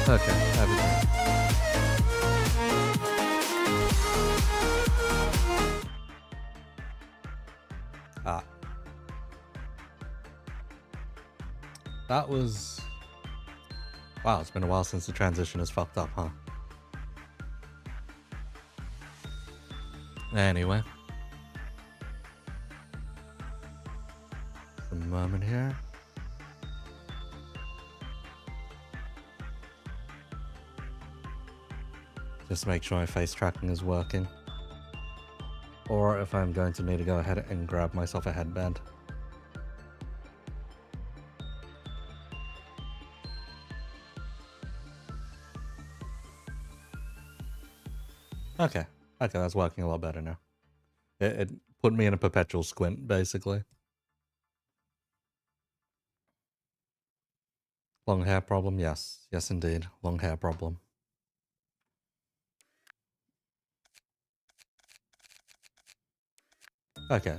Okay, everything. Ah. That was... Wow, it's been a while since the transition is fucked up, huh? Anyway. A moment here. Just make sure my face tracking is working. Or if I'm going to need to go ahead and grab myself a headband. Okay, that's working a lot better now. It put me in a perpetual squint, basically. Long hair problem? Yes. Yes, indeed. Long hair problem. Okay.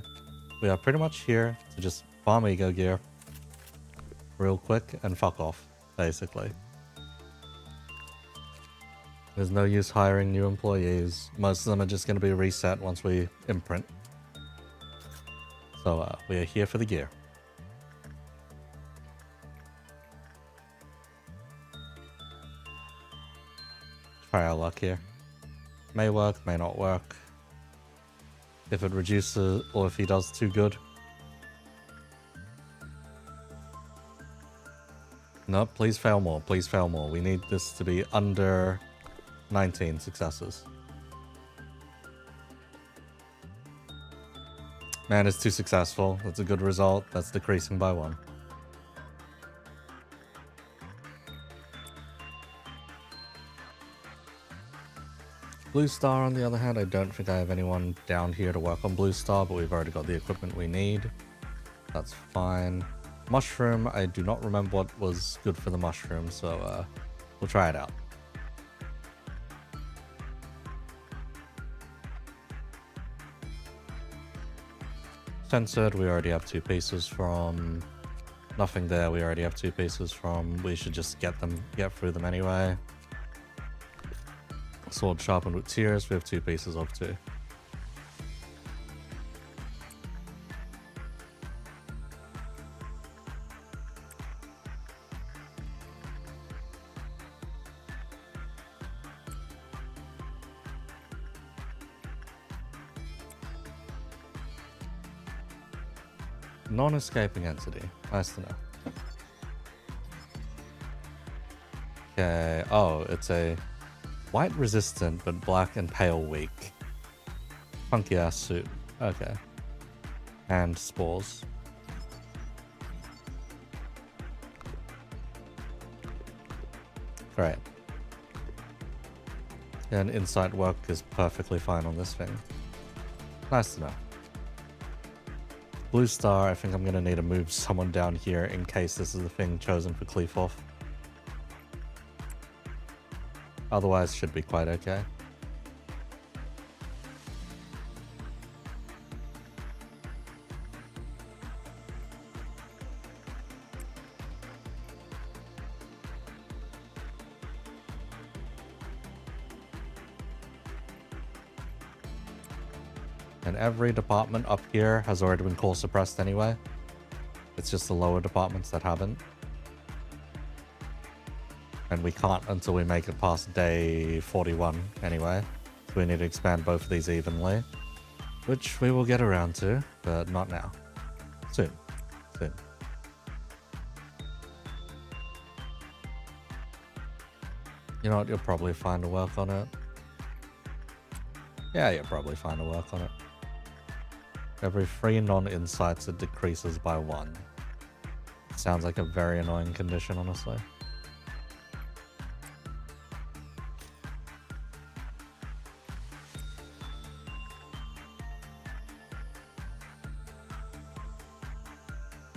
We are pretty much here to just farm E.G.O gear real quick and fuck off, basically. There's no use hiring new employees. Most of them are just going to be reset once we imprint. So we are here for the gear. Try our luck here. May work, may not work. If it reduces, or if he does too good. No, please fail more, please fail more. We need this to be under 19 successes. Man, it's too successful. That's a good result. That's decreasing by 1. Blue Star, on the other hand, I don't think I have anyone down here to work on Blue Star, but we've already got the equipment we need. That's fine. Mushroom, I do not remember what was good for the mushroom, so we'll try it out. Censored, we already have 2 pieces from. Nothing there, we already have 2 pieces from. We should just get through them anyway. Sword sharpened with tears, we have 2 pieces of 2. Non-escaping entity. Nice to know. Okay. Oh, it's a white resistant but black and pale weak. Funky ass suit. Okay. And spores. Great. And insight work is perfectly fine on this thing. Nice to know. Blue Star, I think I'm going to need to move someone down here in case this is the thing chosen for cleave off. Otherwise, should be quite okay. And every department up here has already been core suppressed anyway. It's just the lower departments that haven't. And we can't until we make it past day 41 anyway. So we need to expand both of these evenly. Which we will get around to, but not now. Soon. Soon. You know what, you'll probably find a work on it. Yeah, you'll probably find a work on it. Every 3 non-insights, it decreases by 1. Sounds like a very annoying condition, honestly.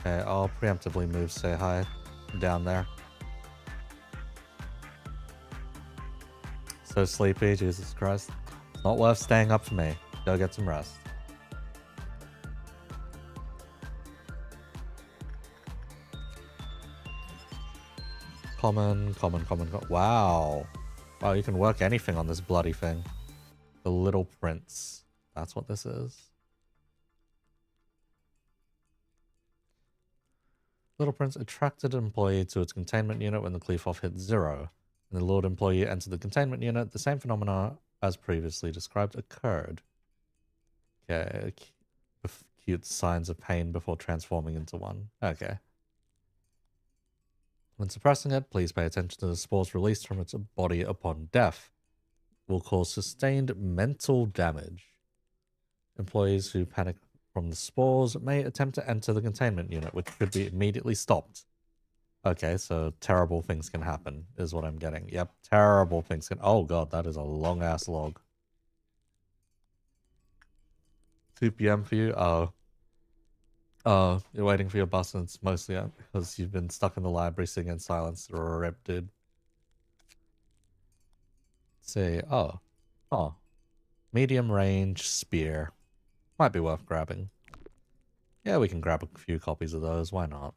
Okay, I'll preemptively move Say Hi down there. So sleepy, Jesus Christ. It's not worth staying up for me. Go get some rest. Common. Wow. Wow, you can work anything on this bloody thing. The Little Prince. That's what this is. Little Prince attracted an employee to its containment unit when the cleave-off hit 0. When the lured employee entered the containment unit, the same phenomena as previously described occurred. Okay. Acute signs of pain before transforming into one. Okay. When suppressing it, please pay attention to the spores released from its body upon death. Will cause sustained mental damage. Employees who panic from the spores may attempt to enter the containment unit, which should be immediately stopped. Okay, so terrible things can happen, is what I'm getting. Yep, terrible things can... Oh god, that is a long-ass log. 2 p.m. for you? Oh. Oh, you're waiting for your bus and it's mostly because you've been stuck in the library sitting in silence. Rip, dude. Let's see. Oh. Oh. Medium range spear. Might be worth grabbing. Yeah, we can grab a few copies of those. Why not?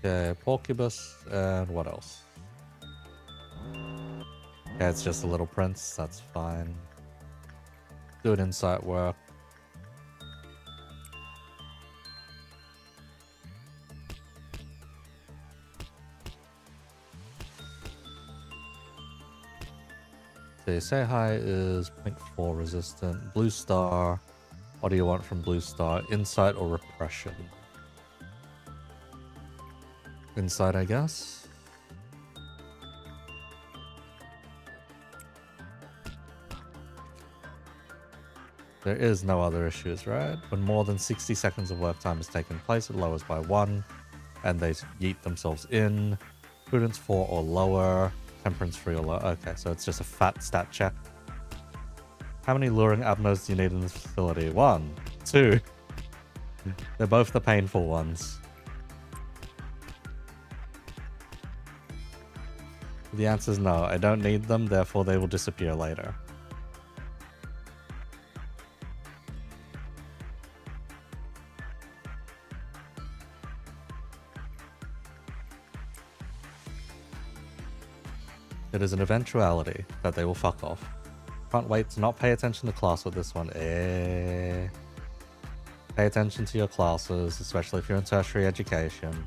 Okay, Porcubus, and what else? Yeah, it's just a Little Prince, that's fine. Good insight work. So say hi is 0.4 resistant. Blue Star, what do you want from Blue Star? Insight or Repression? Insight, I guess. There is no other issues, right? When more than 60 seconds of work time has taken place, it lowers by 1, and they yeet themselves in. Prudence 4 or lower. Temperance 3 or lower. Okay, so it's just a fat stat check. How many luring abnos do you need in this facility? 1, 2. They're both the painful ones. The answer is no, I don't need them, therefore they will disappear later. It is an eventuality that they will fuck off. Can't wait to not pay attention to class with this one. Pay attention to your classes, especially if you're in tertiary education.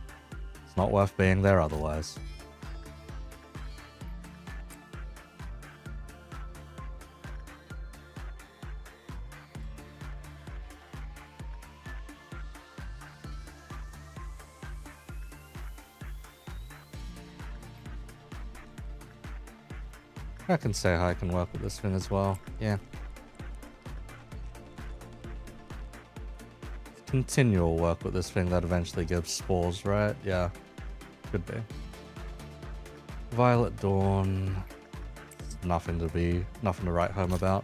It's not worth being there otherwise. I can say hi, I can work with this thing as well. Yeah. Continual work with this thing that eventually gives spores, right? Yeah. Could be. Violet Dawn. Nothing to write home about.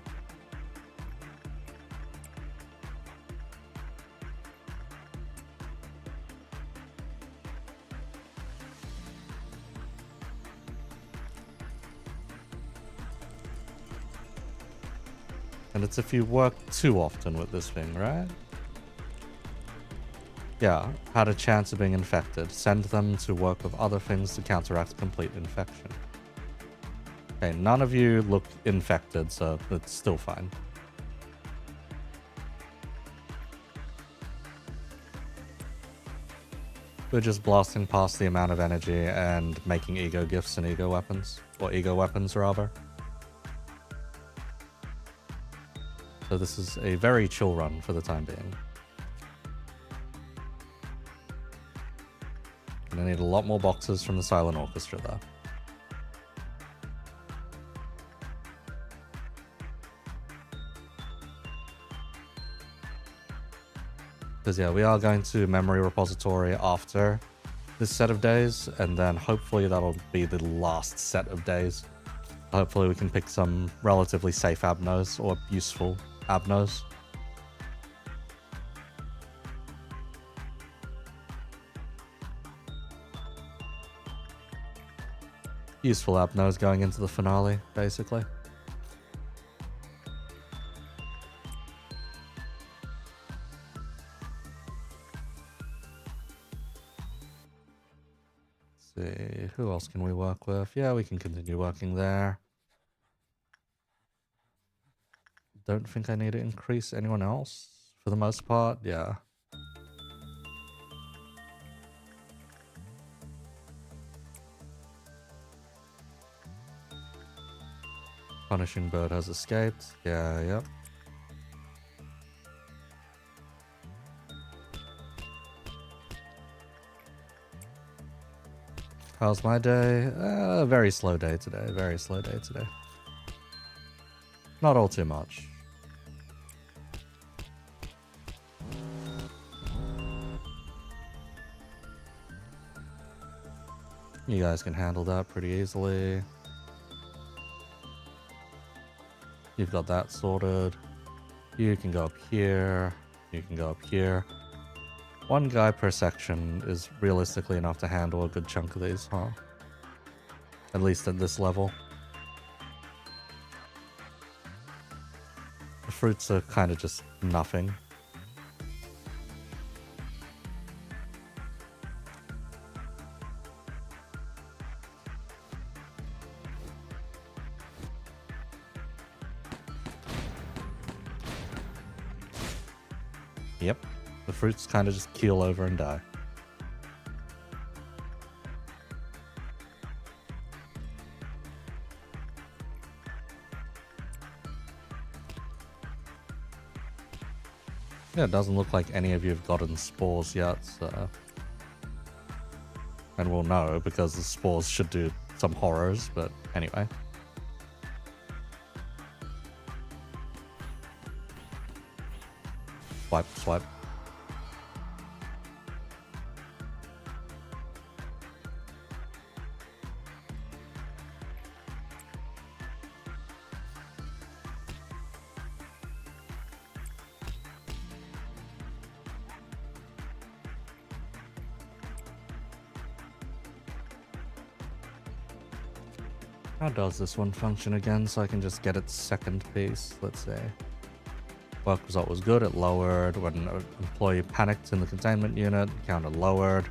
And it's if you work too often with this thing, right? Yeah, had a chance of being infected. Send them to work with other things to counteract complete infection. Okay, none of you look infected, so it's still fine. We're just blasting past the amount of energy and making E.G.O gifts and E.G.O weapons. Or E.G.O weapons, rather. So this is a very chill run for the time being. And I need a lot more boxes from the Silent Orchestra there. Because yeah, we are going to memory repository after this set of days, and then hopefully that'll be the last set of days. Hopefully we can pick some relatively safe abnos or useful abnos. Useful app knows going into the finale, basically. Let's see, who else can we work with? Yeah, we can continue working there. Don't think I need to increase anyone else for the most part. Yeah. Punishing bird has escaped. Yeah, yep. How's my day? Very slow day today. Very slow day today. Not all too much. You guys can handle that pretty easily. You've got that sorted. You can go up here. You can go up here. One guy per section is realistically enough to handle a good chunk of these, huh? At least at this level. The fruits are kind of just nothing. Yep. The fruits kind of just keel over and die. Yeah, it doesn't look like any of you have gotten spores yet, so... And we'll know, because the spores should do some horrors, but anyway. Swipe, swipe. How does this one function again so I can just get its second piece? Let's see. Work result was good. It lowered when an employee panicked in the containment unit. Counter lowered.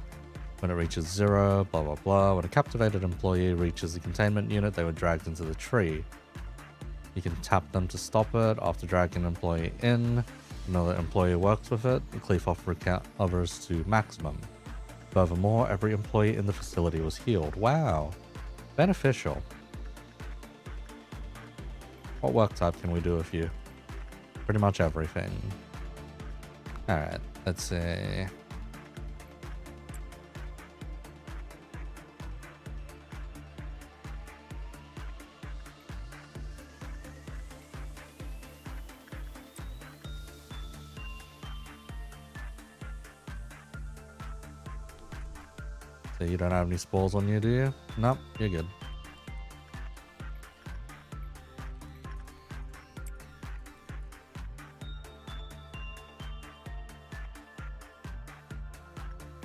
When it reaches 0, blah blah blah. When a captivated employee reaches the containment unit, they were dragged into the tree. You can tap them to stop it. After dragging an employee in, another employee works with it. The cleave off recovers to maximum. Furthermore, every employee in the facility was healed. Wow. Beneficial. What work type can we do with you? Pretty much everything. Alright, let's see. So you don't have any spores on you, do you? Nope, you're good.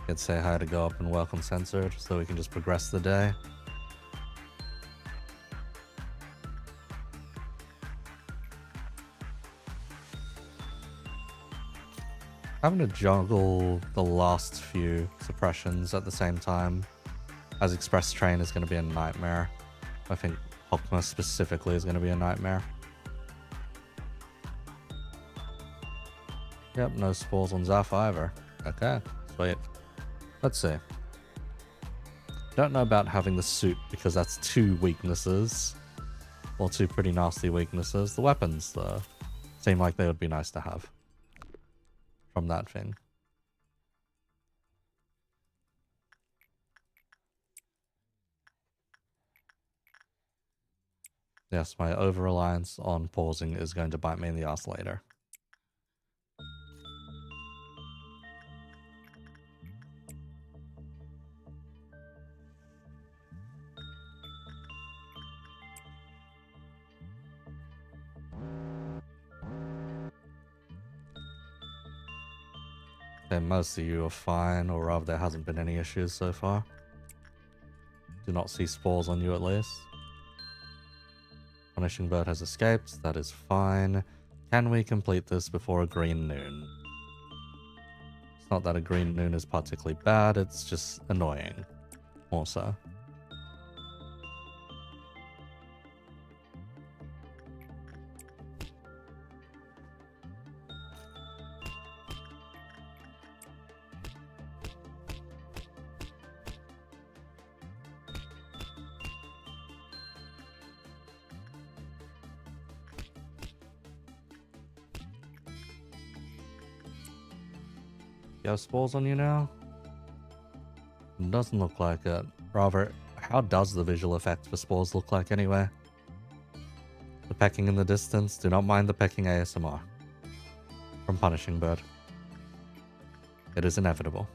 Could say hi to go up and welcome Censored so we can just progress the day. Having to juggle the last few suppressions at the same time as Express Train is going to be a nightmare. I think Hokma specifically is going to be a nightmare. Yep, no spores on Zaf either. Okay, sweet. Let's see. Don't know about having the suit because that's 2 weaknesses. Well, 2 pretty nasty weaknesses. The weapons, though, seem like they would be nice to have from that thing. Yes, my over-reliance on pausing is going to bite me in the ass later. Okay, most of you are fine, or rather there hasn't been any issues so far. Do not see spores on you at least. Punishing bird has escaped. That is fine. Can we complete this before a green noon? It's not that a green noon is particularly bad, it's just annoying. More so. You have spores on you now? Doesn't look like it. Rather, how does the visual effect for spores look like anyway? The pecking in the distance. Do not mind the pecking ASMR. From Punishing Bird. It is inevitable.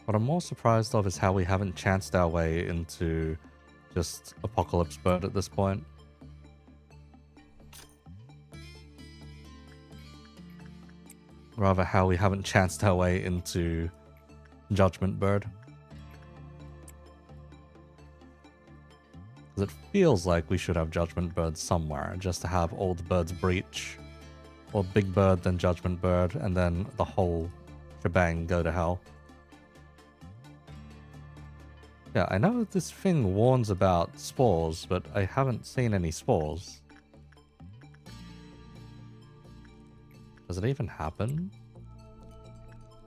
What I'm more surprised of is how we haven't chanced our way into just Apocalypse Bird at this point. Rather, how we haven't chanced our way into Judgment Bird. Because it feels like we should have Judgment Bird somewhere, just to have Old Bird's Breach, or Big Bird, then Judgment Bird, and then the whole shebang go to hell. Yeah, I know this thing warns about spores, but I haven't seen any spores. Does it even happen?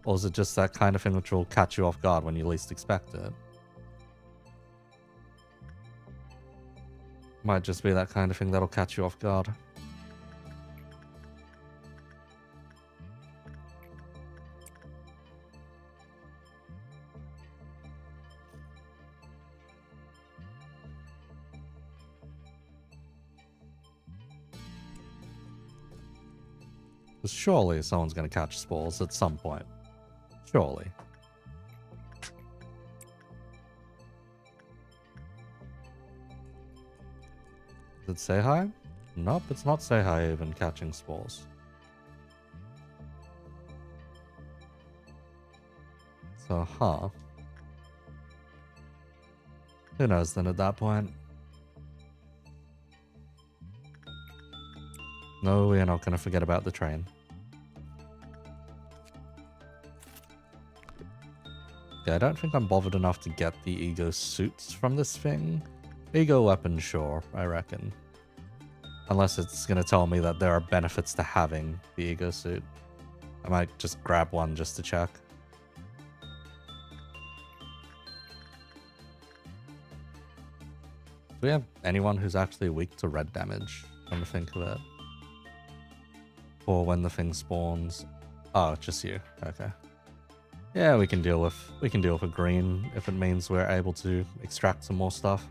Or is it just that kind of thing which will catch you off guard when you least expect it? Might just be that kind of thing that'll catch you off guard. Because surely someone's going to catch spores at some point. Surely. Did it say hi? Nope, it's not say hi even catching spores. So, huh. Who knows then at that point? No, we are not going to forget about the train. Yeah, I don't think I'm bothered enough to get the E.G.O suits from this thing. E.G.O weapon, sure, I reckon. Unless it's going to tell me that there are benefits to having the E.G.O suit. I might just grab one just to check. Do we have anyone who's actually weak to red damage? Come to think of it. Or when the thing spawns. Oh, just you. Okay. Yeah, we can deal with a green if it means we're able to extract some more stuff.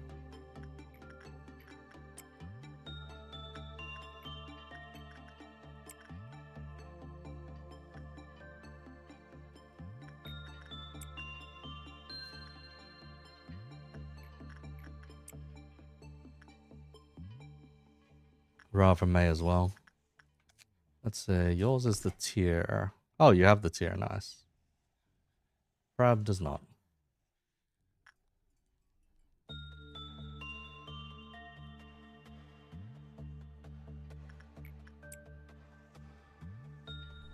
Rather may as well. Let's see, yours is the tier. Oh, you have the tier, nice. Crab does not.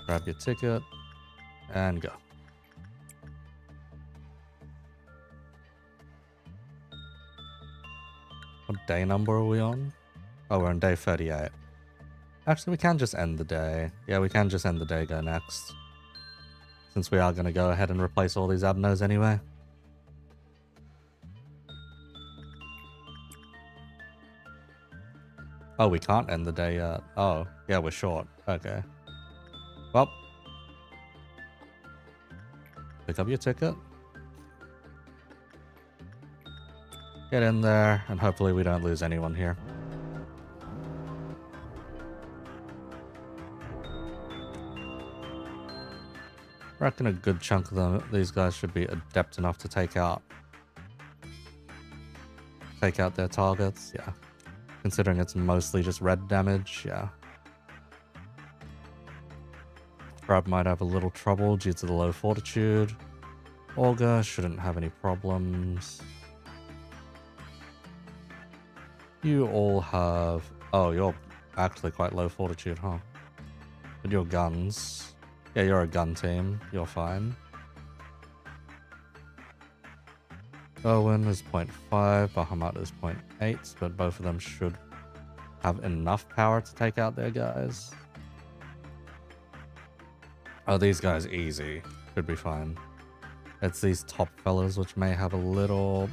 Grab your ticket and go. What day number are we on? Oh, we're on day 38. Actually, we can just end the day. Yeah, we can just end the day, go next. Since we are going to go ahead and replace all these abnos anyway. Oh, we can't end the day yet. Oh, yeah, we're short. Okay. Well. Pick up your ticket. Get in there, and hopefully we don't lose anyone here. I reckon a good chunk of them, these guys should be adept enough to take out their targets, yeah. Considering it's mostly just red damage, yeah. Crab might have a little trouble due to the low fortitude. Olga shouldn't have any problems. You all have... Oh, you're actually quite low fortitude, huh? But your guns... Yeah, you're a gun team. You're fine. Owen is 0.5, Bahamut is 0.8, but both of them should have enough power to take out their guys. Oh, these guys easy. Should be fine. It's these top fellas which may have a little...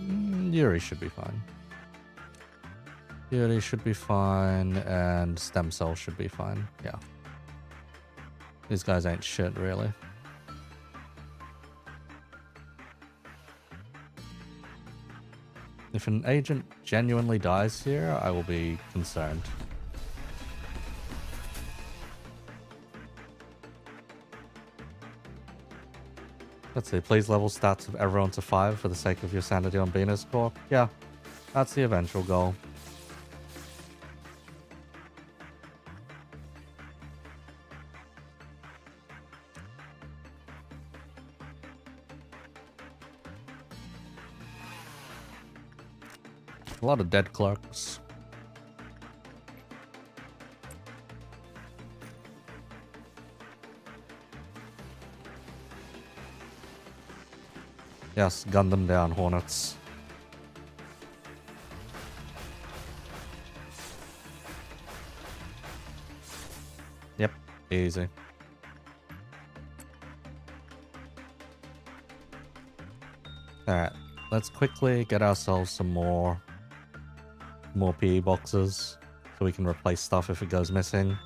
Yuri should be fine. Yuri should be fine, and Stem Cell should be fine. Yeah. These guys ain't shit, really. If an agent genuinely dies here, I will be concerned. Let's see, please level stats of everyone to 5 for the sake of your sanity on Venus Corp. Yeah, that's the eventual goal. A lot of dead clerks. Yes, gun them down, Hornets. Yep, easy. Alright, let's quickly get ourselves some more PE boxes so we can replace stuff if it goes missing.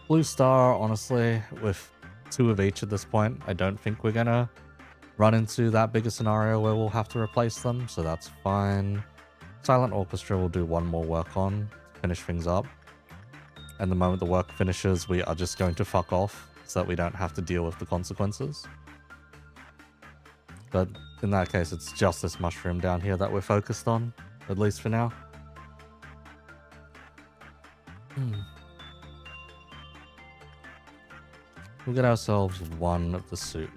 Blue Star, honestly, with 2 of each at this point, I don't think we're gonna run into that big a scenario where we'll have to replace them, so that's fine. Silent Orchestra will do 1 more work on to finish things up. And the moment the work finishes, we are just going to fuck off so that we don't have to deal with the consequences. But in that case, it's just this mushroom down here that we're focused on, at least for now. We'll get ourselves 1 of the suit.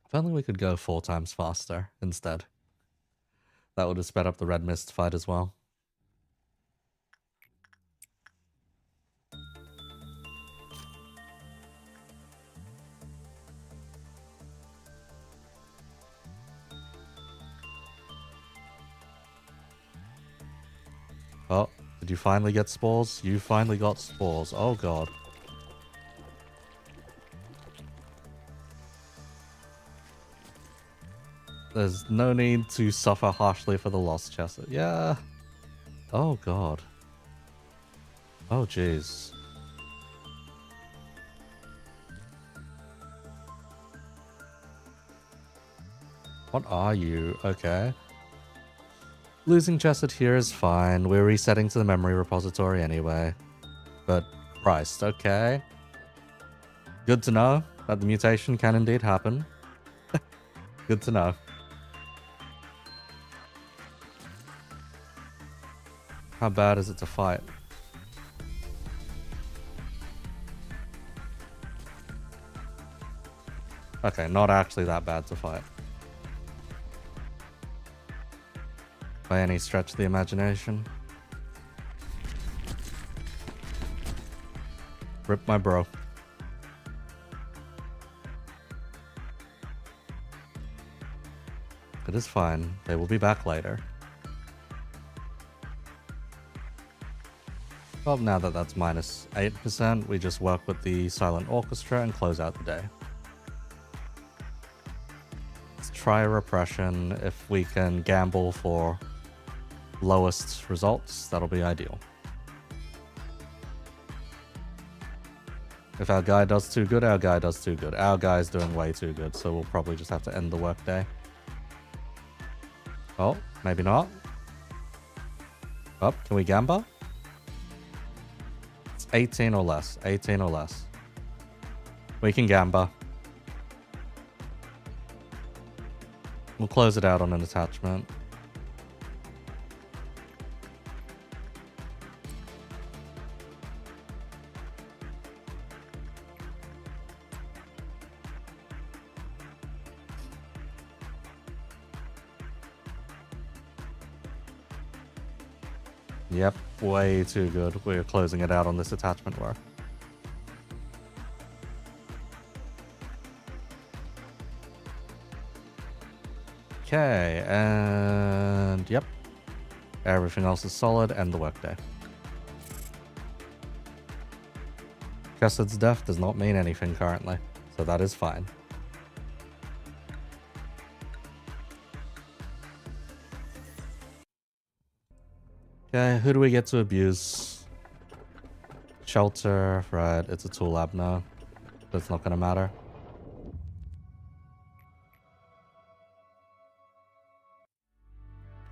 If only we could go 4 times faster instead. That would have sped up the Red Mist fight as well. Oh, did you finally get spores? You finally got spores. Oh god. There's no need to suffer harshly for the lost chest. Yeah. Oh god. Oh jeez. What are you? Okay. Losing Chesed here is fine. We're resetting to the memory repository anyway. But Christ, okay. Good to know that the mutation can indeed happen. Good to know. How bad is it to fight? Okay, not actually that bad to fight. By any stretch of the imagination. Rip my bro. It is fine. They will be back later. Well, now that that's minus 8%, we just work with the Silent Orchestra and close out the day. Let's try repression. If we can gamble for lowest results, that'll be ideal. If our guy does too good, our guy does too good. Our guy's doing way too good, so we'll probably just have to end the workday. Oh, maybe not. Oh, can we gamba? 18 or less. 18 or less. We can gamba. We'll close it out on an attachment. Yep, way too good. We're closing it out on this attachment work. Okay, and yep. Everything else is solid, and the workday. Kessed's death does not mean anything currently, so that is fine. Okay, who do we get to abuse? Shelter, right, it's a tool lab now. That's not gonna matter.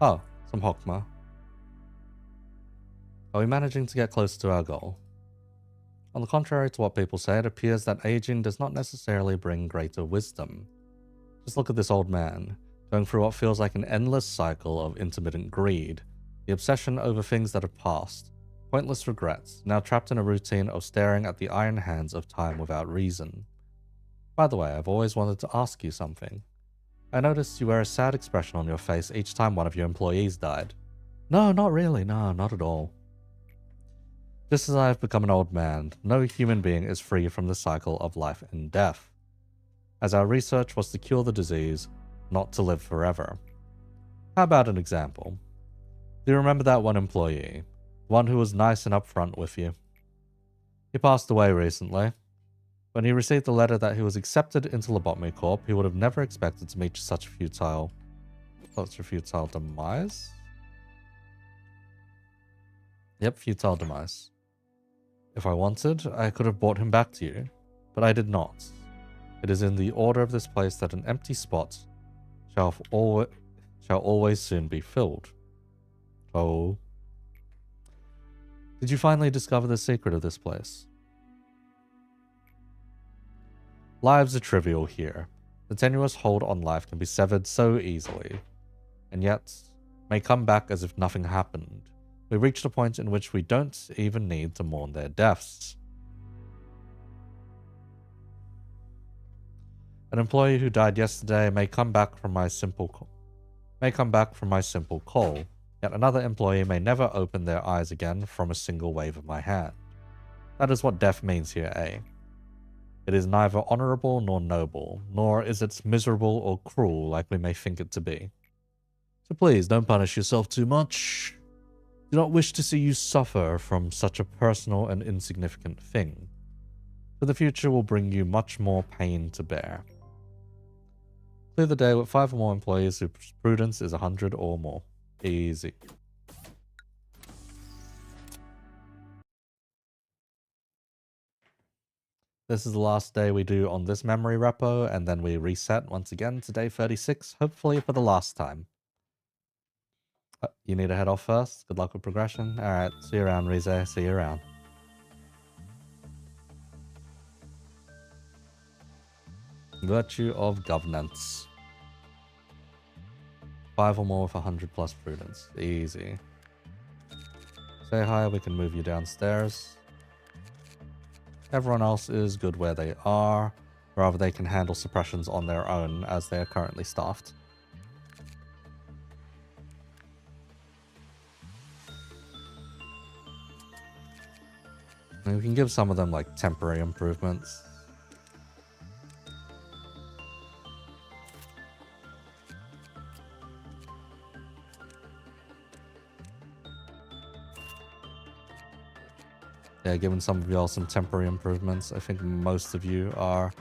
Oh, some Hokma. Are we managing to get closer to our goal? On the contrary to what people say, it appears that aging does not necessarily bring greater wisdom. Just look at this old man, going through what feels like an endless cycle of intermittent greed, the obsession over things that have passed, pointless regrets, now trapped in a routine of staring at the iron hands of time without reason. By the way, I've always wanted to ask you something. I noticed you wear a sad expression on your face each time one of your employees died. No, not really, no, not at all. Just as I have become an old man, no human being is free from the cycle of life and death. As our research was to cure the disease, not to live forever. How about an example? Do you remember that one employee? One who was nice and upfront with you? He passed away recently. When he received the letter that he was accepted into Lobotomy Corp, he would have never expected to meet such a futile demise? Yep, futile demise. If I wanted, I could have brought him back to you, but I did not. It is in the order of this place that an empty spot shall always soon be filled. Oh. Did you finally discover the secret of this place? Lives are trivial here. The tenuous hold on life can be severed so easily, and yet may come back as if nothing happened. We reached a point in which we don't even need to mourn their deaths. An employee who died yesterday may come back from my simple call, yet another employee may never open their eyes again from a single wave of my hand. That is what death means here, eh? It is neither honorable nor noble, nor is it miserable or cruel like we may think it to be. So please, don't punish yourself too much. Do not wish to see you suffer from such a personal and insignificant thing, for the future will bring you much more pain to bear. Clear the day with 5 or more employees whose prudence is 100 or more. Easy. This is the last day we do on this memory repo, and then we reset once again to day 36, hopefully for the last time. You need to head off first. Good luck with progression. Alright, see you around, Rize. See you around. Virtue of governance. 5 or more with 100 plus prudence. Easy. Say hi, we can move you downstairs. Everyone else is good where they are. Rather, they can handle suppressions on their own as they are currently staffed. And we can give some of them like temporary improvements. Yeah, giving some of y'all some temporary improvements. I think most of you are...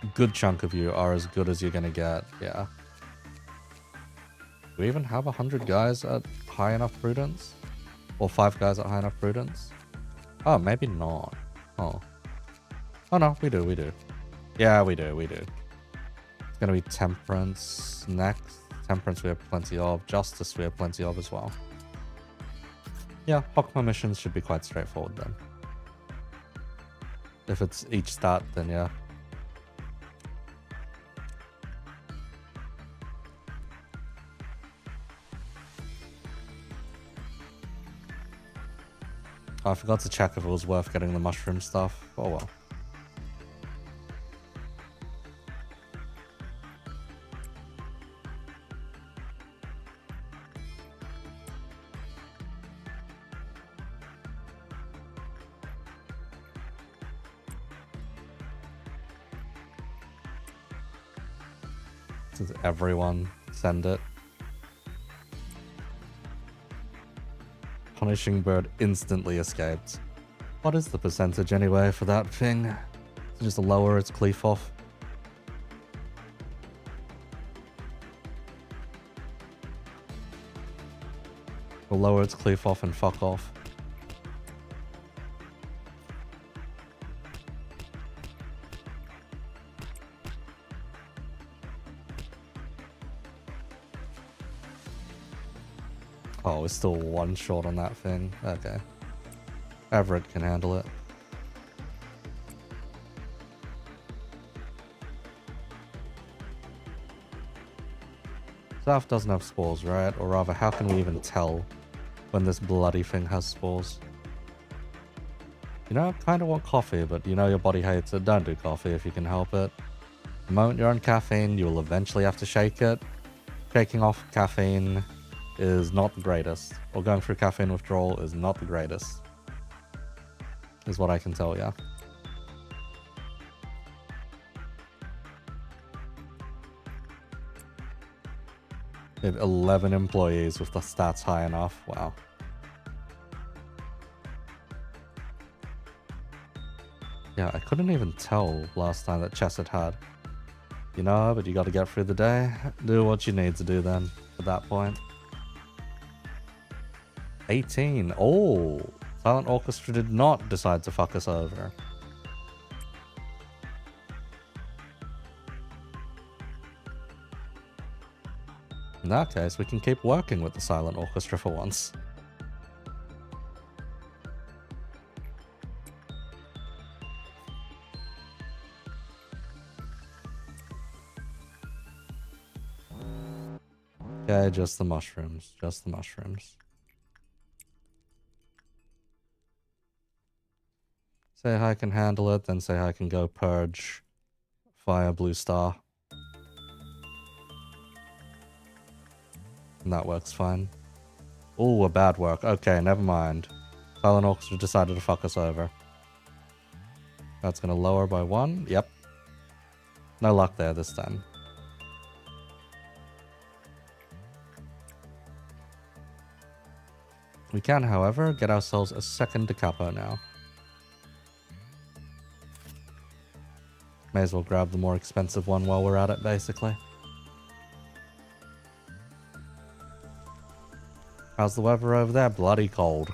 A good chunk of you are as good as you're gonna get, yeah. Do we even have 100 guys at high enough prudence? Or 5 guys at high enough prudence? Oh, maybe not. Oh. Oh no, we do. Yeah, we do. It's gonna be temperance next. Temperance we have plenty of. Justice we have plenty of as well. Yeah, Hokma missions should be quite straightforward then. If it's each stat, then yeah. Oh, I forgot to check if it was worth getting the mushroom stuff. Oh well. Does everyone send it? Punishing bird instantly escaped. What is the percentage anyway for that thing? Just lower its cleave off. We'll lower its cleave off and fuck off. Oh, we're still one short on that thing. Okay. Everett can handle it. South doesn't have spores, right? Or rather, how can we even tell when this bloody thing has spores? You know, I kind of want coffee, but you know your body hates it. Don't do coffee if you can help it. The moment you're on caffeine, you will eventually have to shake it. Shaking off caffeine is not the greatest. Or going through caffeine withdrawal is not the greatest. Is what I can tell you. We have 11 employees with the stats high enough. Wow. Yeah, I couldn't even tell last time that Chesed had. You know, but you gotta get through the day. Do what you need to do then, at that point. 18. Oh! Silent Orchestra did not decide to fuck us over. In that case, we can keep working with the Silent Orchestra for once. Okay, just the mushrooms. Just the mushrooms. Say I can handle it, then say I can go purge Fire Blue Star. And that works fine. Ooh, a bad work. Okay, never mind. Silent Orchestra decided to fuck us over. That's gonna lower by 1. Yep. No luck there this time. We can, however, get ourselves a second Da Capo now. May as well grab the more expensive one while we're at it, basically. How's the weather over there? Bloody cold.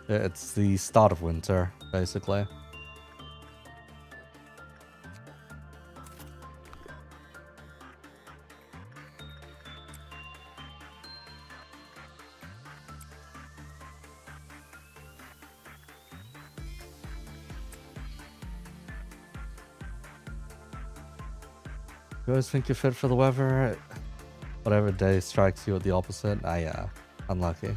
It's the start of winter, basically. You always think you're fit for the weather? Whatever day strikes you at the opposite? Ah, yeah. Unlucky.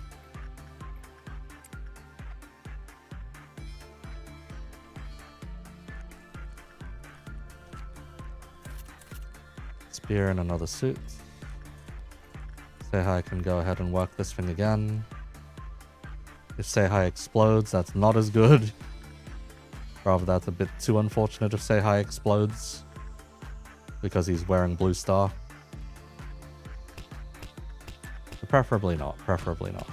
Spear in another suit. Say hi can go ahead and work this thing again. If Say Hi explodes, that's not as good. Rather, that's a bit too unfortunate if Say Hi explodes. Because he's wearing Blue Star. But preferably not. Preferably not.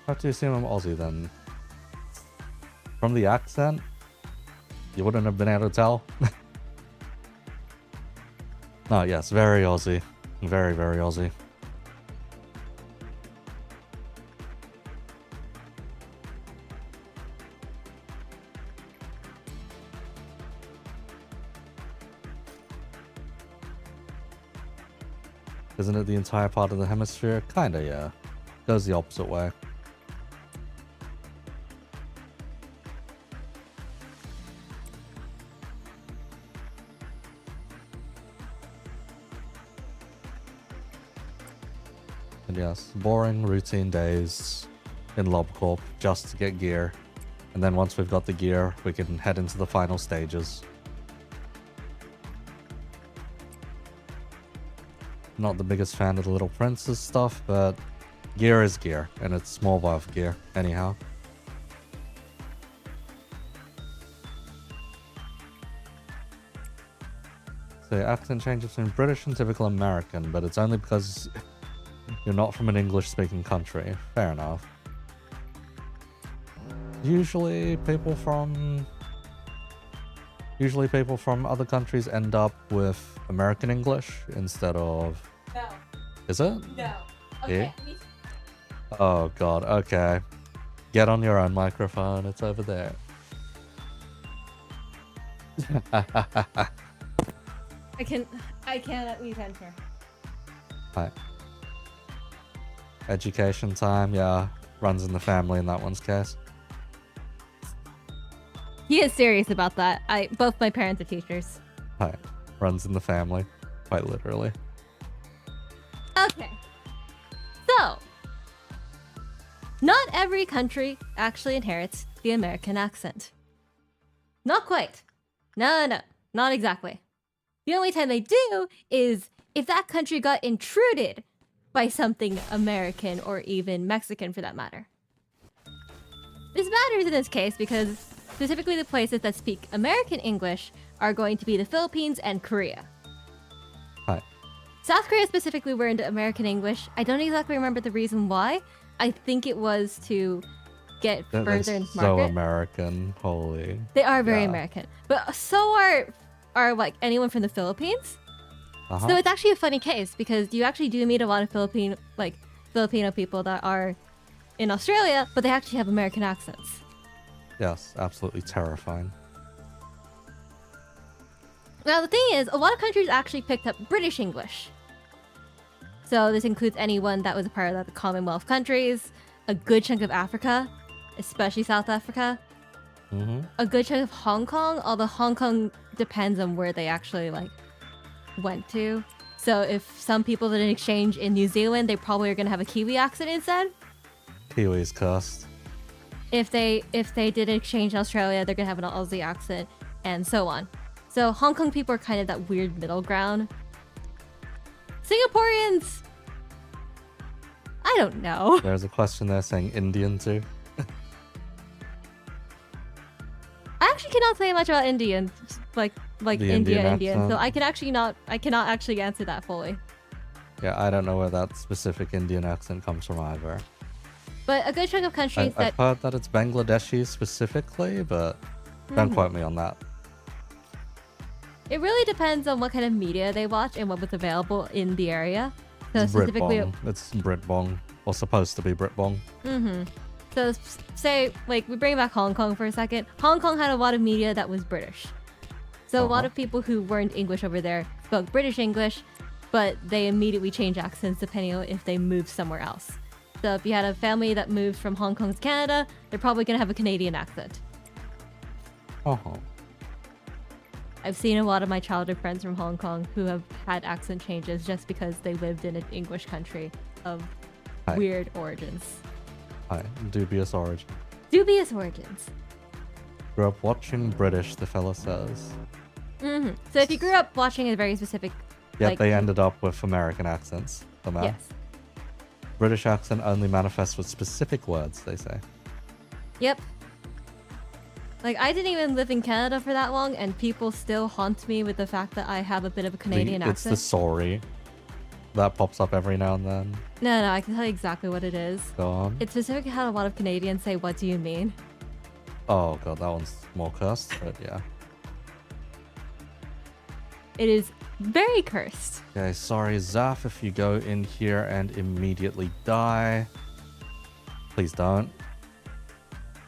How do you assume I'm Aussie then? From the accent, you wouldn't have been able to tell. No, yes, very Aussie. Very, very Aussie. Isn't it the entire part of the hemisphere? Kinda, yeah. Goes the opposite way. And yes, boring, routine days in LobCorp just to get gear. And then once we've got the gear, we can head into the final stages. Not the biggest fan of the Little Princess stuff, but gear is gear, and it's small valve gear, anyhow. So accent changes between British and typical American, but it's only because you're not from an English-speaking country. Fair enough. Usually people from other countries end up with American English instead of... No. Is it? No. Okay. Yeah? Oh god, okay. Get on your own microphone, it's over there. I can't mute enter. Right. Education time, yeah. Runs in the family in that one's case. He is serious about that. Both my parents are teachers. Hi. Runs in the family. Quite literally. Okay. So, not every country actually inherits the American accent. Not quite. No, not exactly. The only time they do is if that country got intruded by something American or even Mexican for that matter. This matters in this case because specifically the places that speak American English are going to be the Philippines and Korea. Hi. South Korea specifically were into American English. I don't exactly remember the reason why. I think it was to get further into the market. So American, holy. They are very American. But so are like anyone from the Philippines. So it's actually a funny case because you actually do meet a lot of Filipino people that are in Australia, but they actually have American accents. Yes, absolutely terrifying. Now the thing is, a lot of countries actually picked up British English. So this includes anyone that was a part of the Commonwealth countries, a good chunk of Africa, especially South Africa, a good chunk of Hong Kong, although Hong Kong depends on where they actually went to. So if some people did an exchange in New Zealand, they probably are going to have a Kiwi accent instead. Kiwi's cursed. If they did an exchange in Australia, they're going to have an Aussie accent, and so on. So Hong Kong people are kind of that weird middle ground. Singaporeans! I don't know. There's a question there saying Indian too. I actually cannot say much about Indians, like Indian. Accent. So I cannot actually answer that fully. Yeah, I don't know where that specific Indian accent comes from either. But a good chunk of countries I've heard that it's Bangladeshi specifically, but don't quote me on that. It really depends on what kind of media they watch and what was available in the area. So It's Britbong. It's Britbong, or supposed to be Britbong. So say, we bring back Hong Kong for a second. Hong Kong had a lot of media that was British. So a lot of people who weren't English over there spoke British English, but they immediately changed accents depending on if they moved somewhere else. So if you had a family that moved from Hong Kong to Canada, they're probably going to have a Canadian accent. I've seen a lot of my childhood friends from Hong Kong who have had accent changes just because they lived in an English country of weird origins. Dubious origin. Dubious origins. Grew up watching British, the fella says. So if you grew up watching a very specific... Yet they ended up with American accents. Somehow. Yes. British accent only manifests with specific words, they say. Yep. I didn't even live in Canada for that long, and people still haunt me with the fact that I have a bit of a Canadian accent. It's the sorry. That pops up every now and then. No, I can tell you exactly what it is. Go on. It's specifically how a lot of Canadians say, "What do you mean?" Oh god, that one's more cursed, but yeah. It is very cursed. Okay, sorry, Zaf, if you go in here and immediately die. Please don't.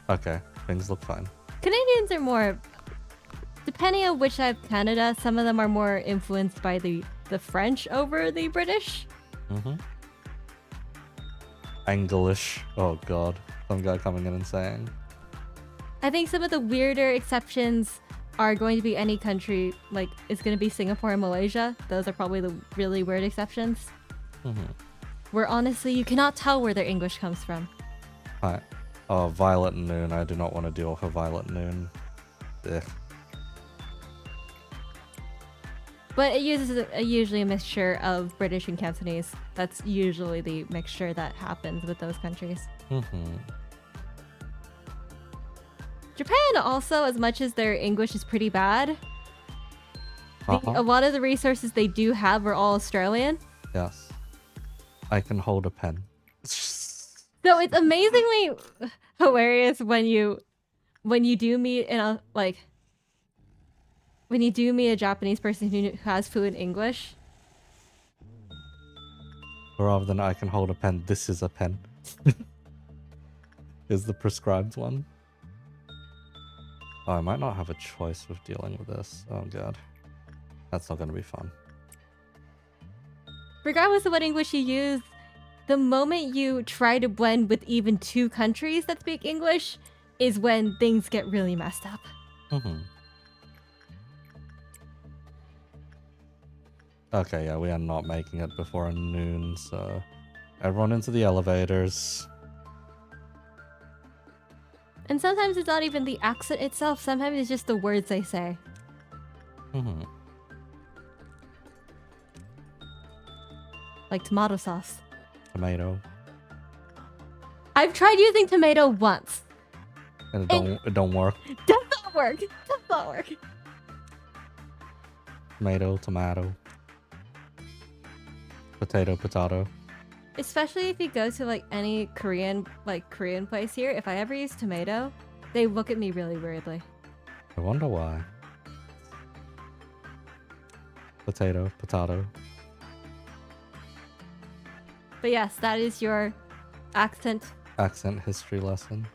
Okay, things look fine. Canadians are more... Depending on which side of Canada, some of them are more influenced by the French over the British. Mm-hmm. English. Oh god. Some guy coming in and saying. I think some of the weirder exceptions are going to be any country, like it's going to be Singapore and Malaysia. Those are probably the really weird exceptions. Mm-hmm. Where honestly, you cannot tell where their English comes from. Hi. Oh, Violet Noon. I do not want to deal with a Violet Noon. Ugh. But it uses usually a mixture of British and Cantonese. That's usually the mixture that happens with those countries. Mm-hmm. Japan also, as much as their English is pretty bad, a lot of the resources they do have are all Australian. Yes. I can hold a pen. So it's amazingly hilarious when you do meet when you do meet a Japanese person who has fluent English. Rather than I can hold a pen, this is a pen. Is the prescribed one. Oh, I might not have a choice with dealing with this. Oh god. That's not going to be fun. Regardless of what English you use, the moment you try to blend with even two countries that speak English is when things get really messed up. Mm-hmm. Okay, yeah, we are not making it before noon, so everyone into the elevators. And sometimes it's not even the accent itself, sometimes it's just the words they say. Mm-hmm. Like tomato sauce. Tomato. I've tried using tomato once. And it don't work. Does not work. Does not work. Tomato. Potato. Especially if you go to like any Korean place here, if I ever use tomato, they look at me really weirdly. I wonder why. Potato. But yes, that is your accent History lesson.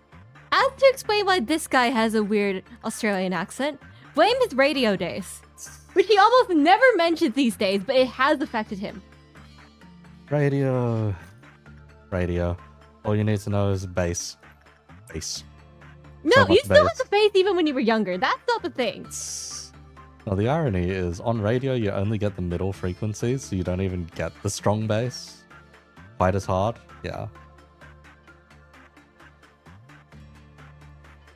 As to explain why this guy has a weird Australian accent, blame his radio days, which he almost never mentions these days, but it has affected him. Radio. All you need to know is bass. No, So you much still bass. had the face even when you were younger. That's not the thing. Now the irony is, on radio you only get the middle frequencies, so you don't even get the strong bass quite as hard. Yeah.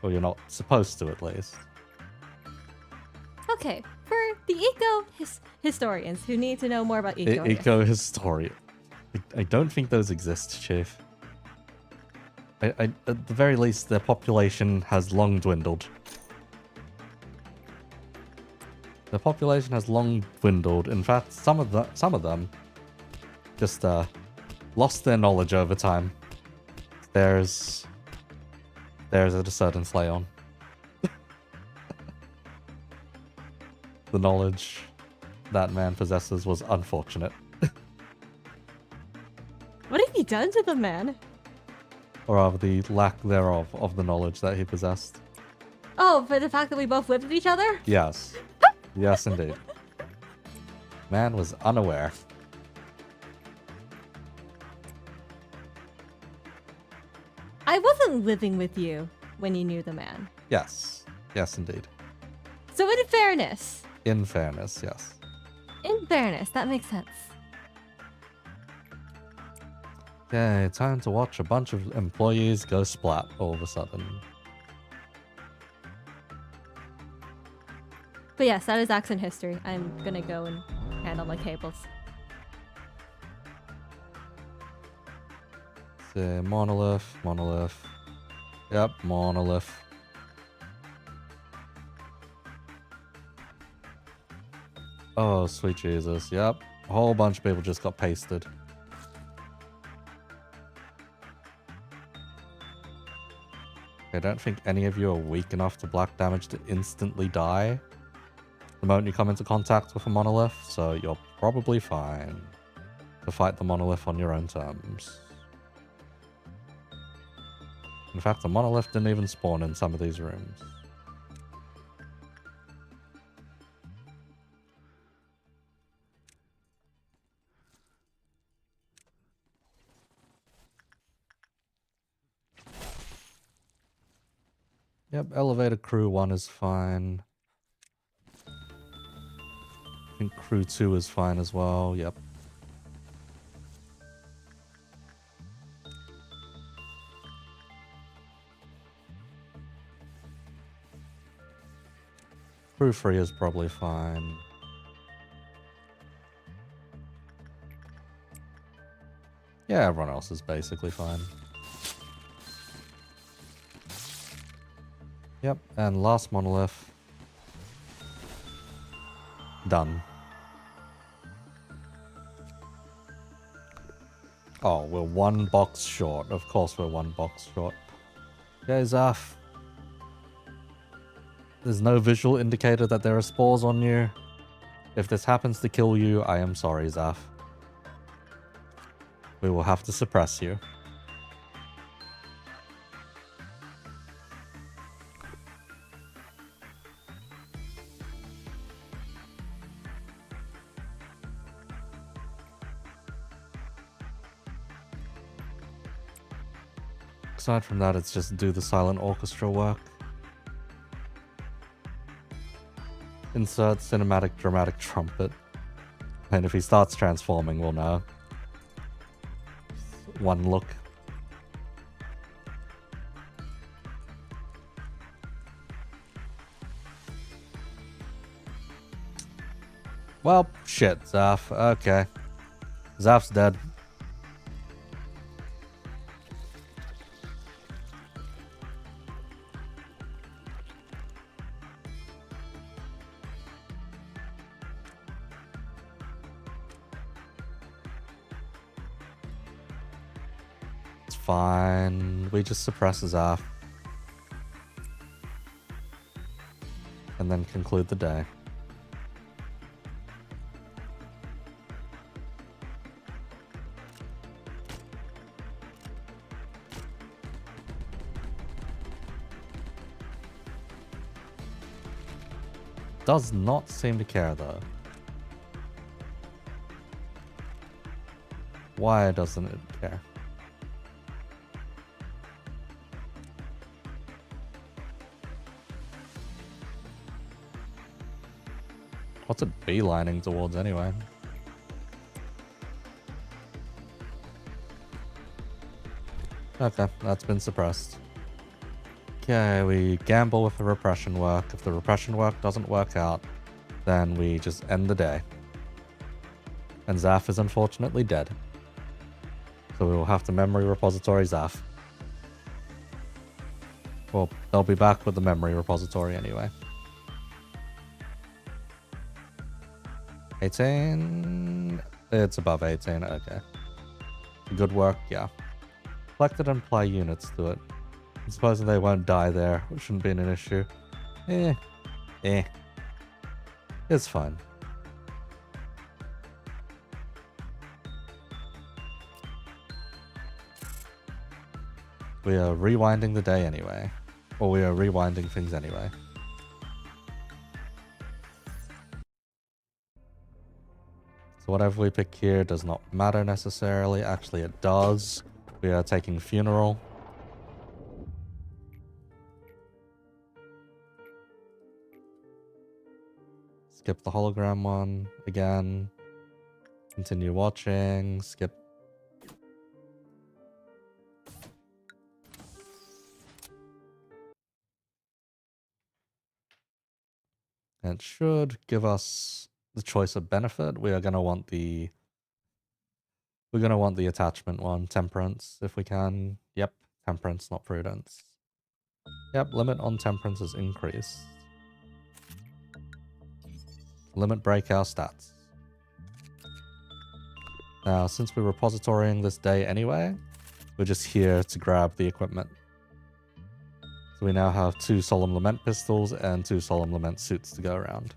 Well, you're not supposed to, at least. Okay, for the E.G.O historians who need to know more about E.G.O. Eco historian. I don't think those exist, Chief. At the very least, their population has long dwindled. The population has long dwindled. In fact, some of them just lost their knowledge over time. There's a certain slay on. The knowledge that man possesses was unfortunate. What have you done to the man? Or rather, the lack thereof of the knowledge that he possessed. Oh, for the fact that we both lived with each other? Yes. Yes, indeed. Man was unaware. I wasn't living with you when you knew the man. Yes. Yes, indeed. So in fairness, In fairness, yes. that makes sense. Okay, time to watch a bunch of employees go splat all of a sudden. But yes, that is accent history. I'm gonna go and handle my cables. Say monolith. Yep, monolith. Oh, sweet Jesus. Yep, a whole bunch of people just got pasted. I don't think any of you are weak enough to black damage to instantly die the moment you come into contact with a monolith, so you're probably fine to fight the monolith on your own terms. In fact, the monolith didn't even spawn in some of these rooms. Yep, elevator crew 1 is fine. I think crew 2 is fine as well, yep. Crew 3 is probably fine. Yeah, everyone else is basically fine. Yep, and last monolith. Done. Oh, we're 1 box short. Of course we're 1 box short. Okay, Zaf. There's no visual indicator that there are spores on you. If this happens to kill you, I am sorry, Zaf. We will have to suppress you. Aside from that, it's just do the silent orchestra work. Insert cinematic dramatic trumpet. And if he starts transforming, we'll know. Just 1 look. Well, shit, Zaf. Okay. Zaf's dead. It's fine. We just suppress Zaf. And then conclude the day. Does not seem to care though. Why doesn't it care? What's it beelining towards anyway? Okay, that's been suppressed. Okay, we gamble with the repression work. If the repression work doesn't work out, then we just end the day. And Zaf is unfortunately dead. So we will have to memory repository Zaf. Well, they'll be back with the memory repository anyway. 18? It's above 18, okay. Good work, yeah. Collect it and apply units to it. I'm supposing they won't die there, which shouldn't be an issue. It's fine. We are rewinding the day anyway. Or we are rewinding things anyway. So whatever we pick here does not matter necessarily. Actually, it does. We are taking funeral. Skip the hologram one again. Continue watching. Skip. And it should give us the choice of benefit. We're gonna want the attachment one, temperance, if we can. Yep, temperance, not prudence. Yep, limit on temperance is increased. Limit break our stats. Now, since we're repositorying this day anyway, we're just here to grab the equipment. So we now have 2 Solemn Lament pistols and 2 Solemn Lament suits to go around.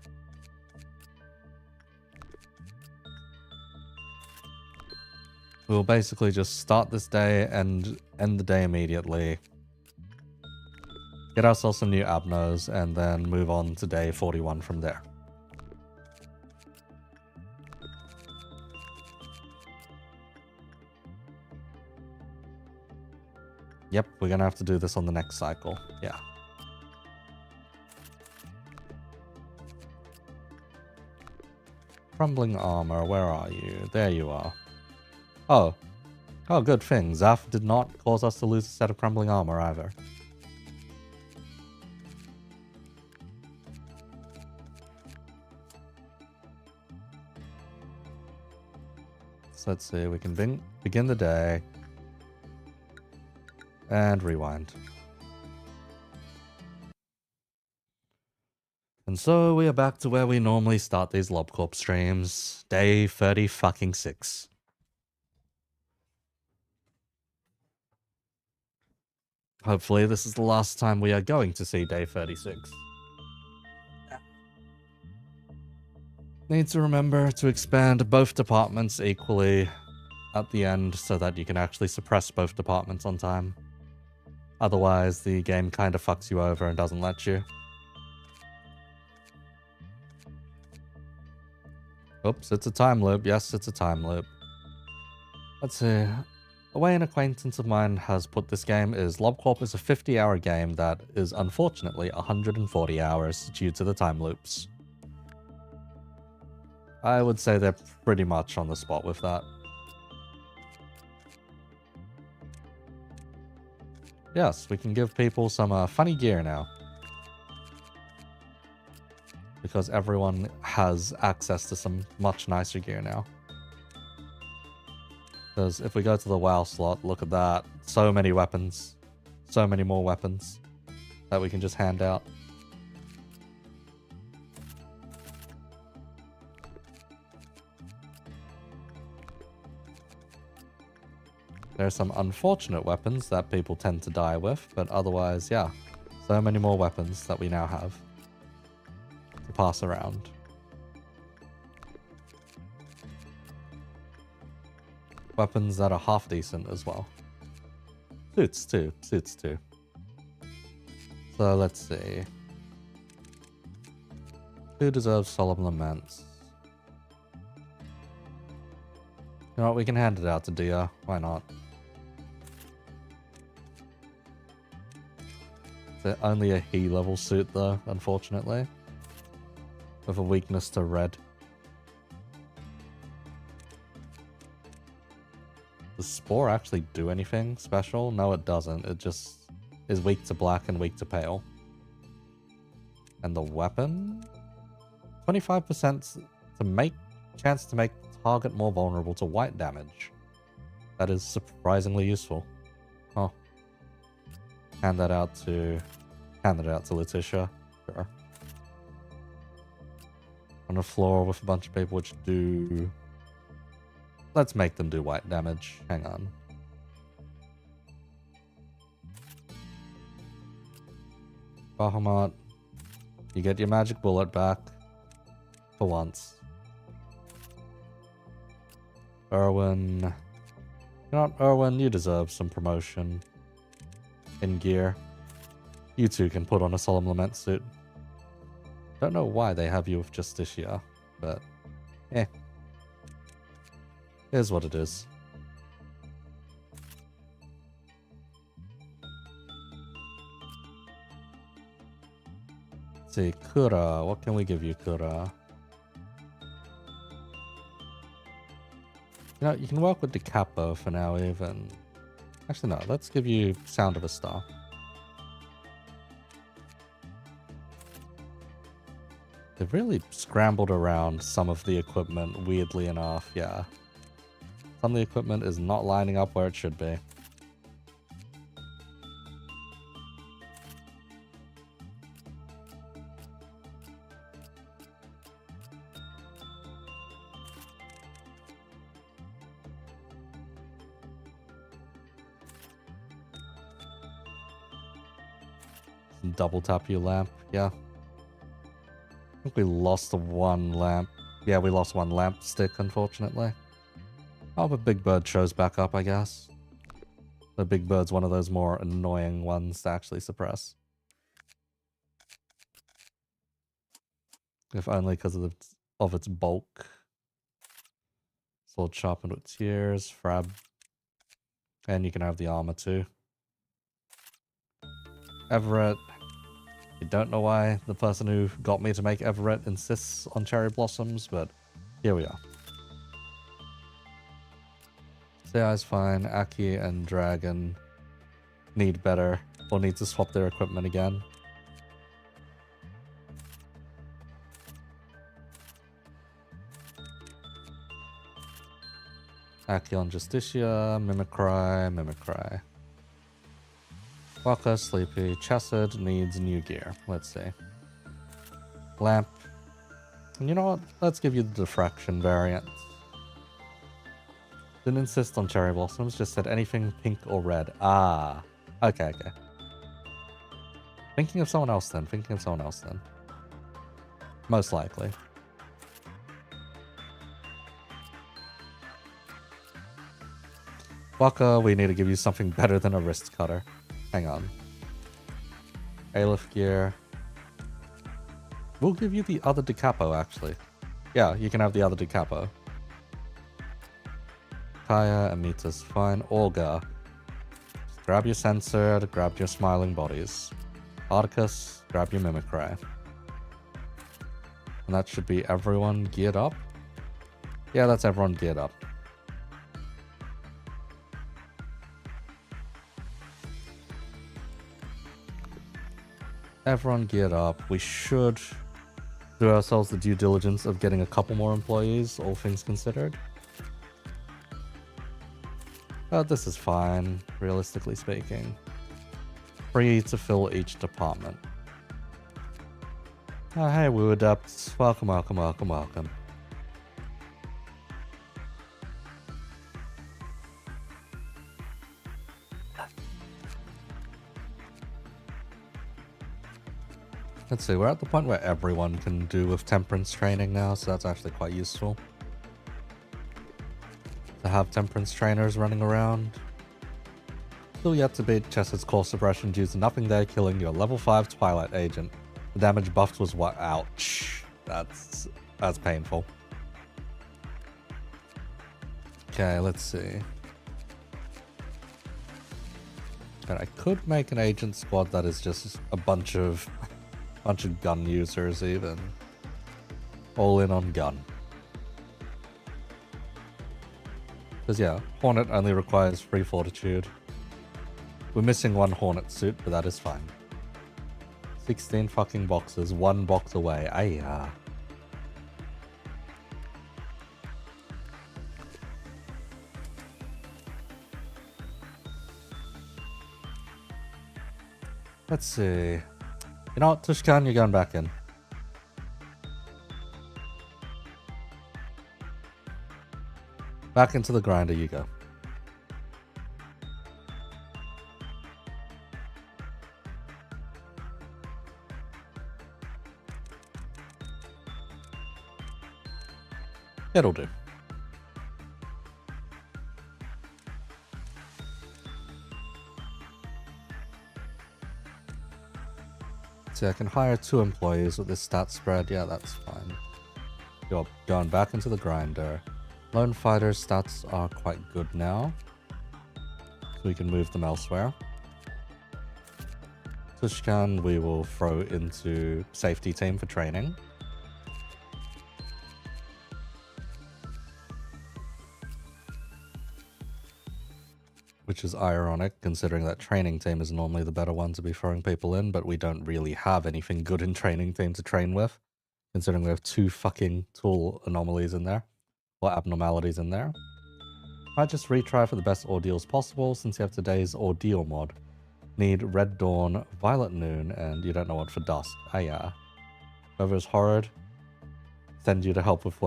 We'll basically just start this day and end the day immediately. Get ourselves some new abnos and then move on to day 41 from there. Yep, we're gonna have to do this on the next cycle. Yeah. Crumbling armor, where are you? There you are. Oh. Oh, good thing. Zaf did not cause us to lose a set of crumbling armor either. So let's see, we can begin the day. And rewind. And so we are back to where we normally start these LobCorp streams. Day 30-fucking-6. Hopefully this is the last time we are going to see day 36. Need to remember to expand both departments equally at the end so that you can actually suppress both departments on time. Otherwise, the game kind of fucks you over and doesn't let you. Oops, it's a time loop. Yes, it's a time loop. Let's see. The way an acquaintance of mine has put this game is LobCorp is a 50-hour game that is unfortunately 140 hours due to the time loops. I would say they're pretty much on the spot with that. Yes, we can give people some funny gear now. Because everyone has access to some much nicer gear now. Because if we go to the WoW slot, look at that. So many weapons. So many more weapons that we can just hand out. There are some unfortunate weapons that people tend to die with, but otherwise, yeah. So many more weapons that we now have to pass around. Weapons that are half decent as well. Suits too. Suits too. So let's see. Who deserves solemn laments? You know what, we can hand it out to Dia. Why not? It's only a he level suit though, unfortunately. With a weakness to red. Does Spore actually do anything special? No, it doesn't. It just is weak to black and weak to pale. And the weapon? 25% chance to make the target more vulnerable to white damage. That is surprisingly useful. Oh. Hand that out to Letitia. Sure. On the floor with a bunch of people which do... Let's make them do white damage. Hang on. Bahamut, you get your magic bullet back. For once. Erwin. You know what, Erwin, you deserve some promotion. In gear. You two can put on a Solemn Lament suit. Don't know why they have you with Justicia, but... eh. Here's what it is. Let's see, Kura. What can we give you, Kura? You know, you can work with the capo for now, even. Actually, no. Let's give you Sound of a Star. They've really scrambled around some of the equipment, weirdly enough, yeah. Some of the equipment is not lining up where it should be. Double tap your lamp, yeah. I think we lost the one lamp. Yeah, we lost one lamp stick, unfortunately. Oh, but Big Bird shows back up, I guess. The Big Bird's one of those more annoying ones to actually suppress. If only because of its bulk. Sword sharpened with tears, Frab. And you can have the armor too. Everett. I don't know why the person who got me to make Everett insists on cherry blossoms, but Here we are. CI's fine. Aki and Dragon need better. Or need to swap their equipment again. Aki on Justicia. Mimicry. Walker, Sleepy. Chesed needs new gear. Let's see. Lamp. And you know what? Let's give you the diffraction variant. Didn't insist on cherry blossoms, just said anything pink or red. Ah. Okay. Thinking of someone else then. Most likely. Waka, we need to give you something better than a wrist cutter. Hang on. Aleph gear. We'll give you the other decapo, actually. Yeah, you can have the other decapo. Kaya, Amita's fine. Olga. Just grab your sensor, grab your smiling bodies. Articus, grab your mimicry. And that should be everyone geared up. Yeah, that's everyone geared up. Everyone geared up. We should do ourselves the due diligence of getting a couple more employees, all things considered. But this is fine, realistically speaking. Free to fill each department. Oh, hey, Woo Adepts. Welcome. Let's see, we're at the point where everyone can do with temperance training now, so that's actually quite useful. To have temperance trainers running around. Still yet to beat Chester's core suppression due to nothing there killing your level 5 Twilight agent. The damage buffed was what? Ouch. That's painful. Okay, let's see. But I could make an agent squad that is just a bunch of gun users even. All in on gun. Because yeah, Hornet only requires 3 fortitude. We're missing 1 Hornet suit, but that is fine. 16 fucking boxes, 1 box away. Ayah. Let's see. You know what, Tushkan, you're going back in. Back into the grinder you go. It'll do. See, I can hire 2 employees with this stat spread. Yeah, that's fine. You're going back into the grinder. Lone Fighter's stats are quite good now, so we can move them elsewhere. Tushkan we will throw into safety team for training. Which is ironic, considering that training team is normally the better one to be throwing people in, but we don't really have anything good in training team to train with, considering we have 2 fucking tool anomalies in there, or abnormalities in there. Might just retry for the best ordeals possible, since you have today's ordeal mod. Need Red Dawn, Violet Noon, and you don't know what for Dusk. Yeah. Whoever's horrid, send you to help with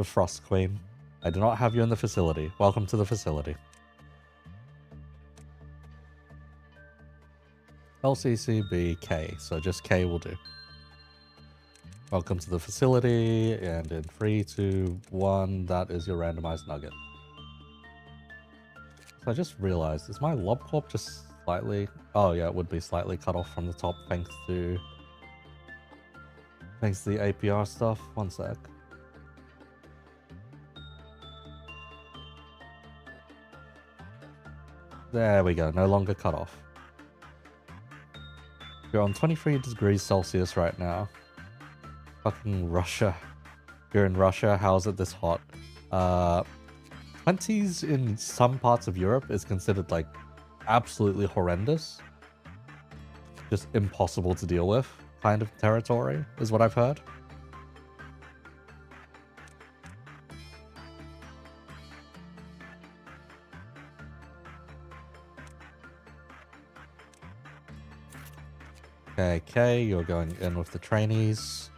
Frost Queen. I do not have you in the facility. Welcome to the facility. LCCB K, so just K will do. Welcome to the facility, and in 3, 2, 1, that is your randomized nugget. So I just realized, is my Lob Corp just slightly... Oh yeah, it would be slightly cut off from the top thanks to the APR stuff. One sec. There we go, no longer cut off. You're on 23 degrees Celsius right now. Fucking Russia. You're in Russia, how's it this hot? 20s in some parts of Europe is considered like absolutely horrendous. Just impossible to deal with kind of territory is what I've heard. Okay, you're going in with the trainees.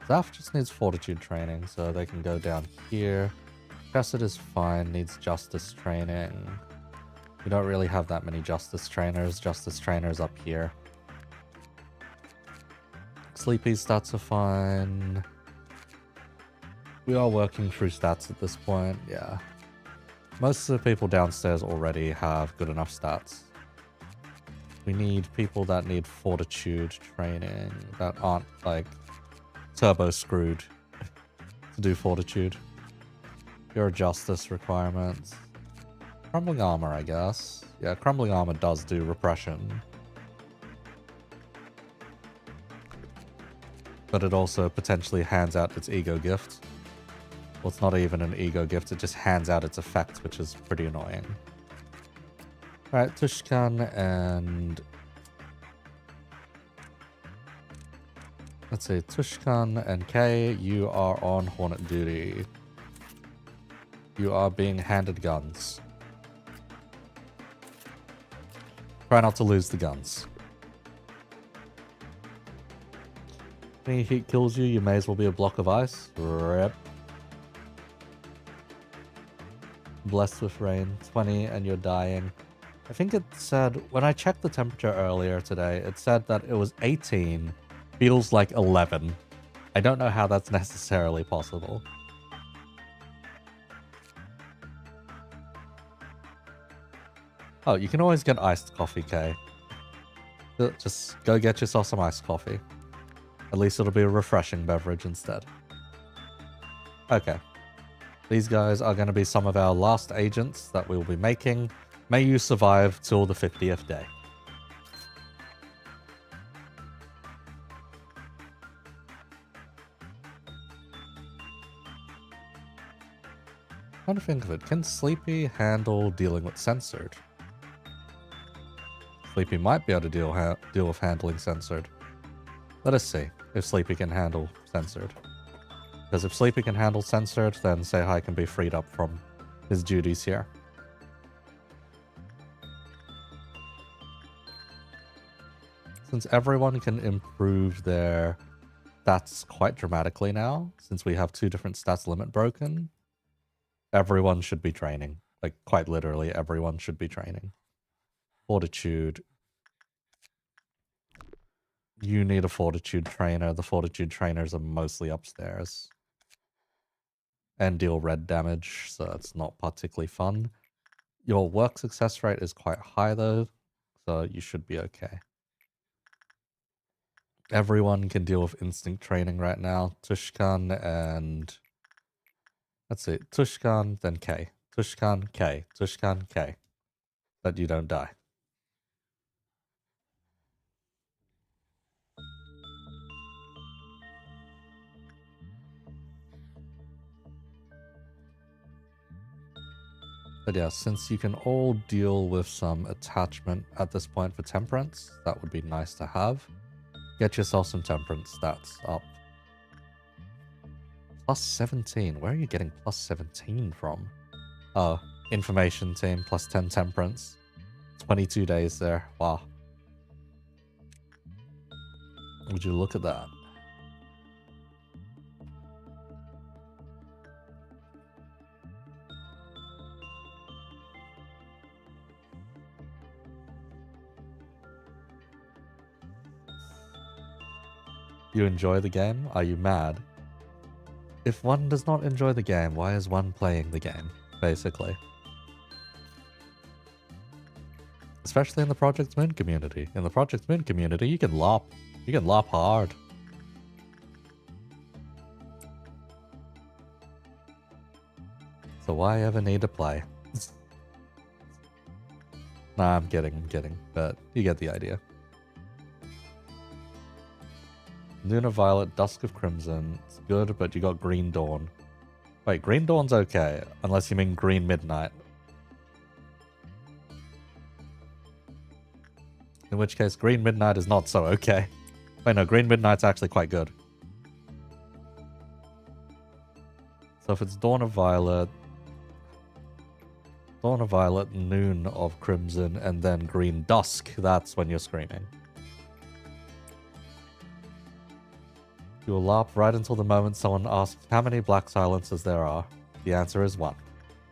Zaf just needs fortitude training, so they can go down here. Chesed is fine, needs justice training. We don't really have that many justice trainers. Justice trainers up here. Sleepy's stats are fine. We are working through stats at this point, yeah. Most of the people downstairs already have good enough stats. We need people that need fortitude training, that aren't, like, turbo screwed to do fortitude. Your justice requirements. Crumbling armor, I guess. Yeah, crumbling armor does do repression. But it also potentially hands out its E.G.O gift. Well, it's not even an E.G.O gift, it just hands out its effect, which is pretty annoying. Alright, Tushkan and... Let's see, Tushkan and Kay, you are on Hornet duty. You are being handed guns. Try not to lose the guns. If any heat kills you, you may as well be a block of ice. Rip. Blessed with rain, 20, and you're dying. I think it said, when I checked the temperature earlier today, it said that it was 18, feels like 11. I don't know how that's necessarily possible. Oh, you can always get iced coffee, Kay. Just go get yourself some iced coffee. At least it'll be a refreshing beverage instead. Okay. These guys are going to be some of our last agents that we will be making. May you survive till the 50th day. Trying to think of it. Can Sleepy handle dealing with censored? Sleepy might be able to deal with handling censored. Let us see if Sleepy can handle censored. Because if Sleepy can handle censored, then Seihai can be freed up from his duties here. Since everyone can improve their stats quite dramatically now, since we have 2 different stats limit broken, everyone should be training. Like, quite literally, everyone should be training. Fortitude. You need a fortitude trainer. The fortitude trainers are mostly upstairs. And deal red damage, so that's not particularly fun. Your work success rate is quite high though, so you should be okay. Everyone can deal with instinct training right now. Tushkan and... Let's see, Tushkan, then K. Tushkan, K. Tushkan, K. That you don't die. But yeah, since you can all deal with some attachment at this point for temperance, that would be nice to have. Get yourself some temperance stats up. Plus 17. Where are you getting plus 17 from? Oh, information team, plus 10 temperance. 22 days there. Wow. Would you look at that? You enjoy the game? Are you mad? If one does not enjoy the game, why is one playing the game, basically? Especially in the Project Moon community. In the Project Moon community, you can LARP. You can LARP hard. So why ever need to play? Nah, I'm kidding, but you get the idea. Noon of Violet, Dusk of Crimson. It's good, but you got Green Dawn. Wait, Green Dawn's okay, unless you mean Green Midnight. In which case, Green Midnight is not so okay. Wait, no, Green Midnight's actually quite good. So if it's Dawn of Violet, Noon of Crimson, and then Green Dusk, that's when you're screaming. You will laugh right until the moment someone asks how many black silences there are. The answer is 1.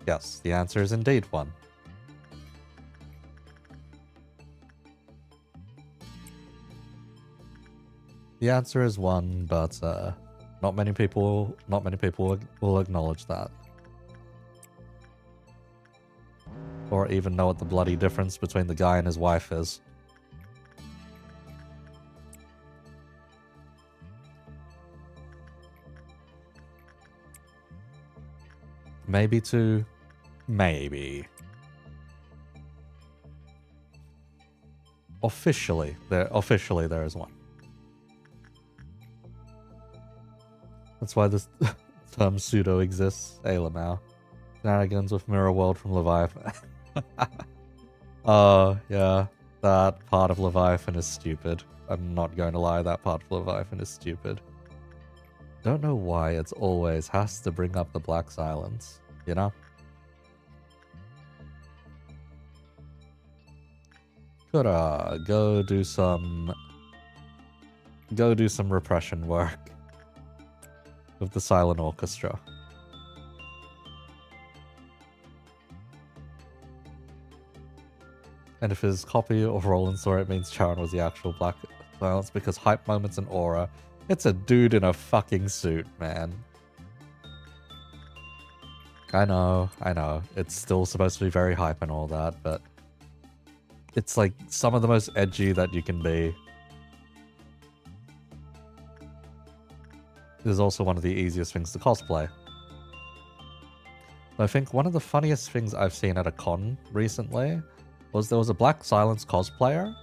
Yes, the answer is indeed 1. The answer is 1, but not many people will acknowledge that. Or even know what the bloody difference between the guy and his wife is. Maybe 2. Maybe. Officially there is 1. That's why this term pseudo exists. Ailamau. Shenanigans with Mirror World from Leviathan. Oh, yeah. That part of Leviathan is stupid. I'm not going to lie, that part of Leviathan is stupid. Don't know why it's always has to bring up the black silence, you know? Could go do some repression work with the silent orchestra. And if his copy of Roland saw it means Charon was the actual black silence because hype moments and aura. It's a dude in a fucking suit, man. I know. It's still supposed to be very hype and all that, but it's like some of the most edgy that you can be. It is also one of the easiest things to cosplay. I think one of the funniest things I've seen at a con recently was there was a Black Silence cosplayer,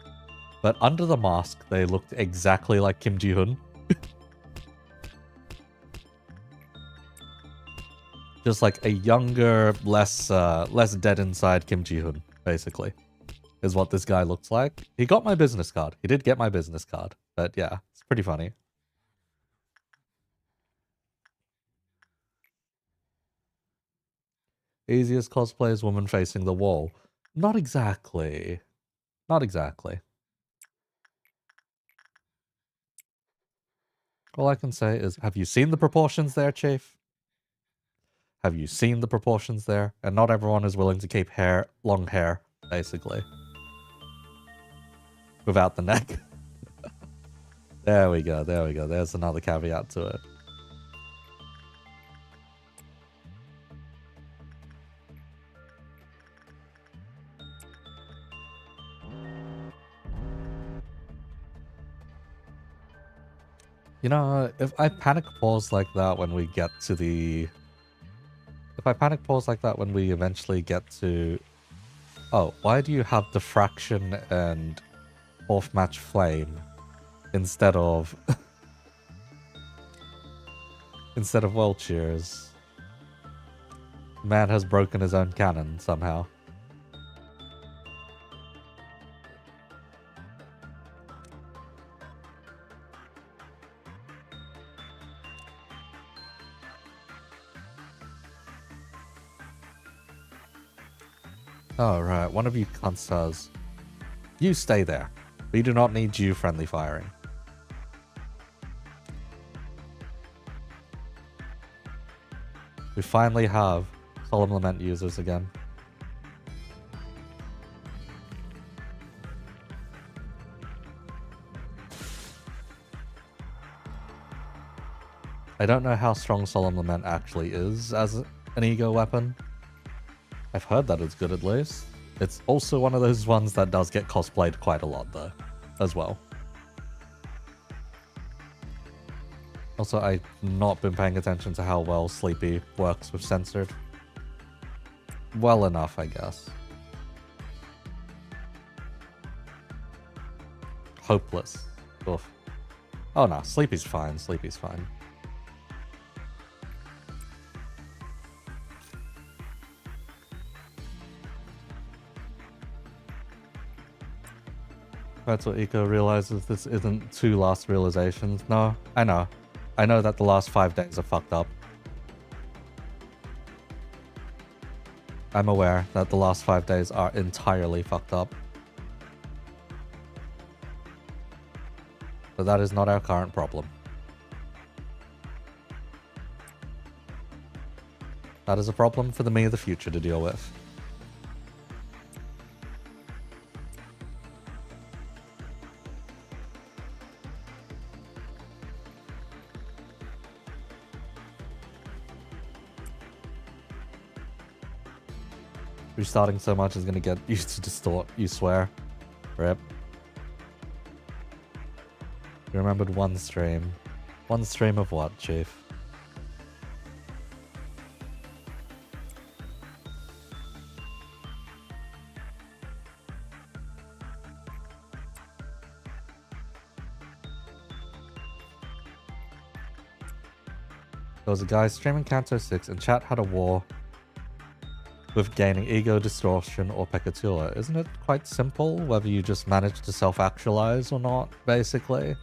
but under the mask they looked exactly like Kim Ji-hoon. Just like a younger, less dead inside Kim Ji-hoon, basically, is what this guy looks like. He got my business card. He did get my business card, but yeah, it's pretty funny. Easiest cosplay is woman facing the wall. Not exactly. Not exactly. All I can say is, have you seen the proportions there, Chief? Have you seen the proportions there? And not everyone is willing to keep long hair, basically. Without the neck. There we go. There's another caveat to it. You know, if I panic pause like that when we get to the... If I panic pause like that when we eventually get to... Oh, why do you have Diffraction and Fourth Match Flame instead of... instead of World Cheers? Man has broken his own cannon somehow. Oh, right. One of you cunts says, you stay there. We do not need you friendly firing. We finally have Solemn Lament users again. I don't know how strong Solemn Lament actually is as an E.G.O weapon. I've heard that it's good at least. It's also one of those ones that does get cosplayed quite a lot though, as well. Also, I've not been paying attention to how well Sleepy works with Censored. Well enough, I guess. Hopeless. Oof. Oh no, Sleepy's fine. Sleepy's fine. That's what E.G.O realizes. This isn't 2 last realizations. No, I know. I know that the last 5 days are fucked up. I'm aware that the last 5 days are entirely fucked up. But that is not our current problem. That is a problem for the me of the future to deal with. Restarting so much is gonna get used to distort, you swear. Rip. You remembered one stream. One stream of what, Chief? There was a guy streaming Canto 6 and chat had a war with gaining ego distortion or peccatula. Isn't it quite simple whether you just manage to self-actualize or not, basically?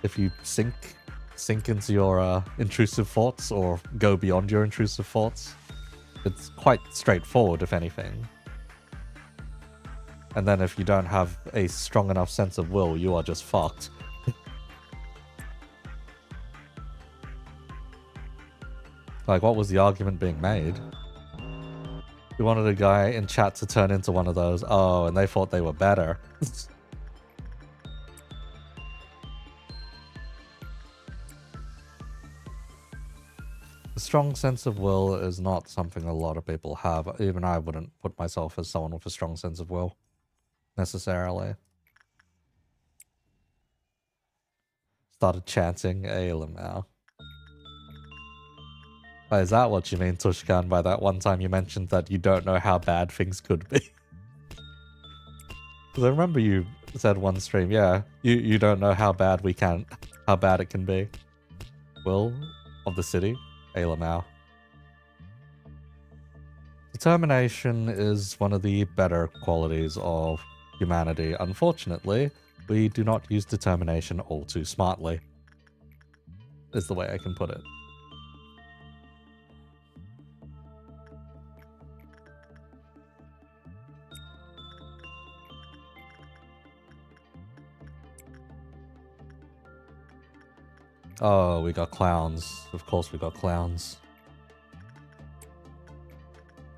If you sink into your intrusive thoughts or go beyond your intrusive thoughts, it's quite straightforward, if anything. And then if you don't have a strong enough sense of will, you are just fucked. Like, what was the argument being made? You wanted a guy in chat to turn into one of those. Oh, and they thought they were better. A strong sense of will is not something a lot of people have. Even I wouldn't put myself as someone with a strong sense of will, necessarily. Started chanting ALML. Oh, is that what you mean, Tushkan, by that one time you mentioned that you don't know how bad things could be? Because I remember you said one stream, yeah, you don't know how bad it can be. Will of the city, Alamau. Determination is one of the better qualities of humanity. Unfortunately, we do not use determination all too smartly, is the way I can put it. Oh, we got clowns. Of course we got clowns.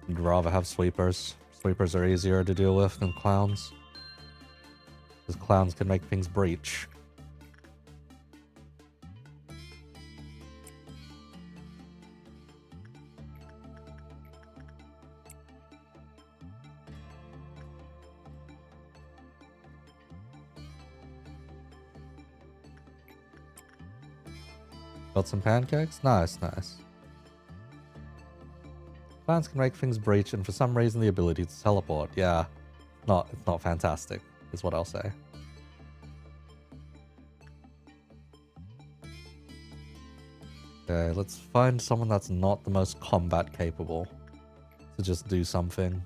I'd rather have sweepers. Sweepers are easier to deal with than clowns. Because clowns can make things breach. Got some pancakes? Nice, nice. Clowns can make things breach, and for some reason the ability to teleport. Yeah, it's not fantastic, is what I'll say. Okay, let's find someone that's not the most combat capable to just do something.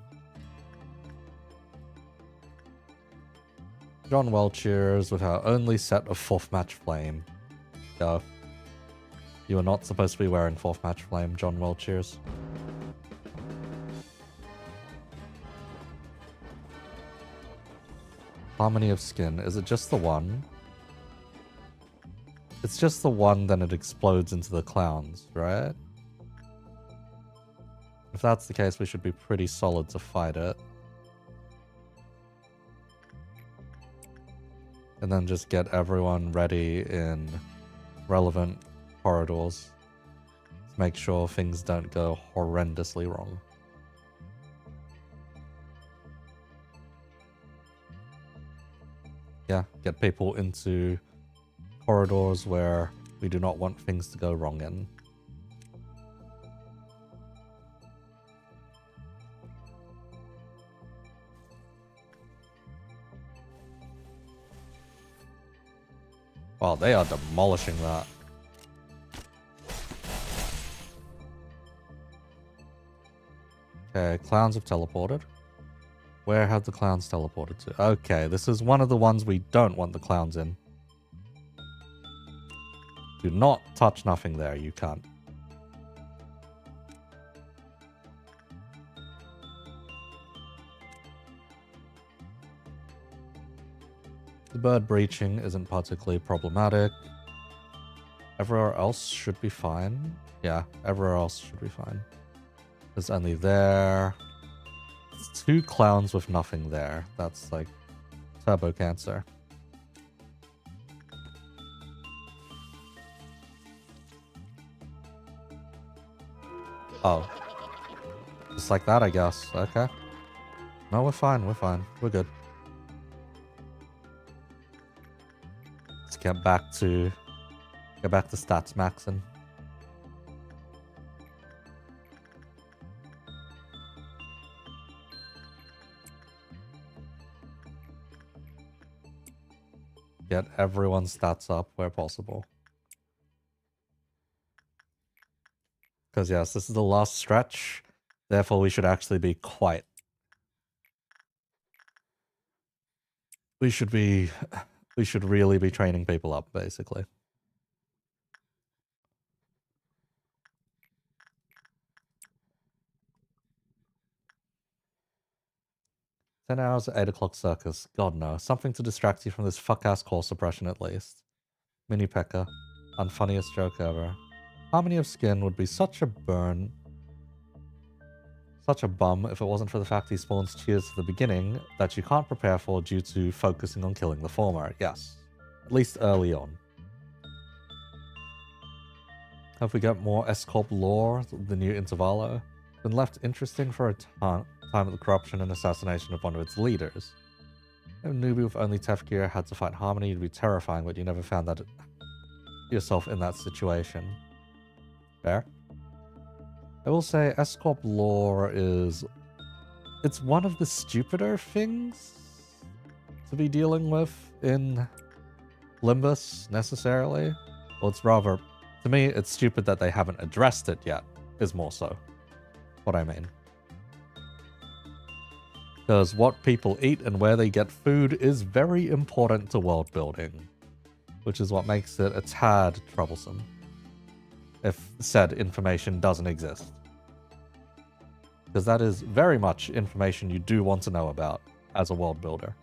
John Welchers with our only set of 4th match flame. Go. You are not supposed to be wearing 4th match flame, John Welchers. Harmony of skin. Is it just the one? It's just the one, then it explodes into the clowns, right? If that's the case, we should be pretty solid to fight it. And then just get everyone ready in relevant corridors to make sure things don't go horrendously wrong. Yeah, get people into corridors where we do not want things to go wrong in. Wow, they are demolishing that. Okay, clowns have teleported. Where have the clowns teleported to? Okay, this is one of the ones we don't want the clowns in. Do not touch nothing there, you can't. The bird breaching isn't particularly problematic. Everywhere else should be fine. Yeah, everywhere else should be fine. There's only there. It's 2 clowns with nothing there. That's like turbo cancer. Oh. Just like that, I guess. Okay. No, we're fine. We're fine. We're good. Let's get back to stats maxing. Get everyone's stats up where possible. Because yes, this is the last stretch. Therefore, we should actually be quite... We should really be training people up, basically. "10 hours at 8 o'clock circus. God no. Something to distract you from this fuck-ass core suppression at least. Mini Pekka. Unfunniest joke ever. Harmony of skin would be such a burn. Such a bum if it wasn't for the fact he spawns cheers to the beginning that you can't prepare for due to focusing on killing the former. Yes. At least early on. Have we got more S-Corp lore, the new Intervallo? Been left interesting for a time of the corruption and assassination of one of its leaders. A newbie with only Tef gear had to fight Harmony. It'd be terrifying, but you never found that yourself in that situation. Fair? I will say S-Corp lore is... It's one of the stupider things to be dealing with in Limbus, necessarily. Well, it's rather... To me, it's stupid that they haven't addressed it yet, is more so what I mean. Because what people eat and where they get food is very important to world building, which is what makes it a tad troublesome if said information doesn't exist. Because that is very much information you do want to know about as a world builder.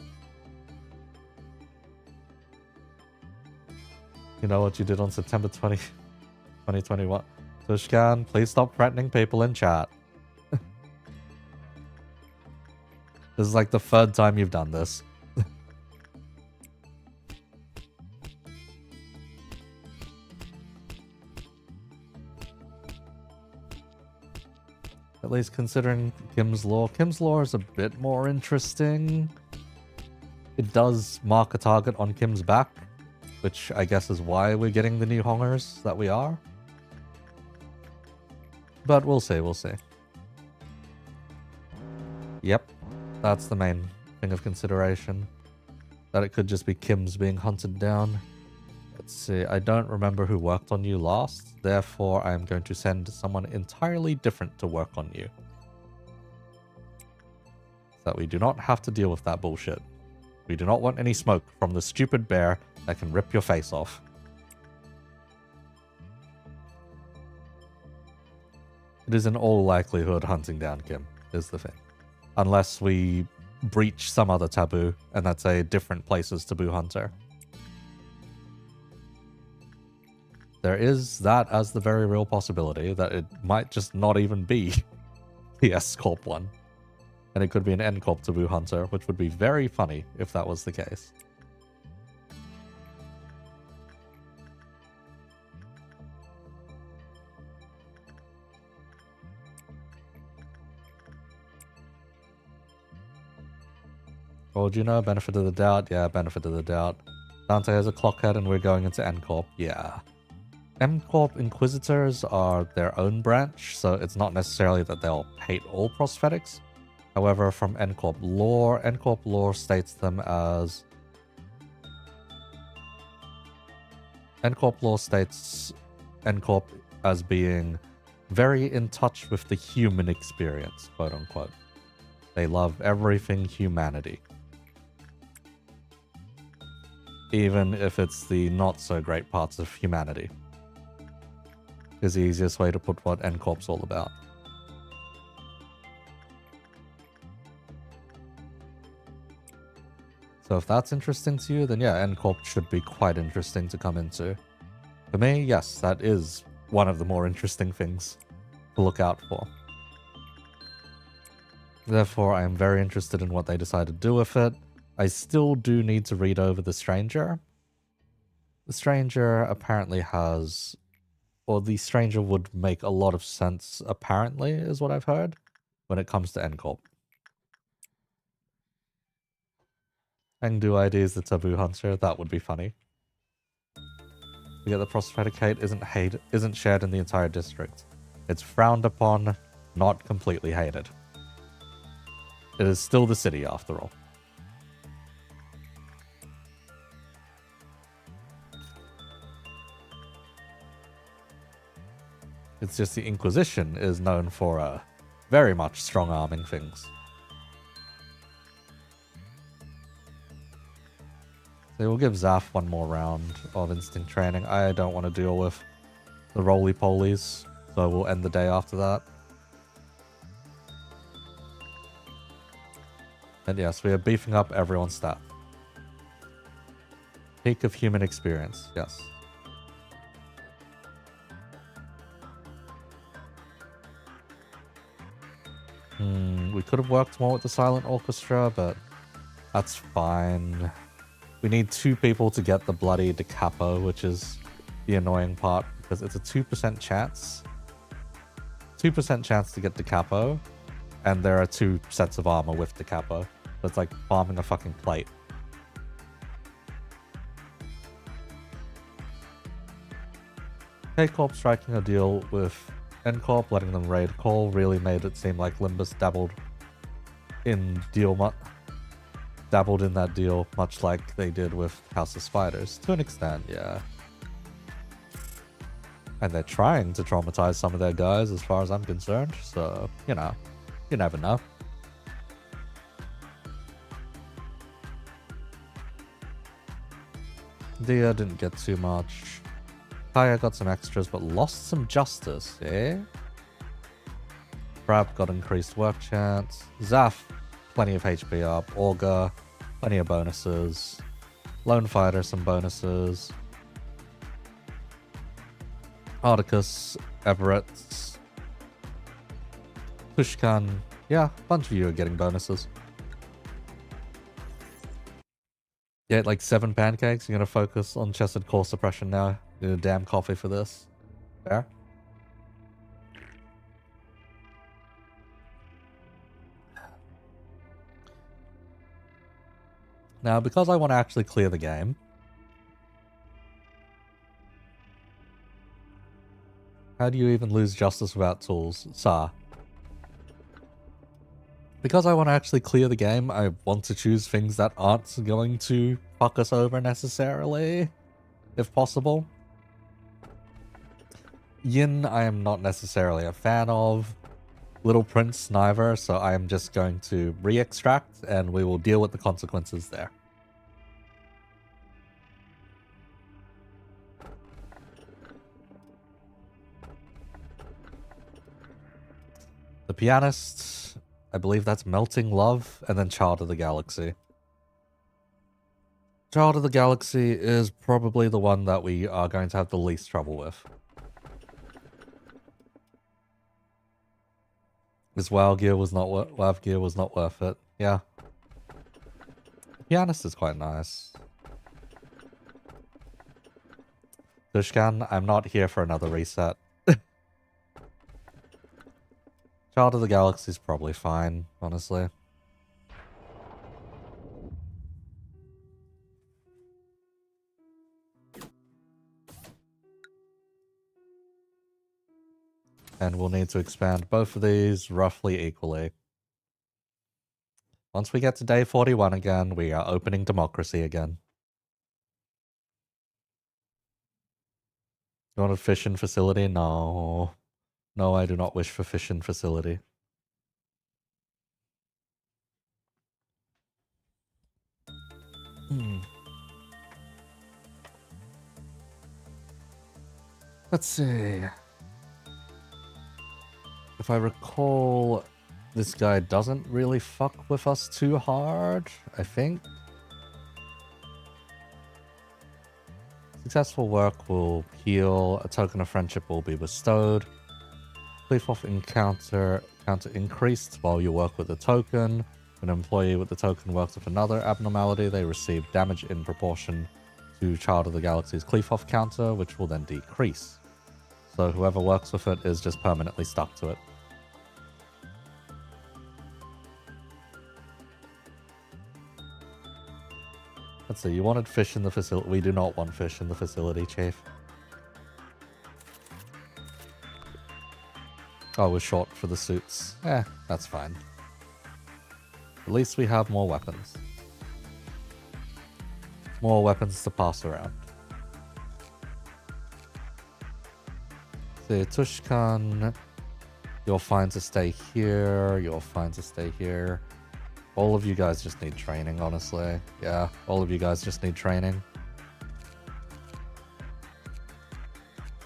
You know what you did on September 20, 2021? Tushkan, please stop threatening people in chat. This is like the 3rd time you've done this. At least considering Kim's lore. Kim's lore is a bit more interesting. It does mark a target on Kim's back, which I guess is why we're getting the new hongers that we are. But we'll see, we'll see. Yep, that's the main thing of consideration. That it could just be Kim's being hunted down. Let's see, I don't remember who worked on you last, therefore I'm going to send someone entirely different to work on you. So that we do not have to deal with that bullshit. We do not want any smoke from the stupid bear that can rip your face off. It is in all likelihood hunting down Kim, is the thing. Unless we breach some other taboo, and that's a different place's taboo hunter. There is that as the very real possibility that it might just not even be the S-Corp one. And it could be an N-Corp taboo hunter, which would be very funny if that was the case. Well, do you know? Benefit of the doubt? Yeah, benefit of the doubt. Dante has a clockhead and we're going into N-Corp. Yeah. M-Corp Inquisitors are their own branch, so it's not necessarily that they'll hate all prosthetics. However, from N-Corp lore states them as NCorp law states NCorp as being very in touch with the human experience, quote unquote. They love everything humanity. Even if it's the not so great parts of humanity. Is the easiest way to put what NCorp's all about. So if that's interesting to you, then yeah, NCorp should be quite interesting to come into. For me, yes, that is one of the more interesting things to look out for. Therefore, I am very interested in what they decide to do with it. I still do need to read over the Stranger. The Stranger apparently has... Or the Stranger would make a lot of sense, apparently, is what I've heard, when it comes to NCorp. Engdu ID is the taboo hunter. That would be funny. We get the Prospecticate isn't shared in the entire district. It's frowned upon, not completely hated. It is still the city, after all. It's just the Inquisition is known for very much strong-arming things. So we'll give Zaf one more round of instinct training. I don't want to deal with the roly-polies, so we'll end the day after that. And yes, we are beefing up everyone's stat. Peak of human experience, yes. We could have worked more with the silent orchestra, but that's fine. We need 2 people to get the bloody Da Capo, which is the annoying part, because it's a 2% chance. 2% chance to get Da Capo, and there are 2 sets of armor with Da Capo. So it's like farming a fucking plate. K-Corp striking a deal with NCorp, letting them raid Call, really made it seem like Limbus dabbled in that deal, much like they did with House of Spiders. To an extent, yeah. And they're trying to traumatize some of their guys, as far as I'm concerned. So, you know, you never know. Dia didn't get too much. Kaya got some extras, but lost some justice, eh? Brab got increased work chance. Zaf, plenty of HP up. Augur, plenty of bonuses. Lone Fighter, some bonuses. Articus, Everett. Pushkan. Yeah, a bunch of you are getting bonuses. Yeah, like 7 pancakes. You're gonna focus on chested core suppression now. Need a damn coffee for this. Fair? Now, because I want to actually clear the game, how do you even lose justice without tools? Sa. Because I want to actually clear the game, I want to choose things that aren't going to fuck us over necessarily, if possible. Yin, I am not necessarily a fan of. Little Prince, neither, so I am just going to re-extract, and we will deal with the consequences there. The Pianist, I believe that's Melting Love, and then Child of the Galaxy. Child of the Galaxy is probably the one that we are going to have the least trouble with. This WoW gear was not worth it. Yeah. Pianist is quite nice. Dushkan, I'm not here for another reset. Child of the Galaxy is probably fine, honestly. And we'll need to expand both of these roughly equally. Once we get to day 41 again, we are opening democracy again. You want a fishing facility? No. No, I do not wish for fishing facility. Let's see. If I recall, this guy doesn't really fuck with us too hard, I think. Successful work will heal, a token of friendship will be bestowed. Cliff off counter increased while you work with the token. An employee with the token works with another abnormality, they receive damage in proportion to Child of the Galaxy's Cleafoff counter, which will then decrease. So whoever works with it is just permanently stuck to it. Let's see, you wanted fish in the facility. We do not want fish in the facility, Chief. Oh, we're short for the suits. That's fine. At least we have more weapons. More weapons to pass around. See, Tushkan, you're fine to stay here. You're fine to stay here. All of you guys just need training, honestly. Yeah, all of you guys just need training.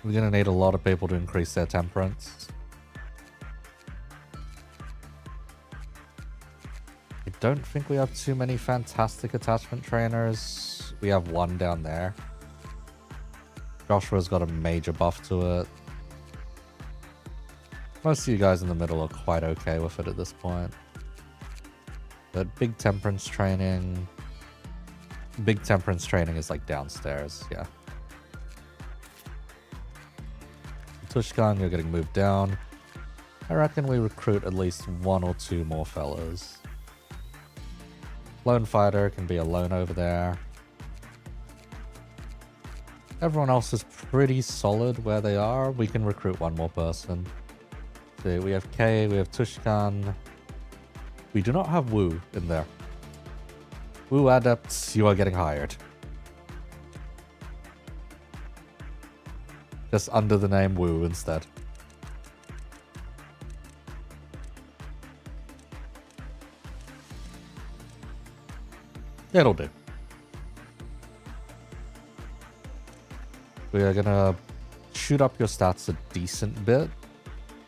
We're gonna need a lot of people to increase their temperance. I don't think we have too many fantastic attachment trainers. We have one down there. Joshua's got a major buff to it. Most of you guys in the middle are quite okay with it at this point. But big temperance training is like downstairs, yeah. Tushkan, you're getting moved down. I reckon we recruit at least 1 or 2 more fellows. Lone fighter can be alone over there. Everyone else is pretty solid where they are. We can recruit 1 more person. See, we have Kay, we have Tushkan. We do not have Wu in there. Wu adepts, you are getting hired. Just under the name Wu instead. It'll do. We are gonna shoot up your stats a decent bit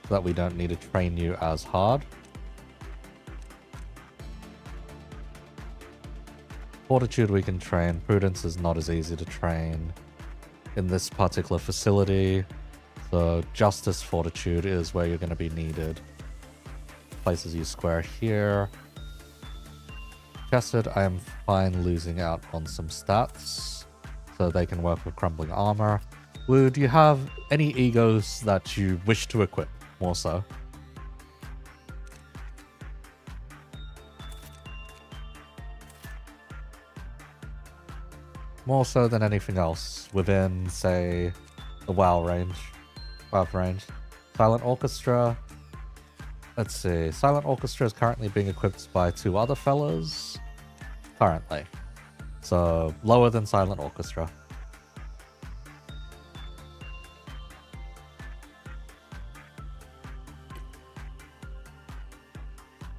so that we don't need to train you as hard. Fortitude we can train. Prudence is not as easy to train in this particular facility. So Justice Fortitude is where you're going to be needed. Places you square here. Chesed, I am fine losing out on some stats so they can work with crumbling armor. Would you have any E.G.Os that you wish to equip more so? More so than anything else within, say, the WoW range. Silent Orchestra. Let's see. Silent Orchestra is currently being equipped by 2 other fellows. Currently. So, lower than Silent Orchestra.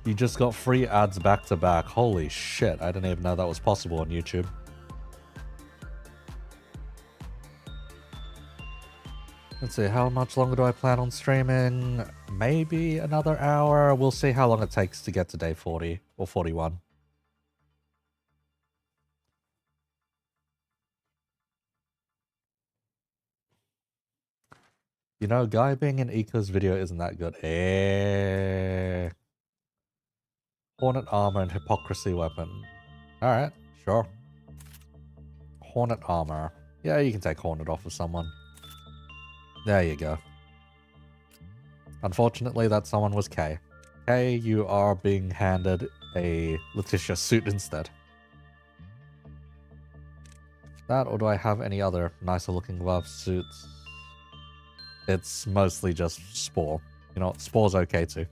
You just got free ads back to back. Holy shit. I didn't even know that was possible on YouTube. Let's see, how much longer do I plan on streaming? Maybe another hour. We'll see how long it takes to get to day 40 or 41. You know, Guy being in E.G.O's video isn't that good. Hornet armor and hypocrisy weapon. Alright, sure. Hornet armor. Yeah, you can take Hornet off of someone. There you go. Unfortunately, that someone was Kay. Kay, you are being handed a Letitia suit instead. That, or do I have any other nicer looking glove suits? It's mostly just Spore. You know what, Spore's okay too.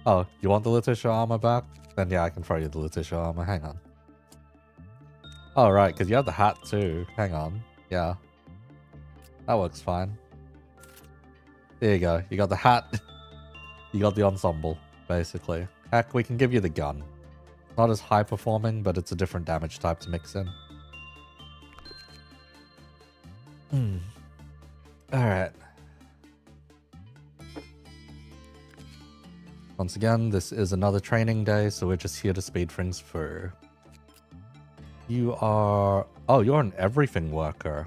Oh, you want the Letitia armor back? Then yeah, I can throw you the Letitia armor, hang on. Oh, right, because you have the hat too. Hang on. Yeah. That works fine. There you go. You got the hat. You got the ensemble, basically. Heck, we can give you the gun. Not as high performing, but it's a different damage type to mix in. Alright. Once again, this is another training day, so we're just here to speed things through. You are... Oh, you're an everything worker.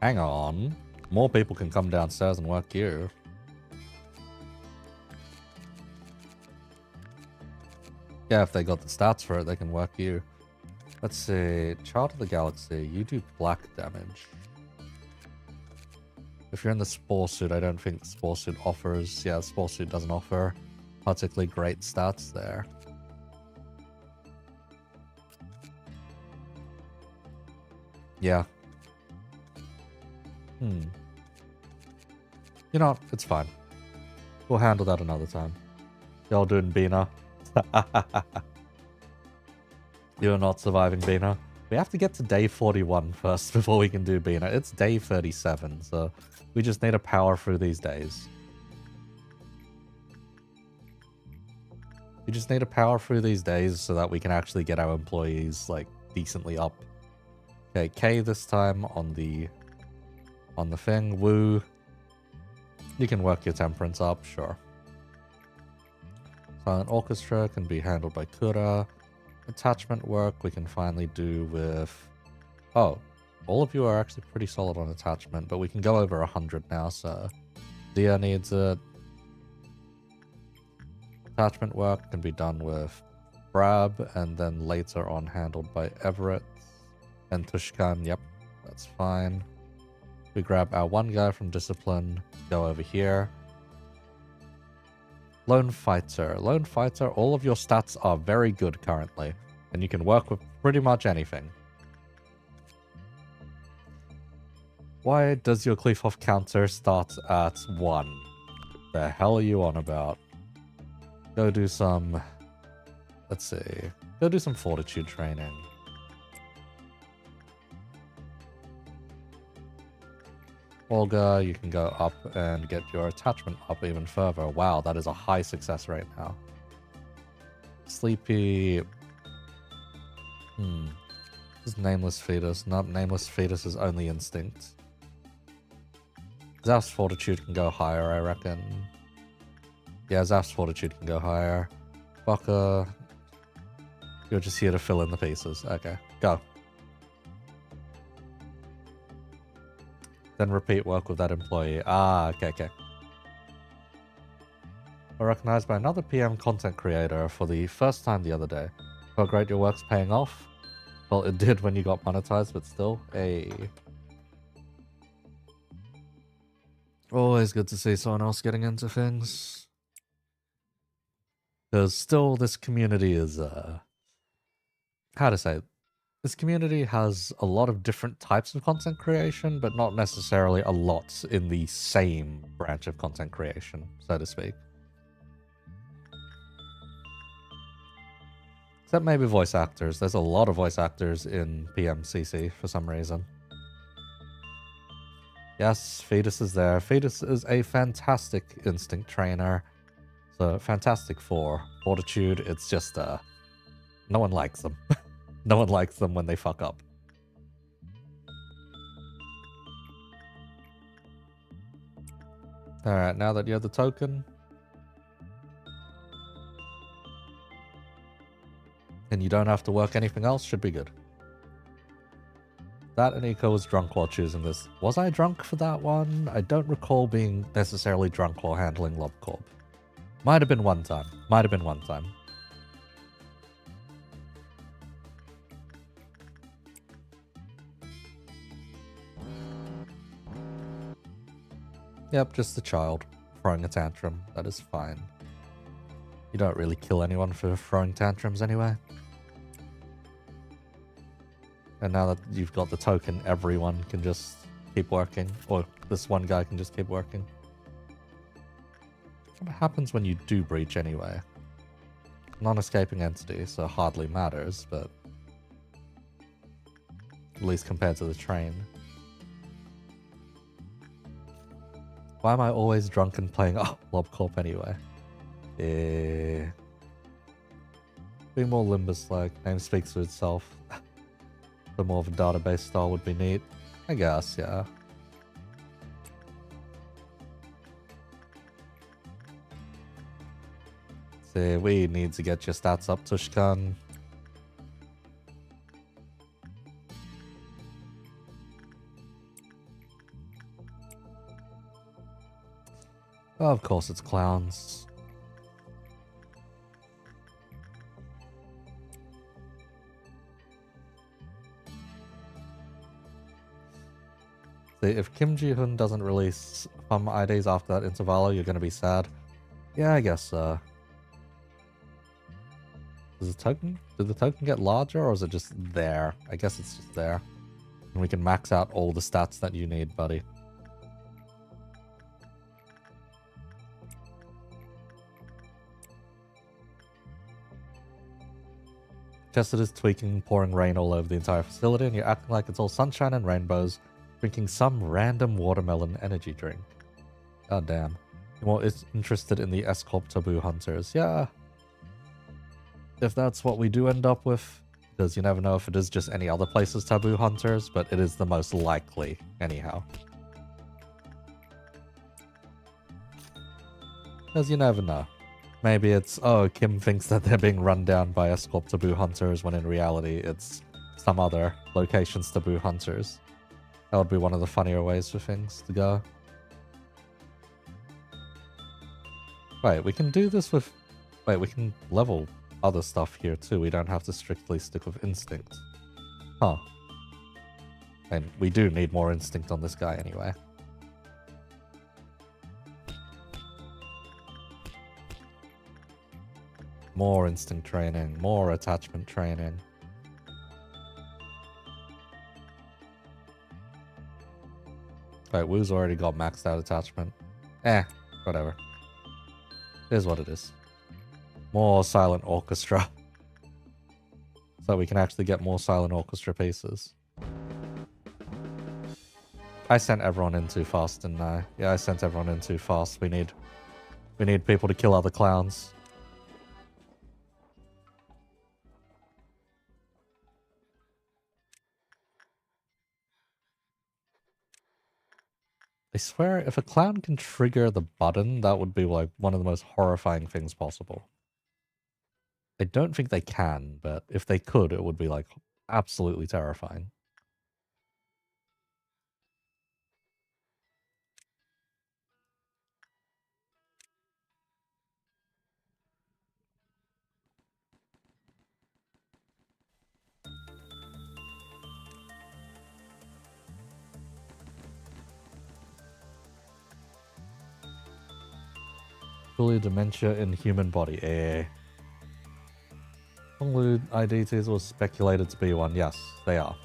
Hang on. More people can come downstairs and work you. Yeah, if they got the stats for it, they can work you. Let's see. Child of the Galaxy, you do black damage. If you're in the Spore Suit, I don't think the Spore Suit offers... Yeah, the Spore Suit doesn't offer particularly great stats there. Yeah. You know, it's fine. We'll handle that another time. Y'all doing Bina? You're not surviving Bina. We have to get to day 41 first before we can do Bina. It's day 37, so we just need to power through these days. We just need to power through these days so that we can actually get our employees, like, decently up. Okay, K this time on the thing. Woo. You can work your temperance up, sure. Silent Orchestra can be handled by Kura. Attachment work we can finally do with... Oh, all of you are actually pretty solid on attachment, but we can go over 100 now, so... Dia needs it. Attachment work can be done with Brab, and then later on handled by Everett. And Tushkan, yep, that's fine. We grab our one guy from Discipline, go over here. Lone Fighter. Lone Fighter, all of your stats are very good currently, and you can work with pretty much anything. Why does your Kleefhoff counter start at 1? The hell are you on about? Go do some... Let's see. Go do some fortitude training. Olga, you can go up and get your attachment up even further. Wow, that is a high success rate now. Sleepy... This is Nameless Fetus. Not Nameless Fetus is only Instinct. Zaf's Fortitude can go higher, I reckon. Yeah, Zaf's Fortitude can go higher. Baka... You're just here to fill in the pieces. Okay, go. Then repeat work with that employee. Ah, okay. I recognized by another PM content creator for the first time the other day. How great your work's paying off. Well, it did when you got monetized, but still. Hey. Always good to see someone else getting into things. Because still, this community is, how to say it? This community has a lot of different types of content creation, but not necessarily a lot in the same branch of content creation, so to speak. Except maybe voice actors. There's a lot of voice actors in PMCC for some reason. Yes, Fetus is there. Fetus is a fantastic instinct trainer. So, fantastic for Fortitude. It's just, no one likes them. No one likes them when they fuck up. Alright, now that you have the token. And you don't have to work anything else, should be good. That and E.G.O was drunk while choosing this. Was I drunk for that one? I don't recall being necessarily drunk while handling LobCorp. Might have been one time. Might have been one time. Yep, just a child throwing a tantrum. That is fine. You don't really kill anyone for throwing tantrums anyway. And now that you've got the token, everyone can just keep working. Or this one guy can just keep working. What happens when you do breach anyway? Non-escaping entity, so hardly matters, but... at least compared to the train. Why am I always drunk and playing Lob Corp anyway? Yeah. Be more Limbus-like. Name speaks for itself. But more of a database style would be neat. I guess, yeah. See, we need to get your stats up, Tushkan. Oh, of course it's clowns. See, if Kim Ji-hoon doesn't release FUM IDs after that interval, you're gonna be sad. Yeah, I guess so. Did the token get larger, or is it just there? I guess it's just there. And we can max out all the stats that you need, buddy. Chesed is tweaking, pouring rain all over the entire facility, and you're acting like it's all sunshine and rainbows, drinking some random watermelon energy drink. God damn. You're more interested in the S-Corp taboo hunters. Yeah. If that's what we do end up with, because you never know if it is just any other place's taboo hunters, but it is the most likely, anyhow. Because you never know. Maybe it's, oh, Kim thinks that they're being run down by S-Corp taboo hunters, when in reality it's some other location's taboo hunters. That would be one of the funnier ways for things to go. Wait, we can do this with... Wait, we can level other stuff here too. We don't have to strictly stick with instinct. Huh. And we do need more instinct on this guy anyway. More instinct training, more attachment training. Wait, Woo's already got maxed out attachment. Whatever. Here's what it is. More silent orchestra. So we can actually get more silent orchestra pieces. I sent everyone in too fast, didn't I? Yeah, I sent everyone in too fast. We need people to kill other clowns. I swear, if a clown can trigger the button, that would be like one of the most horrifying things possible. I don't think they can, but if they could, it would be like absolutely terrifying. Fully dementia in human body. Honglu IDTs was speculated to be one. Yes, they are.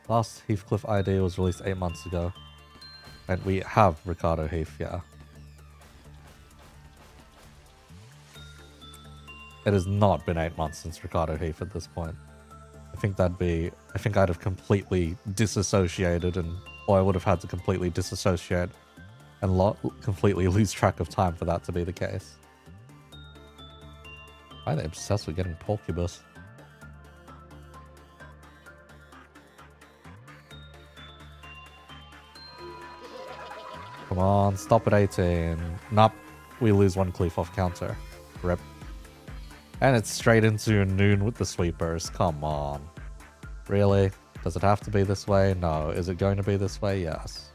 Last Heathcliff ID was released 8 months ago. And we have Ricardo Heath, yeah. It has not been 8 months since Ricardo Heath at this point. I think I'd have completely disassociated or I would have had to completely disassociate and completely lose track of time for that to be the case. Why are they obsessed with getting Porcubus? Come on, stop at 18. Nope, we lose one cleave off counter. Rip. And it's straight into noon with the sweepers. Come on. Really? Does it have to be this way? No. Is it going to be this way? Yes.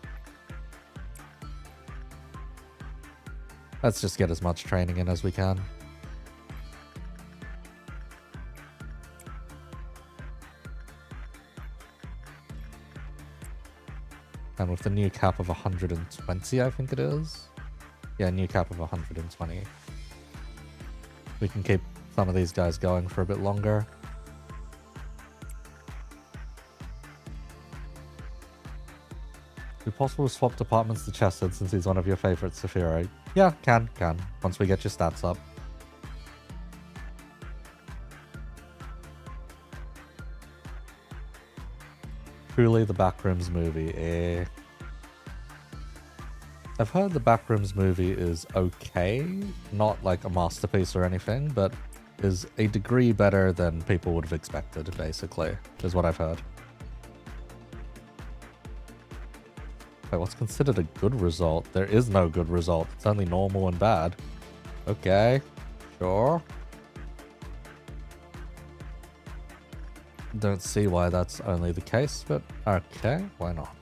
Let's just get as much training in as we can. And with the new cap of 120, I think it is. Yeah, new cap of 120. We can keep some of these guys going for a bit longer. Is it possible to swap departments to Chesed since he's one of your favorites, Saphira? Yeah, can. Once we get your stats up. truly the Backrooms movie? I've heard the Backrooms movie is okay, not like a masterpiece or anything, but is a degree better than people would have expected, basically, is what I've heard. Wait, what's considered a good result? There is no good result. It's only normal and bad. Okay, sure. Don't see why that's only the case, but okay, why not?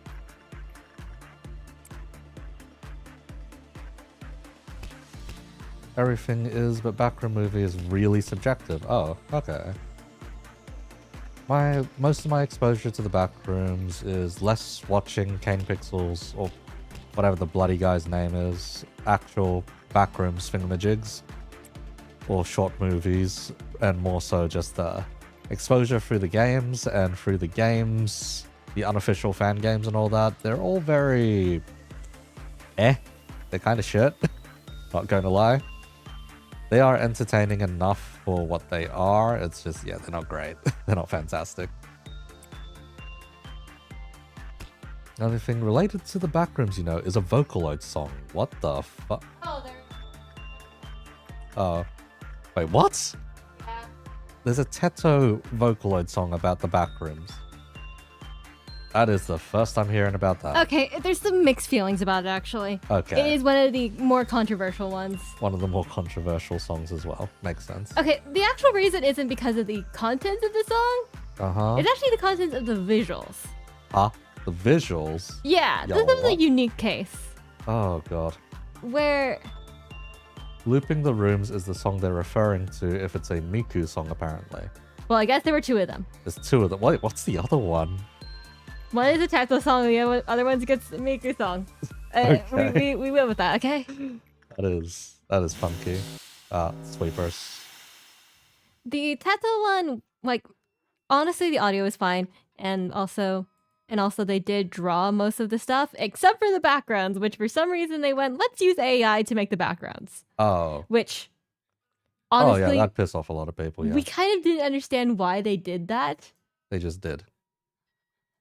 Everything is, but Backroom movie is really subjective. Oh, okay. Most of my exposure to the Backrooms is less watching Kane Pixels or whatever the bloody guy's name is, actual Backrooms thingamajigs or short movies, and more so just exposure through the games, and through the games, the unofficial fan games and all that. They're all very they're kind of shit. Not going to lie. They are entertaining enough for what they are. It's just, yeah, they're not great. They're not fantastic. Another thing related to the Backrooms, you know, is a Vocaloid song. What the fuck? Oh, there. Oh. Wait, what? Yeah. There's a Teto Vocaloid song about the Backrooms. That is the first I'm hearing about that. Okay, there's some mixed feelings about it, actually. Okay. It is one of the more controversial ones. One of the more controversial songs as well. Makes sense. Okay, the actual reason isn't because of the content of the song. Uh-huh. It's actually the content of the visuals. Huh? The visuals? Yeah, Yo, this is a what? unique case. Oh, God. Where... Looping the Rooms is the song they're referring to if it's a Miku song, apparently. Well, I guess there were two of them. There's two of them. Wait, what's the other one? One is a Tato song, and the other one's a good Miku song. Okay. We went with that, okay? That is funky. Sweepers. The Tato one, like, honestly, the audio is fine, and also they did draw most of the stuff, except for the backgrounds, which for some reason they went, let's use AI to make the backgrounds. Oh. Which, honestly, oh yeah, that pissed off a lot of people, yeah. we kind of didn't understand why they did that. They just did.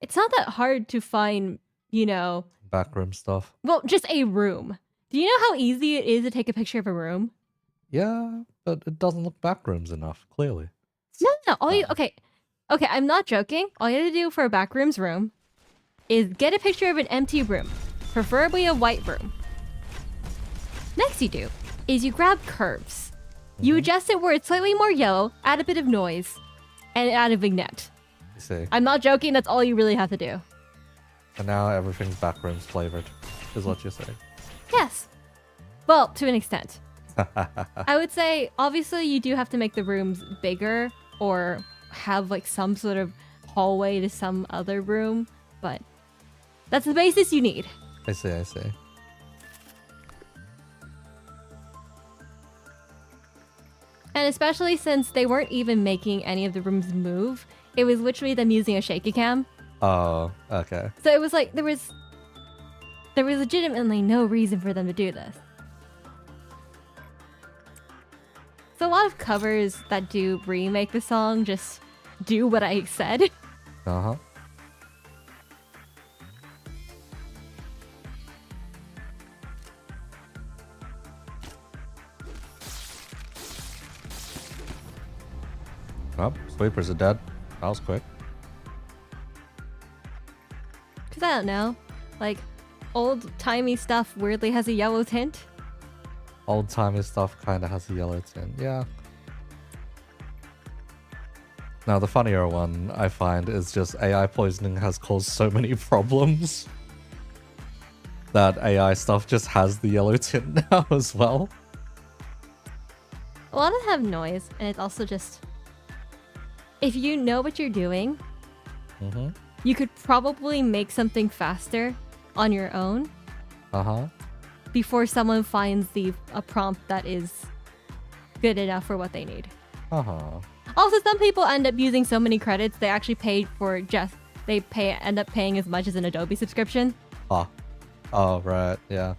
It's not that hard to find, you know... Backroom stuff. Well, just a room. Do you know how easy it is to take a picture of a room? Yeah, but it doesn't look backrooms enough, clearly. No. Okay, I'm not joking. All you have to do for a backrooms room is get a picture of an empty room, preferably a white room. Next you do is you grab curves. You adjust it where it's slightly more yellow, add a bit of noise, and add a vignette. You see. I'm not joking, that's all you really have to do. And now everything's backrooms flavored, is what you're saying. Yes. Well, to an extent. I would say, obviously, you do have to make the rooms bigger or have like some sort of hallway to some other room, but that's the basis you need. I see. And especially since they weren't even making any of the rooms move, it was literally them using a shaky cam. Oh, okay. So it was like there was legitimately no reason for them to do this. So a lot of covers that do remake the song just do what I said. Uh-huh. Oh, sweepers are dead. That was quick. Cause I don't know, like old-timey stuff weirdly has a yellow tint. Old-timey stuff kind of has a yellow tint, yeah. Now, the funnier one I find is just AI poisoning has caused so many problems that AI stuff just has the yellow tint now as well. A lot of them have noise, and it's also just... If you know what you're doing, you could probably make something faster on your own. Uh-huh. Before someone finds a prompt that is good enough for what they need. Uh-huh. Also, some people end up using so many credits they actually paid for end up paying as much as an Adobe subscription. Ah. Oh, right, yeah.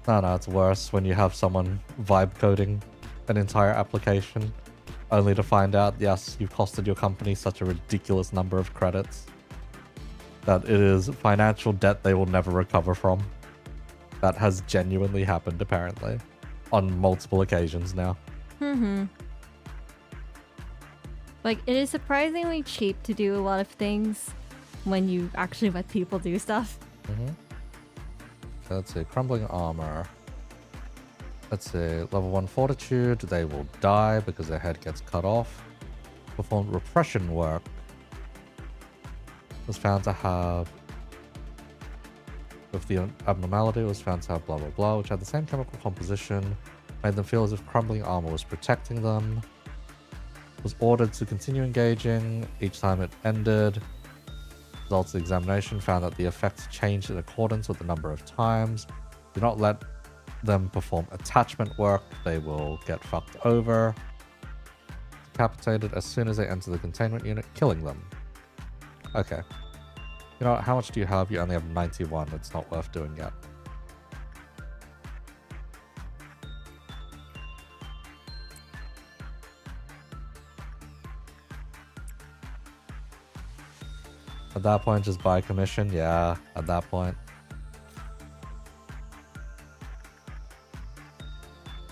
No, it's worse when you have someone vibe coding an entire application only to find out, yes, you've costed your company such a ridiculous number of credits that it is financial debt they will never recover from. That has genuinely happened, apparently, on multiple occasions now. Like, it is surprisingly cheap to do a lot of things when you actually let people do stuff. So let's see, crumbling armor. Let's see, level 1 fortitude. They will die because their head gets cut off. Performed repression work. Was found to have, with the abnormality, was found to have blah blah blah, which had the same chemical composition, made them feel as if crumbling armor was protecting them. Was ordered to continue engaging each time it ended. Results of the examination found that the effects changed in accordance with the number of times. Do not let them perform attachment work, they will get fucked over. Decapitated as soon as they enter the containment unit, killing them. Okay. You know what, how much do you have? You only have 91. It's not worth doing yet. At that point, just buy commission. Yeah, at that point.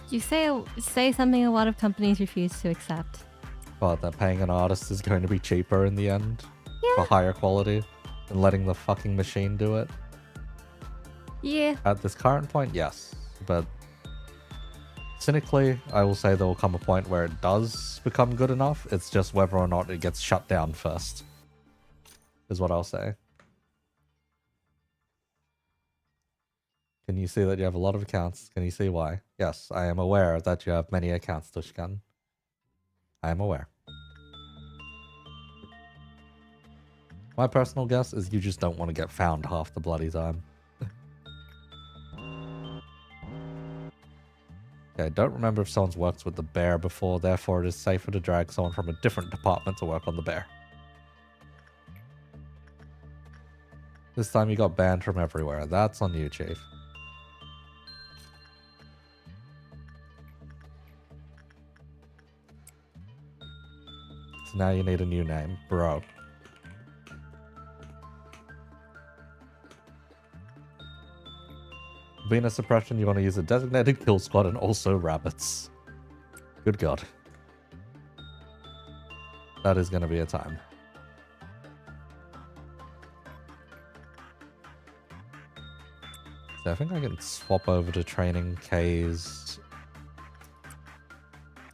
You say something a lot of companies refuse to accept. But that paying an artist is going to be cheaper in the end. Yeah. For higher quality. And letting the fucking machine do it. Yeah. At this current point, yes. But cynically, I will say there will come a point where it does become good enough. It's just whether or not it gets shut down first. Is what I'll say. Can you see that you have a lot of accounts? Can you see why? Yes, I am aware that you have many accounts, Tushkan. I am aware. My personal guess is you just don't want to get found half the bloody time. Okay, don't remember if someone's worked with the bear before, therefore it is safer to drag someone from a different department to work on the bear. This time you got banned from everywhere. That's on you, Chief. So now you need a new name, bro. Being a suppression, you want to use a designated kill squad and also rabbits. Good God. That is going to be a time. So I think I can swap over to training K's...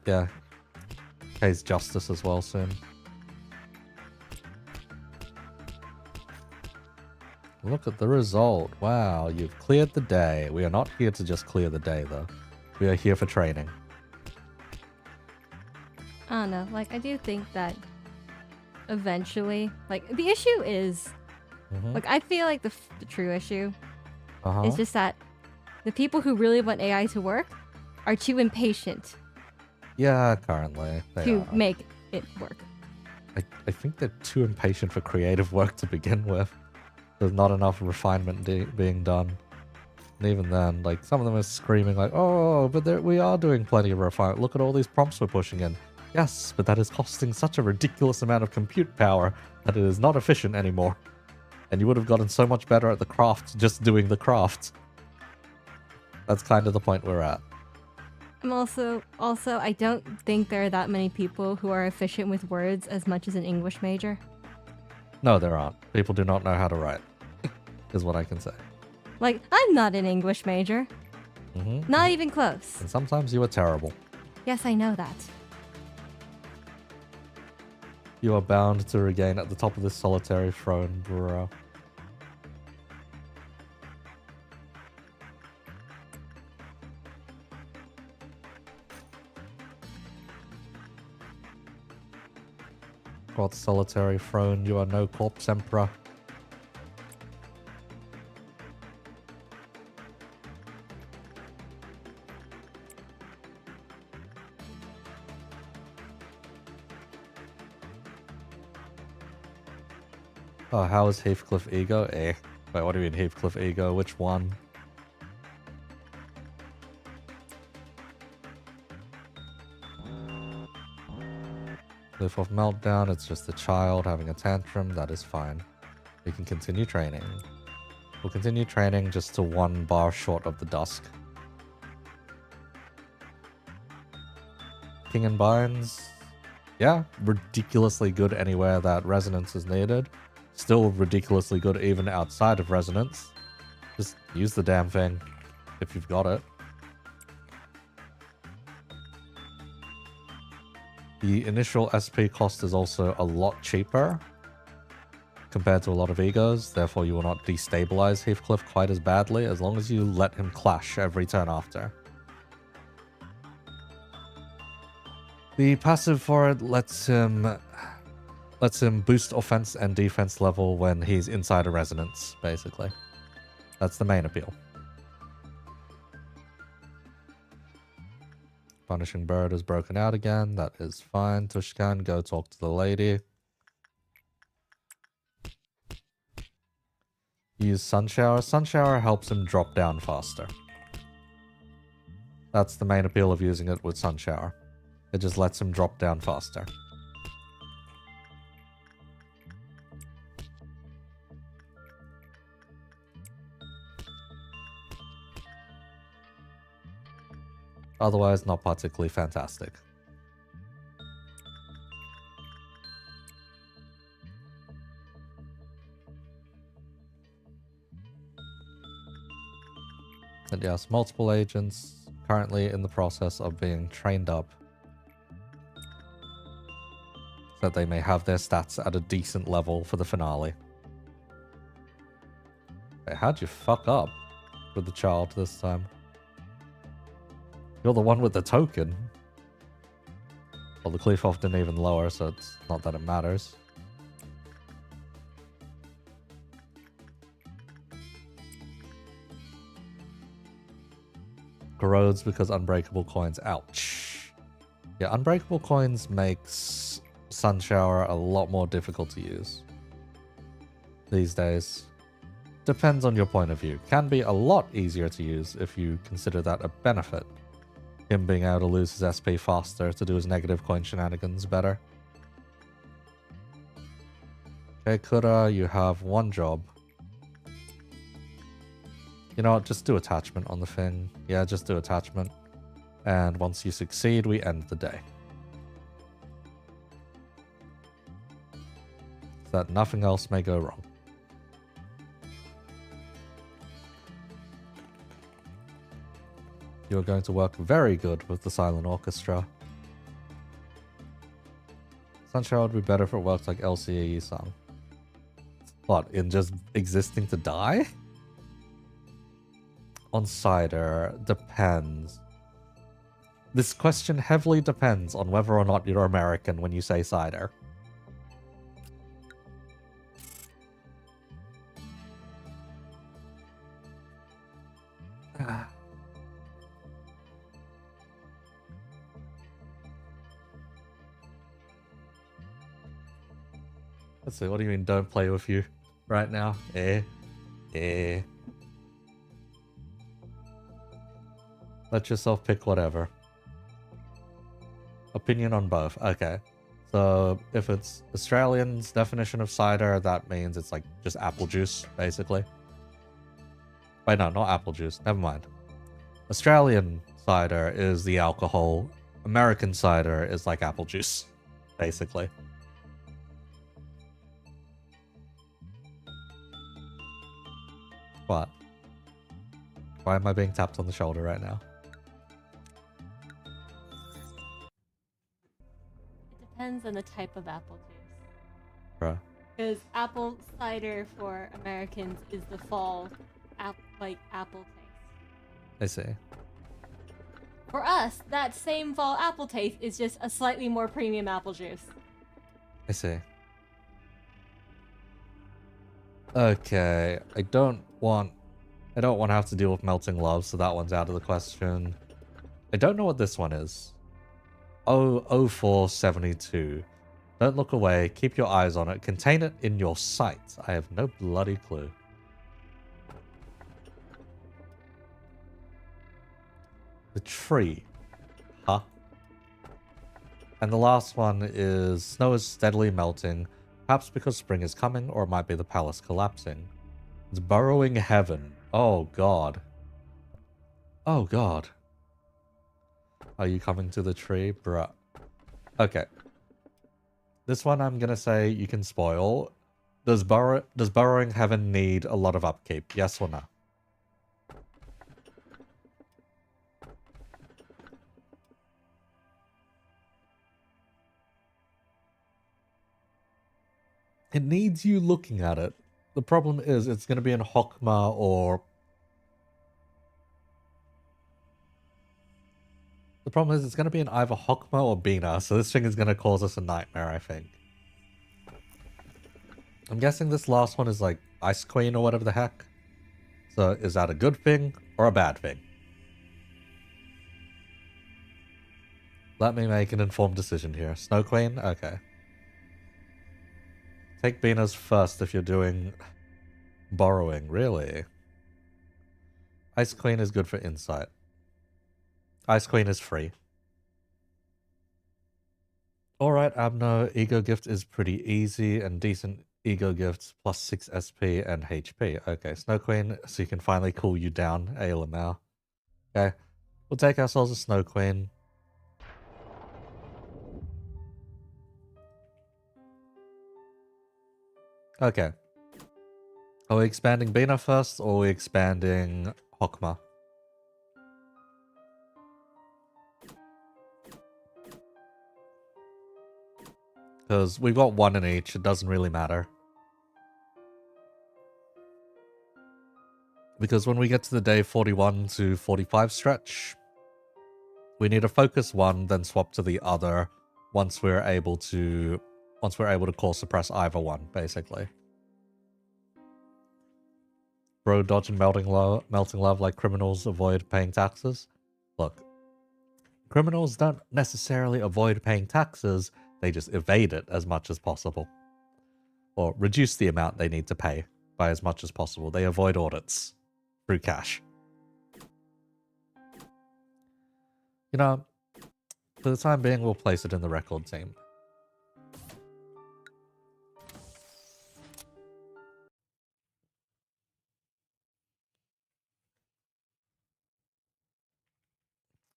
Yeah. K's Justice as well soon. Look at the result. Wow, you've cleared the day. We are not here to just clear the day, though. We are here for training. I don't know. Like, I do think that eventually, like, the issue is, like, I feel like the true issue is just that the people who really want AI to work are too impatient. Yeah, currently. To make it work. I think they're too impatient for creative work to begin with. There's not enough refinement being done. And even then, like, some of them are screaming like, oh, but we are doing plenty of refinement. Look at all these prompts we're pushing in. Yes, but that is costing such a ridiculous amount of compute power that it is not efficient anymore. And you would have gotten so much better at the craft just doing the craft. That's kind of the point we're at. I'm also, I don't think there are that many people who are efficient with words as much as an English major. No, there aren't. People do not know how to write, is what I can say. Like, I'm not an English major. Not even close. And sometimes you are terrible. Yes, I know that. You are bound to regain at the top of this solitary throne, bro. What solitary throne? You are no corpse emperor. Oh, how is Heathcliff E.G.O? Eh. Wait, what do you mean Heathcliff E.G.O? Which one? Cliff of Meltdown, it's just a child having a tantrum, that is fine. We can continue training. We'll continue training just to 1 bar short of the dusk. King and Binds. Yeah, ridiculously good anywhere that resonance is needed. Still ridiculously good even outside of resonance. Just use the damn thing if you've got it. The initial SP cost is also a lot cheaper compared to a lot of E.G.Os, therefore you will not destabilize Heathcliff quite as badly as long as you let him clash every turn after. The passive for it lets him boost offense and defense level when he's inside a resonance, basically. That's the main appeal. Punishing Bird is broken out again. That is fine. Tushkan, go talk to the lady. Use Sun Shower. Sun Shower helps him drop down faster. That's the main appeal of using it with Sun Shower. It just lets him drop down faster. Otherwise, not particularly fantastic. And yes, multiple agents currently in the process of being trained up so that they may have their stats at a decent level for the finale. Wait, how'd you fuck up with the child this time? You're the one with the token. Well, the cleave off didn't even lower, so it's not that it matters. Corrodes because unbreakable coins. Ouch. Yeah, unbreakable coins makes Sun Shower a lot more difficult to use these days. Depends on your point of view. Can be a lot easier to use if you consider that a benefit. Him being able to lose his SP faster to do his negative coin shenanigans better. Okay, Kura, you have 1 job. You know what, just do attachment on the thing. Yeah, just do attachment. And once you succeed, we end the day. So that nothing else may go wrong. You're going to work very good with the Silent Orchestra. Sunshine would be better if it worked like LCE song. What, in just existing to die? On Cider, depends. This question heavily depends on whether or not you're American when you say Cider. Let's see, what do you mean don't play with you right now? Let yourself pick whatever. Opinion on both. Okay. So if it's Australian's definition of cider, that means it's like just apple juice, basically. Wait, no, not apple juice. Never mind. Australian cider is the alcohol. American cider is like apple juice, basically. What? Why am I being tapped on the shoulder right now? It depends on the type of apple juice. Bruh. Because apple cider for Americans is the fall, like apple taste. I see. For us, that same fall apple taste is just a slightly more premium apple juice. I see. Okay, I don't want to have to deal with melting love, so that one's out of the question. I don't know what this one is. 0472. Don't look away. Keep your eyes on it. Contain it in your sight. I have no bloody clue. The tree. Huh? And the last one is snow is steadily melting. Perhaps because spring is coming, or it might be the palace collapsing. It's burrowing heaven. Oh god. Oh god. Are you coming to the tree? Bruh. Okay. This one I'm gonna say you can spoil. Does burrowing heaven need a lot of upkeep? Yes or no? It needs you looking at it. The problem is it's going to be in Hokma or... The problem is it's going to be in either Hokma or Bina, so this thing is going to cause us a nightmare, I think. I'm guessing this last one is like Ice Queen or whatever the heck. So is that a good thing or a bad thing? Let me make an informed decision here. Snow Queen? Okay. Take Bina's first if you're doing borrowing, really. Ice Queen is good for insight. Ice Queen is free. Alright, Abno, E.G.O gift is pretty easy and decent E.G.O gifts plus 6 SP and HP. Okay, Snow Queen, so you can finally cool you down, ALML. Okay, we'll take ourselves a Snow Queen. Okay. Are we expanding Bina first, or are we expanding Hokma? Because we've got one in each, it doesn't really matter. Because when we get to the day 41 to 45 stretch, we need to focus one, then swap to the other once we're able to core suppress either one, basically. Bro, dodging melting love like criminals avoid paying taxes. Look, criminals don't necessarily avoid paying taxes, they just evade it as much as possible. Or reduce the amount they need to pay by as much as possible. They avoid audits through cash. You know, for the time being, we'll place it in the record team.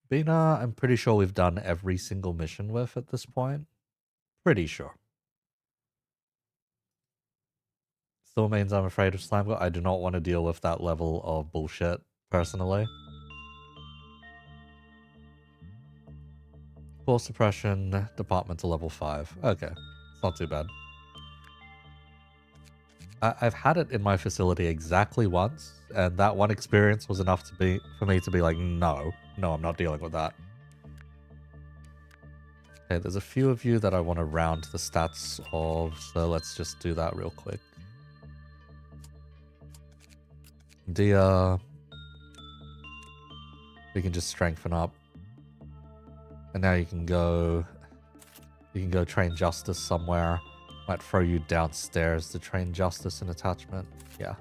Bina, I'm pretty sure we've done every single mission with at this point. Pretty sure. Still means I'm afraid of Slime God. I do not want to deal with that level of bullshit, personally. Core suppression, department to level 5. Okay, it's not too bad. I've had it in my facility exactly once, and that one experience was enough for me to be like, no, I'm not dealing with that. Okay, there's a few of you that I want to round the stats of, so let's just do that real quick. Dia, we can just strengthen up, and now you can go train Justice somewhere. Might throw you downstairs to train Justice in attachment. Yeah.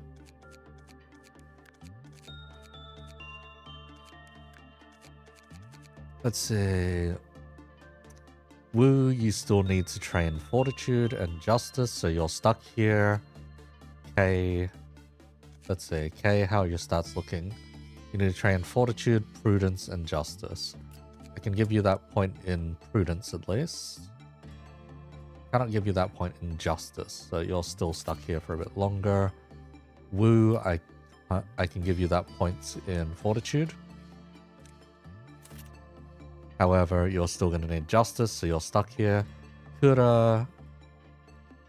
Let's see. Wu, you still need to train Fortitude and Justice, so you're stuck here. K, let's see. K, how are your stats looking? You need to train Fortitude, Prudence, and Justice. I can give you that point in Prudence at least. Cannot give you that point in Justice, so you're still stuck here for a bit longer. Wu, I can give you that point in Fortitude. However, you're still going to need Justice, so you're stuck here. Kura...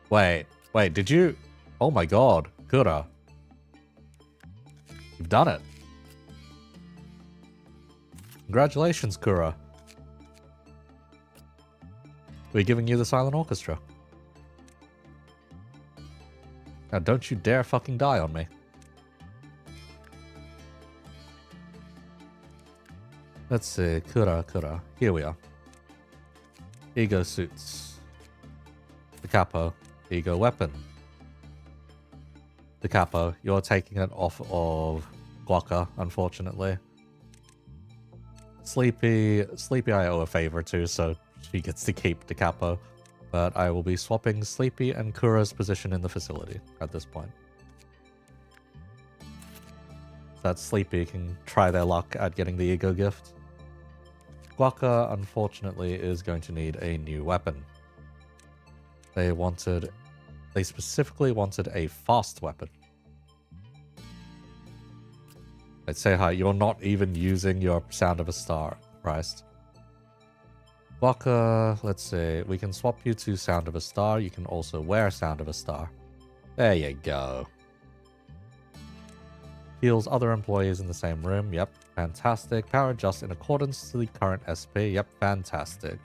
Wait, did you... Oh my god, Kura. You've done it. Congratulations, Kura. We're giving you the Silent Orchestra. Now don't you dare fucking die on me. Let's see, Kura. Here we are. E.G.O suits. The capo. E.G.O weapon. The capo. You're taking it off of Guaka, unfortunately. Sleepy I owe a favor to, so she gets to keep the capo. But I will be swapping Sleepy and Kura's position in the facility at this point. That Sleepy can try their luck at getting the E.G.O gift. Guaka, unfortunately, is going to need a new weapon. They specifically wanted a fast weapon. I'd say hi, you're not even using your Sound of a Star, Christ. Guaka, let's see, we can swap you to Sound of a Star. You can also wear Sound of a Star. There you go. Heals other employees in the same room. Yep, fantastic. Power adjust in accordance to the current SP. Yep, fantastic.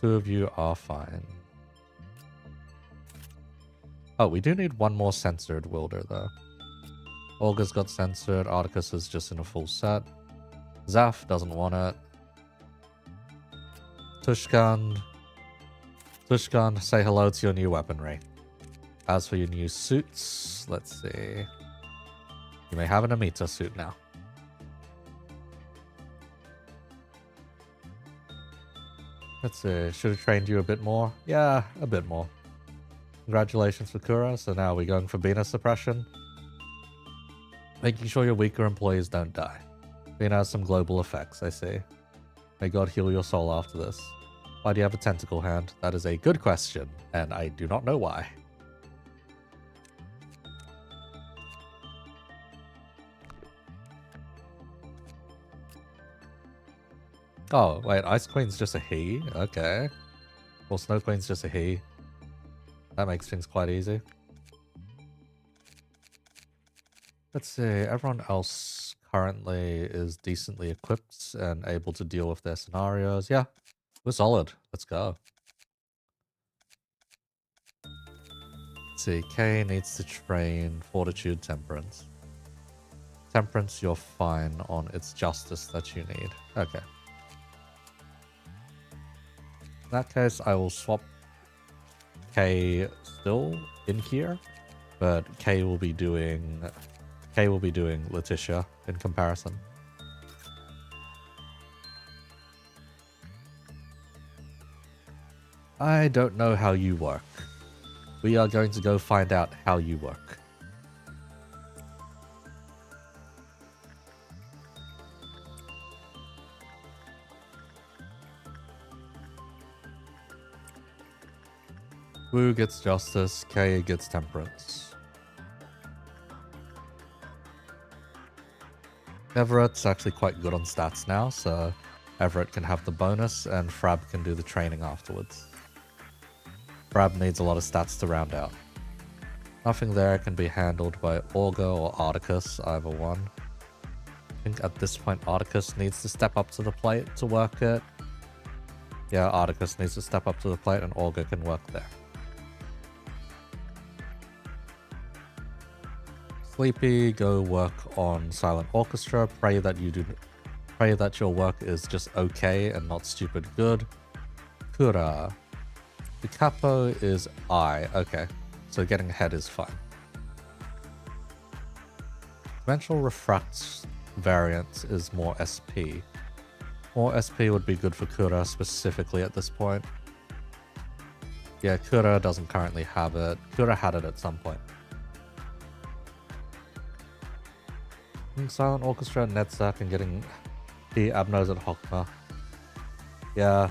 Two of you are fine. Oh, we do need one more censored wielder, though. Olga's got censored. Articus is just in a full set. Zaf doesn't want it. Tushkan, say hello to your new weaponry. As for your new suits, let's see. You may have an Amita suit now. Let's see, should have trained you a bit more. Yeah, a bit more. Congratulations for Kura, so now we're going for Bina suppression. Making sure your weaker employees don't die. Bina has some global effects, I see. May God heal your soul after this. Why do you have a tentacle hand? That is a good question, and I do not know why. Oh, wait, Ice Queen's just a he? Okay. Well, Snow Queen's just a he. That makes things quite easy. Let's see, everyone else currently is decently equipped and able to deal with their scenarios. Yeah, we're solid. Let's go. Let's see, Kay needs to train Fortitude, Temperance. Temperance, you're fine on. It's Justice that you need. Okay. In that case, I will swap Kay still in here, but Kay will be doing Letitia in comparison. I don't know how you work. We are going to go find out how you work. Wu gets Justice, Kay gets Temperance. Everett's actually quite good on stats now, so Everett can have the bonus and Frab can do the training afterwards. Frab needs a lot of stats to round out. Nothing there can be handled by Augur or Articus, either one. I think at this point Articus needs to step up to the plate to work it. Yeah, Articus needs to step up to the plate and Augur can work there. Sleepy, go work on Silent Orchestra. Pray that your work is just okay and not stupid good. Kura. The capo is I. Okay, so getting ahead is fine. Dimensional Refract variant is more SP. More SP would be good for Kura specifically at this point. Yeah, Kura doesn't currently have it. Kura had it at some point. Silent Orchestra, Netzak, and getting the Abnos at Hokma. Yeah.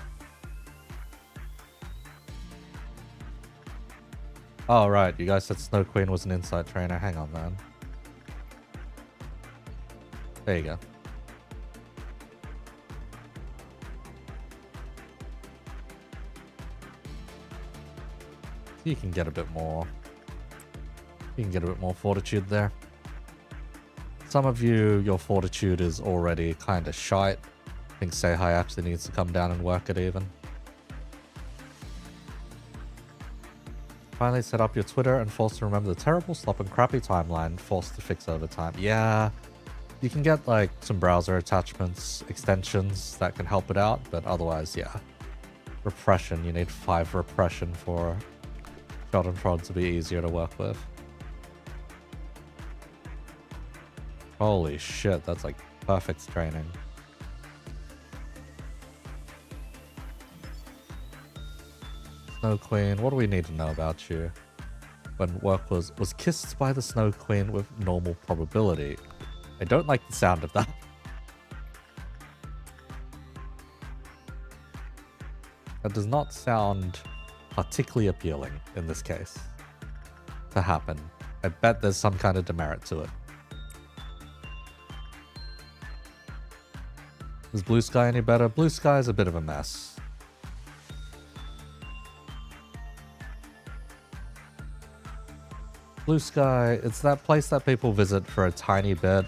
Oh, right. You guys said Snow Queen was an insight trainer. Hang on, man. There you go. You can get a bit more. You can get a bit more fortitude there. Some of you, your fortitude is already kind of shite. I think Seihai actually needs to come down and work it even. Finally set up your Twitter and forced to remember the terrible, slop and crappy timeline forced to fix over time. Yeah, you can get like some browser attachments, extensions that can help it out, but otherwise, yeah. Repression, you need 5 repression for Schadenfreude to be easier to work with. Holy shit, that's like perfect training. Snow Queen, what do we need to know about you? When work was kissed by the Snow Queen with normal probability. I don't like the sound of that. That does not sound particularly appealing in this case to happen. I bet there's some kind of demerit to it. Is Blue Sky any better? Blue Sky is a bit of a mess. Blue Sky, it's that place that people visit for a tiny bit,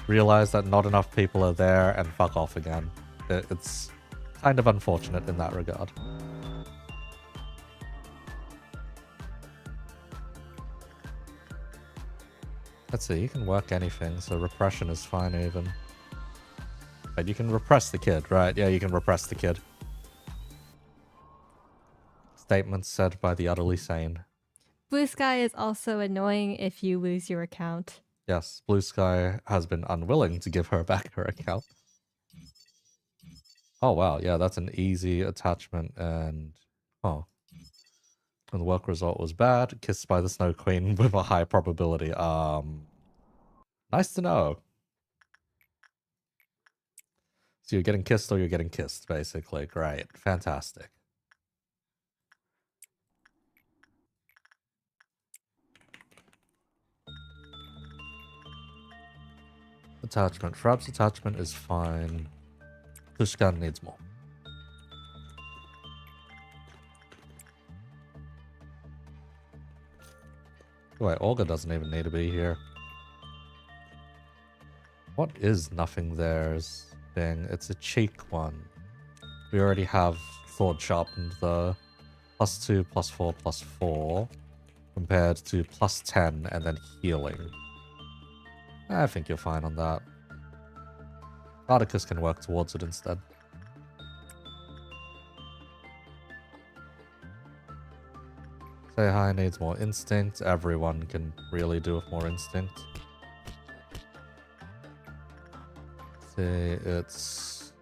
realize that not enough people are there, and fuck off again. It's kind of unfortunate in that regard. Let's see, you can work anything, so repression is fine even. But you can repress the kid, right? Yeah, you can repress the kid. Statements said by the utterly sane. Blue Sky is also annoying if you lose your account. Yes, Blue Sky has been unwilling to give her back her account. Oh wow, yeah, that's an easy attachment and... Oh. And the work result was bad. Kissed by the Snow Queen with a high probability. Nice to know. So you're getting kissed or you're getting kissed, basically. Great. Fantastic. Attachment. Frab's attachment is fine. Pushkan needs more. Wait, Olga doesn't even need to be here. What is nothing there's thing? It's a cheek one. We already have Sword Sharpened the +2, +4, +4 compared to +10 and then healing. I think you're fine on that. Articus can work towards it instead. Say hi needs more instinct. Everyone can really do with more instinct. See, it's...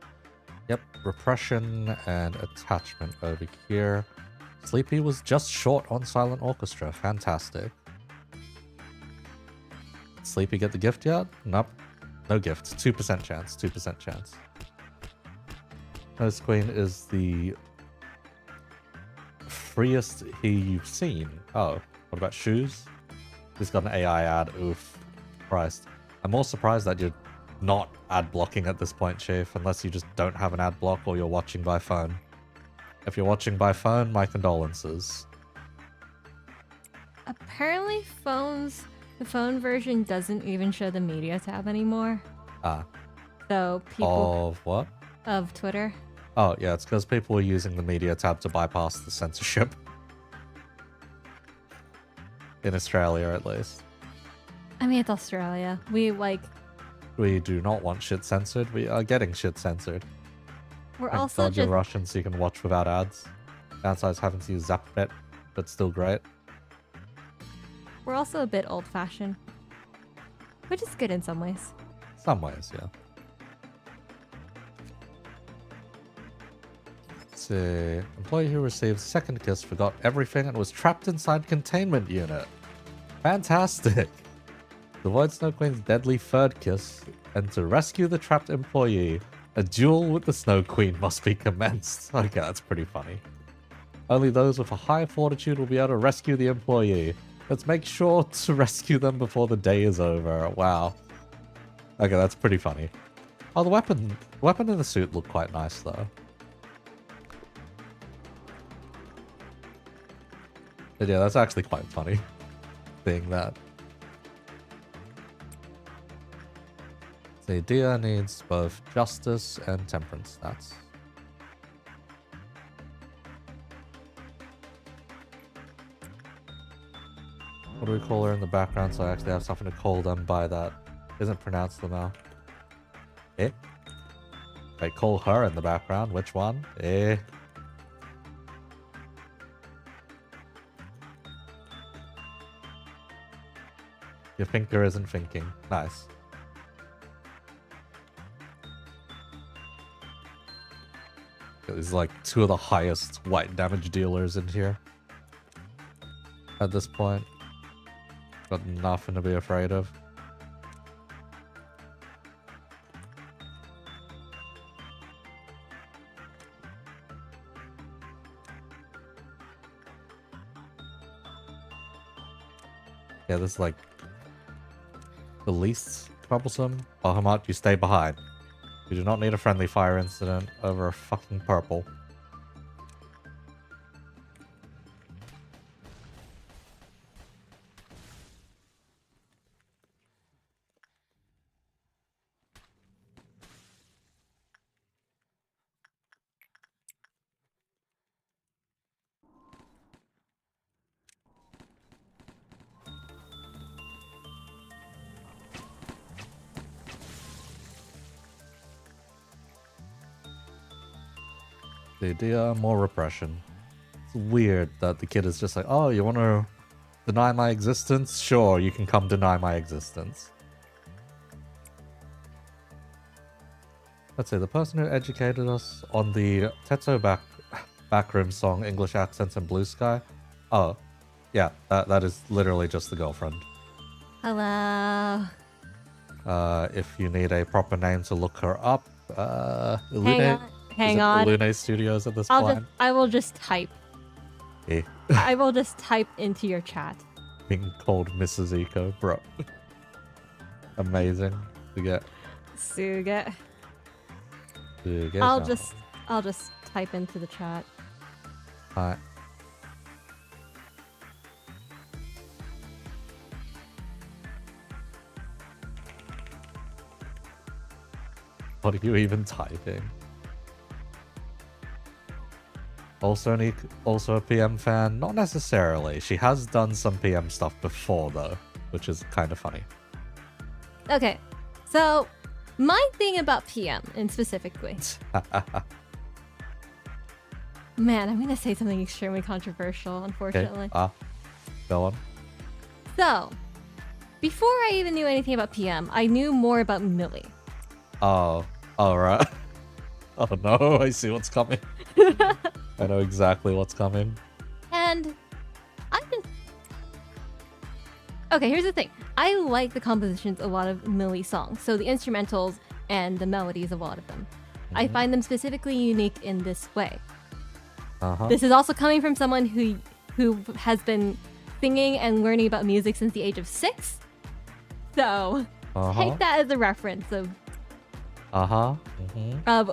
Yep, repression and attachment over here. Sleepy was just short on Silent Orchestra. Fantastic. Did Sleepy get the gift yet? Nope. No gift. 2% chance. 2% chance. Nose Queen is the freest you've seen. Oh, what about shoes? He's got an AI ad. Oof. Christ. I'm more surprised that you're not ad blocking at this point, Chief, unless you just don't have an ad block or you're watching by phone. If you're watching by phone, my condolences. Apparently the phone version doesn't even show the media tab anymore. Ah. So people... Of what? Of Twitter. Oh, yeah, it's because people are using the media tab to bypass the censorship. In Australia, at least. I mean, it's Australia. We do not want shit censored. We are getting shit censored. We're Thank also God you're just... Russian so you can watch without ads. Downside's having to use Zapnet, but still great. We're also a bit old-fashioned. Which is good in some ways. Some ways, yeah. Let's see. Employee who received second kiss forgot everything and was trapped inside containment unit. Fantastic. To avoid Snow Queen's deadly third kiss and to rescue the trapped employee, a duel with the Snow Queen must be commenced. Okay, that's pretty funny. Only those with a high fortitude will be able to rescue the employee. Let's make sure to rescue them before the day is over. Wow. Okay, that's pretty funny. Oh, the weapon in the suit looked quite nice, though. But yeah, that's actually quite funny, seeing that. The Dia needs both justice and temperance stats. What do we call her in the background so I actually have something to call them by that isn't pronounced Lamau? Eh? Wait, call her in the background. Which one? Eh? Your thinker isn't thinking. Nice. There's like two of the highest white damage dealers in here. At this point. Got nothing to be afraid of. Yeah, this is like the least troublesome. Bahamut, you stay behind. We do not need a friendly fire incident over a fucking purple. The idea, more repression. It's weird that the kid is just like, oh, you want to deny my existence? Sure, you can come deny my existence. Let's say the person who educated us on the Tetsuo backroom song, English Accents and Blue Sky. Oh, yeah, that is literally just the girlfriend. Hello. If you need a proper name to look her up, Hang on. Lune Studios at this point. I will just type. Eh. I will just type into your chat. Being called Mrs. E.G.O, bro. Amazing to get. Suga. Suga. I'll just type into the chat. Alright. What are you even typing? Also a PM fan? Not necessarily. She has done some PM stuff before though, which is kind of funny. Okay, so my thing about PM in specifically. Man, I'm gonna say something extremely controversial, unfortunately. Okay. Go on. So, before I even knew anything about PM, I knew more about Millie. Oh, alright. Oh no, I see what's coming. I know exactly what's coming. And okay, here's the thing. I like the compositions of a lot of Millie songs. So the instrumentals and the melodies of a lot of them. I find them specifically unique in this way. This is also coming from someone who has been singing and learning about music since the age of 6. So take that as a reference of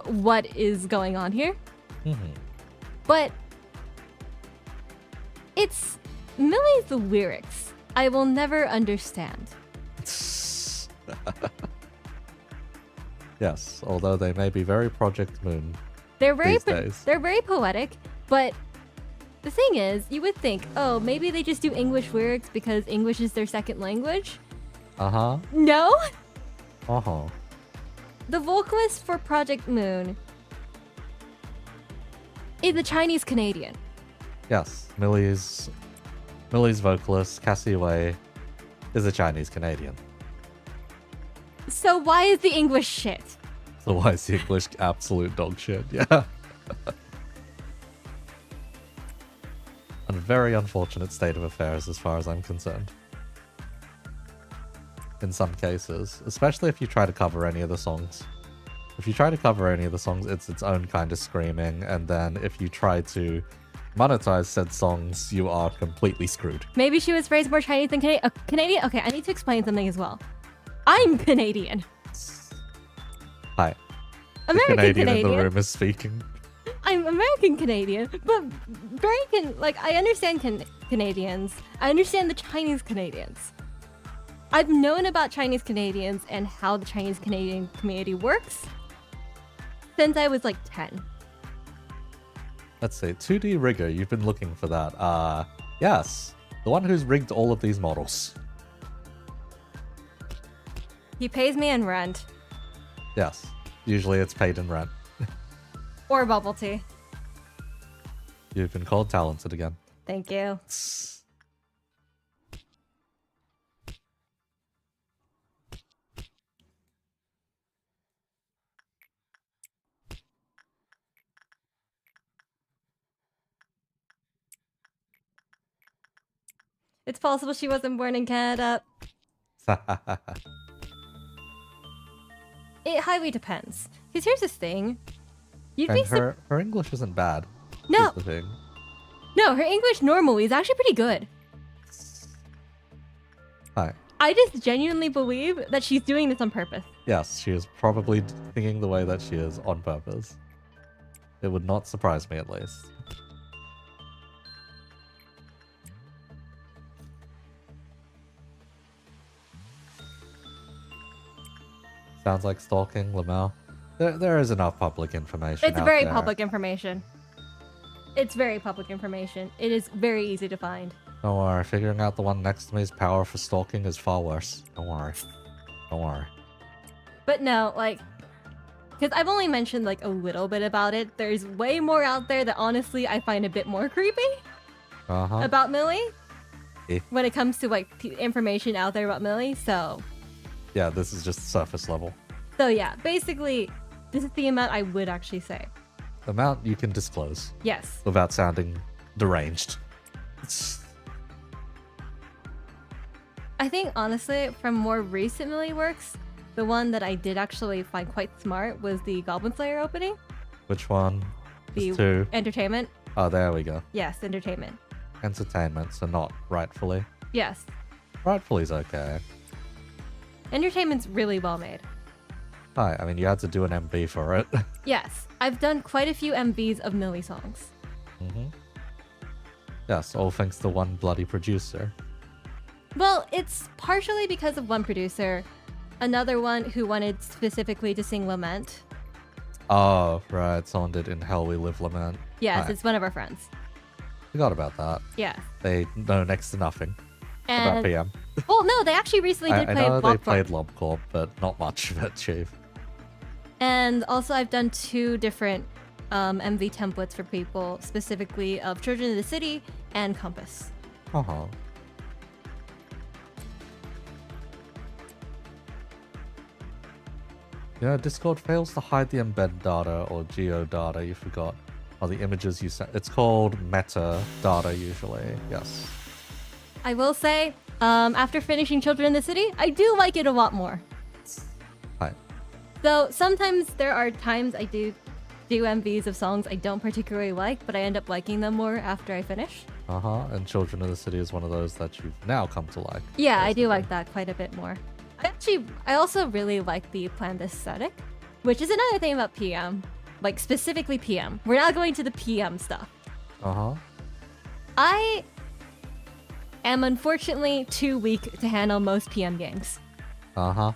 what is going on here. But it's Millie's lyrics I will never understand. Yes, although they may be very Project Moon. They're very poetic, but the thing is, you would think, oh, maybe they just do English lyrics because English is their second language. No. The vocalist for Project Moon is a Chinese Canadian. Yes, Millie's vocalist, Cassie Wei, is a Chinese Canadian. So why is the English shit? So why is the English absolute dog shit? Yeah. A very unfortunate state of affairs as far as I'm concerned. In some cases, especially if you try to cover any of the songs. If you try to cover any of the songs, it's its own kind of screaming, and then if you try to monetize said songs, you are completely screwed. Maybe she was raised more Chinese than Canadian? Okay, I need to explain something as well. I'm Canadian. Hi. American the Canadian Canadian in the room is speaking. I'm American Canadian, but I understand Canadians. I understand the Chinese Canadians. I've known about Chinese Canadians and how the Chinese Canadian community works since I was like 10. Let's see, 2D rigger, you've been looking for that. Yes, the one who's rigged all of these models. He pays me in rent. Yes, usually it's paid in rent. Or bubble tea. You've been called talented again. Thank you. It's possible she wasn't born in Canada. It highly depends. Because here's the thing. You'd be And her English isn't bad. No. Is the thing. No, her English normally is actually pretty good. Hi. I just genuinely believe that she's doing this on purpose. Yes, she is probably thinking the way that she is on purpose. It would not surprise me, at least. Sounds like stalking, Lamel. There is enough public information It's out very there. public information. It's very public information. It is very easy to find. Don't worry, figuring out the one next to me's power for stalking is far worse. Don't worry. Don't worry. But no, like, because I've only mentioned like a little bit about it. There's way more out there that honestly I find a bit more creepy about Millie. When it comes to like information out there about Millie, so. Yeah, this is just surface level. So yeah, basically, this is the amount I would actually say. The amount you can disclose. Yes. Without sounding deranged. I think honestly, from more recent Millie works, the one that I did actually find quite smart was the Goblin Slayer opening. Which one? The two. Entertainment. Oh, there we go. Yes, Entertainment. Entertainment, so not rightfully. Yes. Rightfully's okay. Entertainment's really well made. Hi, I mean, you had to do an MV for it. Yes, I've done quite a few MVs of Millie songs. Yes, all thanks to one bloody producer. Well, it's partially because of one producer, another one who wanted specifically to sing Lament. Oh, right, someone did In Hell We Live Lament. Yes, Hi. it's one of our friends. Forgot about that. Yes. They know next to nothing And, about PM. well, no, they actually recently did I play know Blob they played Corp. Lobcorp, but not much of it, Chief. And also I've done 2 different MV templates for people, specifically of Children of the City and Compass. Uh-huh. Yeah, Discord fails to hide the embed data or geo data you forgot. Or the images you sent. It's called meta data usually, yes. I will say, after finishing Children in the City, I do like it a lot more. Hi. So sometimes there are times I do MVs of songs I don't particularly like, but I end up liking them more after I finish. Uh-huh, and Children of the City is one of those that you've now come to like. Yeah, I do like that quite a bit more. I also really like the planned aesthetic, which is another thing about PM. Like, specifically PM. We're not going to the PM stuff. Uh-huh. I am unfortunately too weak to handle most PM games. Uh-huh.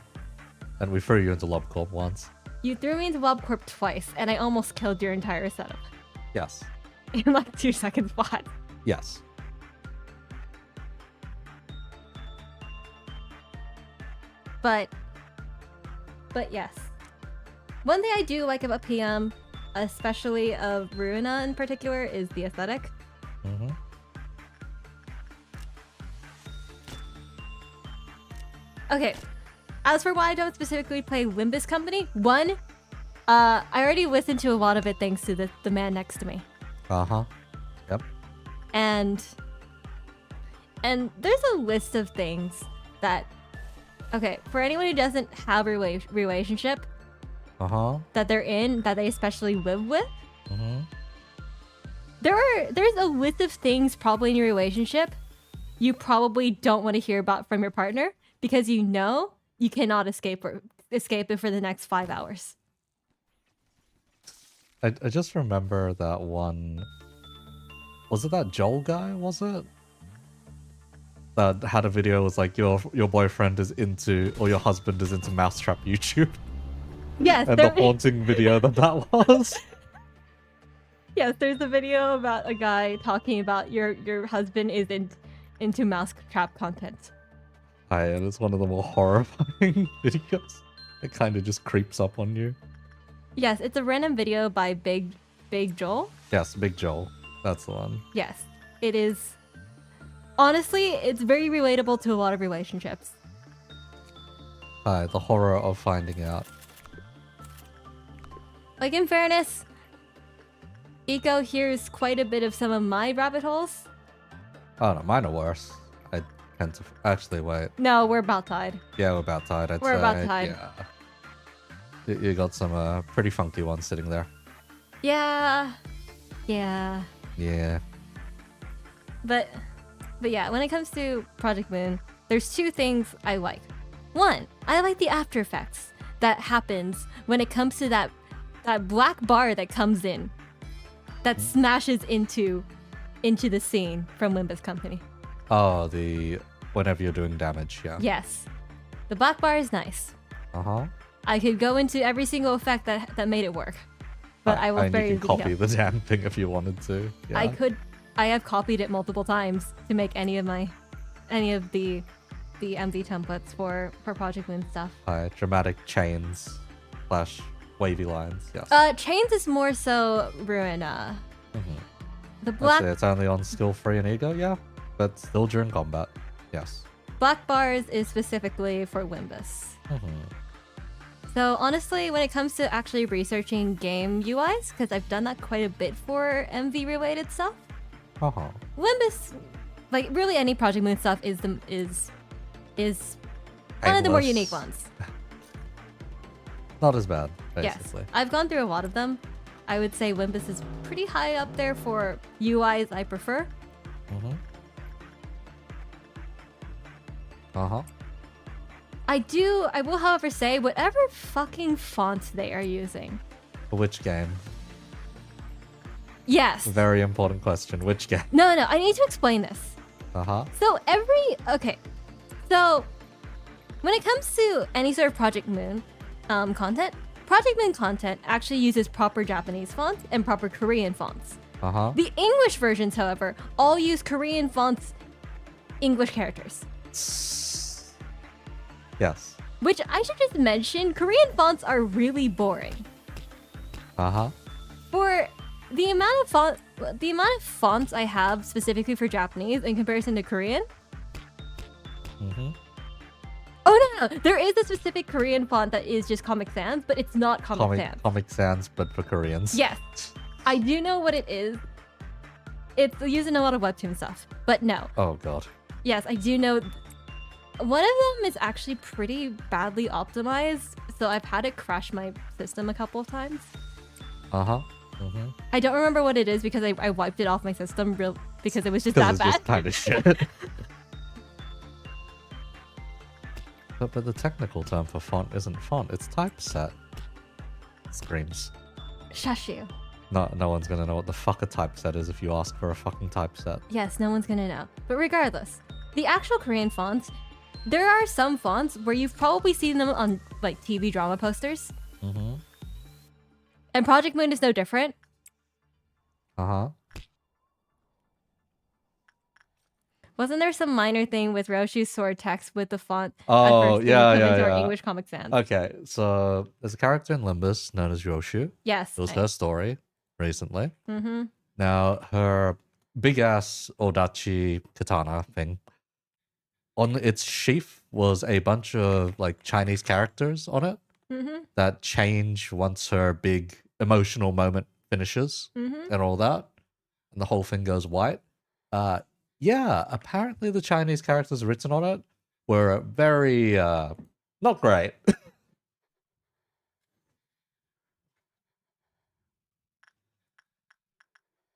And we threw you into Lobcorp once. You threw me into Lobotomy twice, and I almost killed your entire setup. Yes. In like 2 seconds flat. Yes. But yes. One thing I do like about PM, especially of Ruina in particular, is the aesthetic. Mm-hmm. Okay, as for why I don't specifically play Limbus Company, one, I already listened to a lot of it thanks to the man next to me. Uh-huh. Yep. And there's a list of things that, okay, for anyone who doesn't have a relationship Uh-huh. that they're in, that they especially live with, Mm-hmm. there's a list of things probably in your relationship you probably don't want to hear about from your partner because you know you cannot escape it for the next 5 hours. I just remember that one. Was it that Joel guy, was it? That had a video was like your boyfriend is into, or your husband is into Mousetrap YouTube. Yes, And the haunting video that was. Yes, there's a video about a guy talking about your husband is into Mousetrap content. Hi, and it's one of the more horrifying videos. It kind of just creeps up on you. Yes, it's a random video by Big Joel. Yes, Big Joel. That's the one. Yes, it is. Honestly, it's very relatable to a lot of relationships. Hi, the horror of finding out. Like, in fairness, E.G.O hears quite a bit of some of my rabbit holes. Oh no, mine are worse. I Actually, wait. No, we're about tied. Yeah, we're about tied. I'd We're say. about tied. Yeah. You got some pretty funky ones sitting there. Yeah. Yeah. Yeah. But yeah, when it comes to Project Moon, there's two things I like. One, I like the after effects that happens when it comes to that black bar that comes in, that smashes into the scene from Limbus Company. Oh, whenever you're doing damage, yeah. Yes, the black bar is nice. Uh-huh. I could go into every single effect that made it work, but I will and very you can copy the damn thing if you wanted to. Yeah. I have copied it multiple times to make any of the MV templates for Project Moon stuff. Dramatic chains / wavy lines. Yes. Chains is more so Ruin. The black It's only on skill 3 and E.G.O, yeah, but still during combat. Yes. black bars is specifically for Limbus. So honestly, when it comes to actually researching game UIs, because I've done that quite a bit for MV related stuff, Limbus, like really any Project Moon stuff is one of the more unique ones. Not as bad, basically. Yes, I've gone through a lot of them. I would say Limbus is pretty high up there for UIs I prefer. I will, however, say whatever fucking font they are using. Which game? Yes. Very important question. Which game? No, I need to explain this. So So when it comes to any sort of Project Moon content, Project Moon content actually uses proper Japanese fonts and proper Korean fonts. The English versions, however, all use Korean fonts, English characters. Yes. Which I should just mention, Korean fonts are really boring. For the amount of fonts I have specifically for Japanese in comparison to Korean. Oh no, there is a specific Korean font that is just Comic Sans, but it's not Comic Sans. Comic Sans, but for Koreans. Yes, I do know what it is. It's used in a lot of webtoon stuff, but no. Oh god. Yes, I do know. One of them is actually pretty badly optimized, so I've had it crash my system a couple of times. I don't remember what it is because I wiped it off my system because it was just that bad. Just kind of shit. But the technical term for font isn't font, it's typeset. Screams. Shush you. No one's gonna know what the fuck a typeset is if you ask for a fucking typeset. Yes, no one's gonna know. But regardless, the actual Korean fonts, there are some fonts where you've probably seen them on like TV drama posters. And Project Moon is no different. Wasn't there some minor thing with Roshu's sword text with the font? Oh, yeah. English Comic Sans. Okay, so there's a character in Limbus known as Roshu. Yes. It was her story recently. Now, her big-ass Odachi katana thing, on its sheath was a bunch of like Chinese characters on it that change once her big emotional moment finishes and all that. And the whole thing goes white. Yeah, apparently the Chinese characters written on it were very, not great.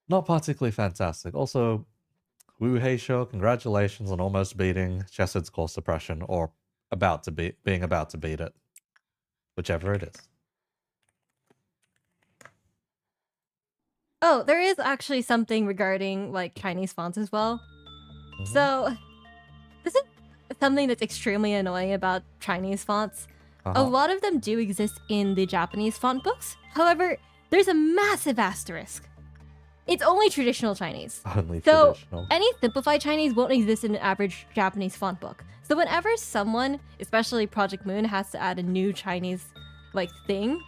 Not particularly fantastic. Also, Wu Heisho, congratulations on almost beating Chesid's core suppression, or being about to beat it. Whichever it is. Oh, there is actually something regarding like Chinese fonts as well. So this is something that's extremely annoying about Chinese fonts. A lot of them do exist in the Japanese font books. However, there's a massive asterisk. It's only traditional Chinese. Only so traditional. Any simplified Chinese won't exist in an average Japanese font book. So whenever someone, especially Project Moon, has to add a new Chinese like thing,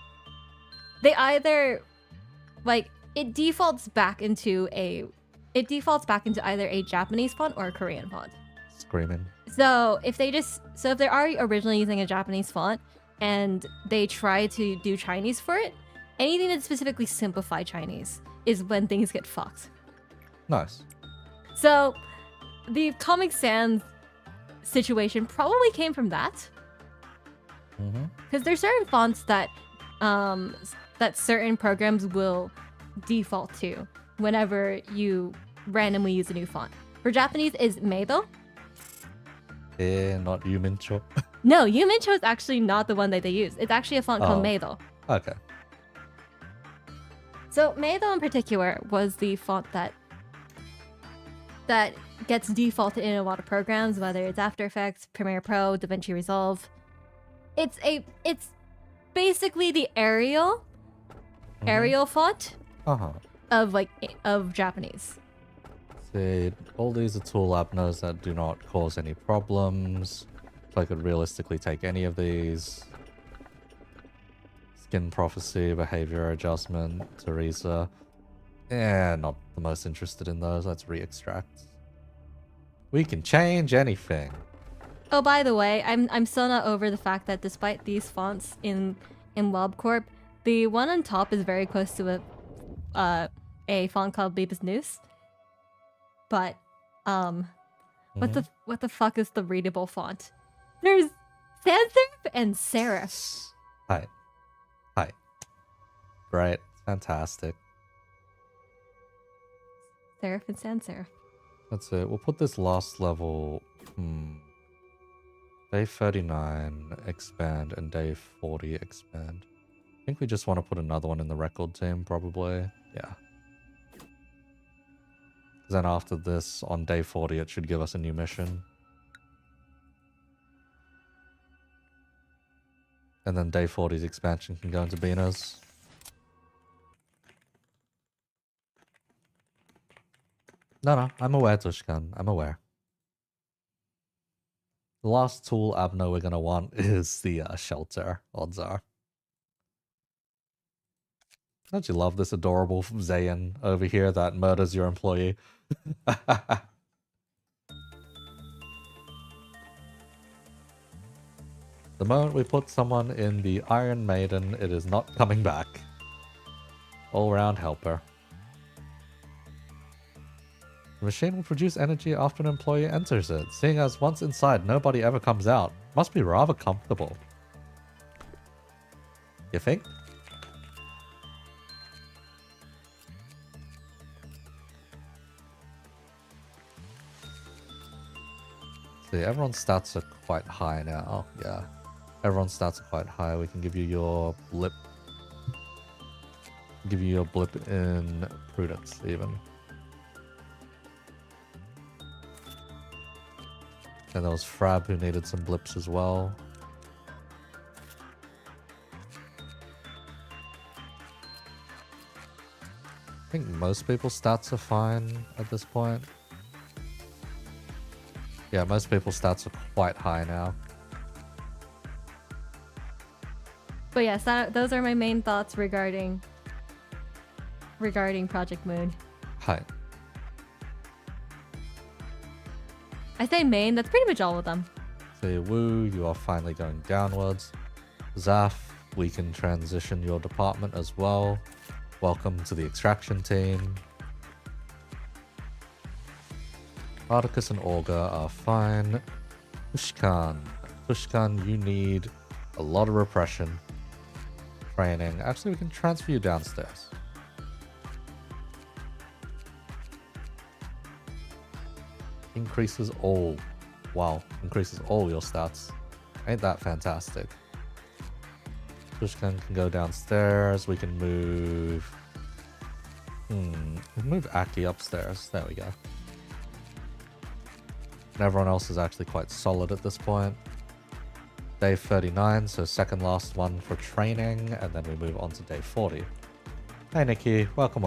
they either like it defaults back into either a Japanese font or a Korean font. Screaming. So if they are originally using a Japanese font and they try to do Chinese for it, anything that's specifically simplified Chinese is when things get fucked. Nice. So the Comic Sans situation probably came from that. Because there's certain fonts that that certain programs will default to whenever you randomly use a new font. For Japanese is Meido. Not Yumincho. No, Yumincho is actually not the one that they use. It's actually a font called Meido. Okay. So Meido in particular was the font that gets defaulted in a lot of programs, whether it's After Effects, Premiere Pro, DaVinci Resolve. It's basically the Arial font of Japanese. See, all these are tool abnos that do not cause any problems. So I could realistically take any of these. Skin Prophecy, Behavior Adjustment, Teresa. Not the most interested in those. Let's re-extract. We can change anything. Oh, by the way, I'm still not over the fact that despite these fonts in LobCorp, the one on top is very close to a font called Bebas News. But what the fuck is the readable font? There's sans serif and serif. Hi. Great. Fantastic. Serif and sans serif. That's it. We'll put this last level. Day 39 expand and day 40 expand. I think we just want to put another one in the record team, probably. Yeah. Then after this, on day 40, it should give us a new mission. And then day 40's expansion can go into Beanas. No, I'm aware, Tushkan. I'm aware. The last tool abno we're going to want is the shelter, odds are. Don't you love this adorable Zayn over here that murders your employee? The moment we put someone in the Iron Maiden, it is not coming back. All-round helper. The machine will produce energy after an employee enters it, seeing as once inside, nobody ever comes out. Must be rather comfortable. You think? See, everyone's stats are quite high now. Oh, yeah. Everyone's stats are quite high. We can give you your blip. Give you your blip in prudence, even. And there was Frab who needed some blips as well. I think most people's stats are fine at this point. Yeah, most people's stats are quite high now. But yes, those are my main thoughts regarding Project Moon. Hi. I say main, that's pretty much all of them. So Woo, you are finally going downwards. Zaf, we can transition your department as well. Welcome to the extraction team. Spartacus and Olga are fine. Tushkan, you need a lot of repression training. Actually, we can transfer you downstairs. Increases all. Wow, increases all your stats. Ain't that fantastic? Tushkan can go downstairs. We can move... move Aki upstairs. There we go. And everyone else is actually quite solid at this point. Day 39, so second last one for training, and then we move on to day 40. Hey Nikki, welcome.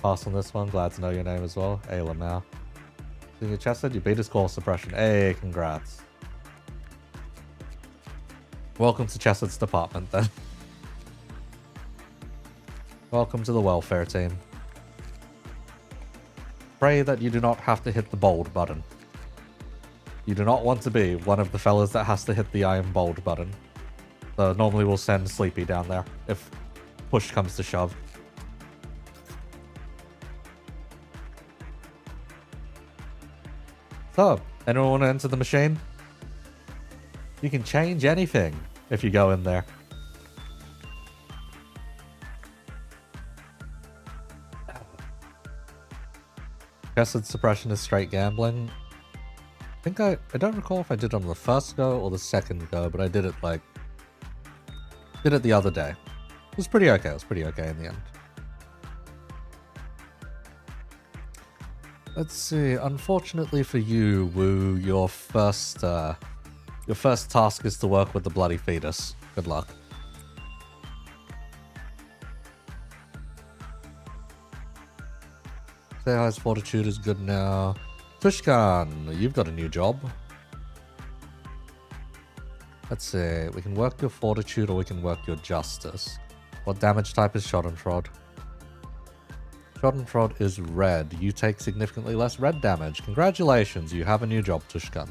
Pass on this one, glad to know your name as well. Ayla Mao. Senior Chesed, you beat his call suppression. Hey, congrats. Welcome to Chesed's department then. Welcome to the welfare team. Pray that you do not have to hit the bold button. You do not want to be one of the fellas that has to hit the iron bold button. So normally we'll send Sleepy down there if push comes to shove. So, anyone want to enter the machine? You can change anything if you go in there. Acid suppression is straight gambling. I think I don't recall if I did it on the first go or the second go, but I did it the other day. It was pretty okay. It was pretty okay in the end. Let's see. Unfortunately for you, Wu, your first task is to work with the bloody fetus. Good luck. High's fortitude is good now. Tushkan, you've got a new job. Let's see. We can work your fortitude or we can work your justice. What damage type is Schadenfreude? Schadenfreude is red. You take significantly less red damage. Congratulations, you have a new job, Tushkan.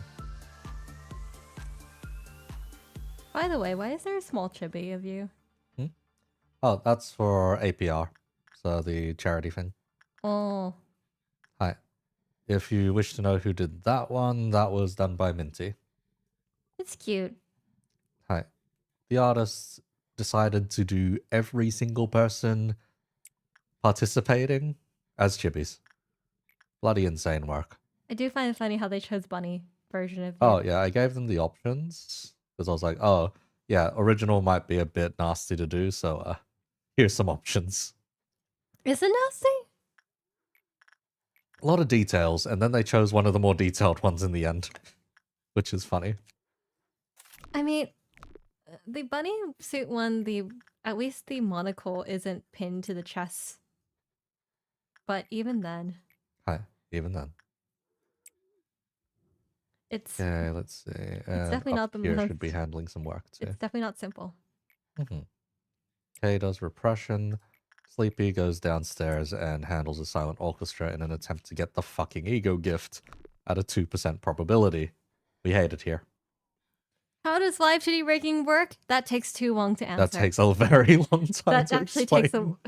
By the way, why is there a small chibi of you? Oh, that's for APR. So the charity thing. Oh. Hi. If you wish to know who did that one, that was done by Minty. It's cute. Hi. The artists decided to do every single person participating as chibis. Bloody insane work. I do find it funny how they chose bunny version of you. Oh, yeah, I gave them the options. Because I was like, oh, yeah, original might be a bit nasty to do, so here's some options. Is it nasty? A lot of details, and then they chose one of the more detailed ones in the end. Which is funny. I mean, the bunny suit one, at least the monocle isn't pinned to the chest. But even then. Hi, even then. It's Okay, let's see. it's definitely not the here most. Should be handling some work too. It's definitely not simple. Kay does repression. Sleepy goes downstairs and handles a silent orchestra in an attempt to get the fucking E.G.O gift at a 2% probability. We hate it here. How does live shitty breaking work? That takes too long to answer. That takes a very long time That to actually explain. takes a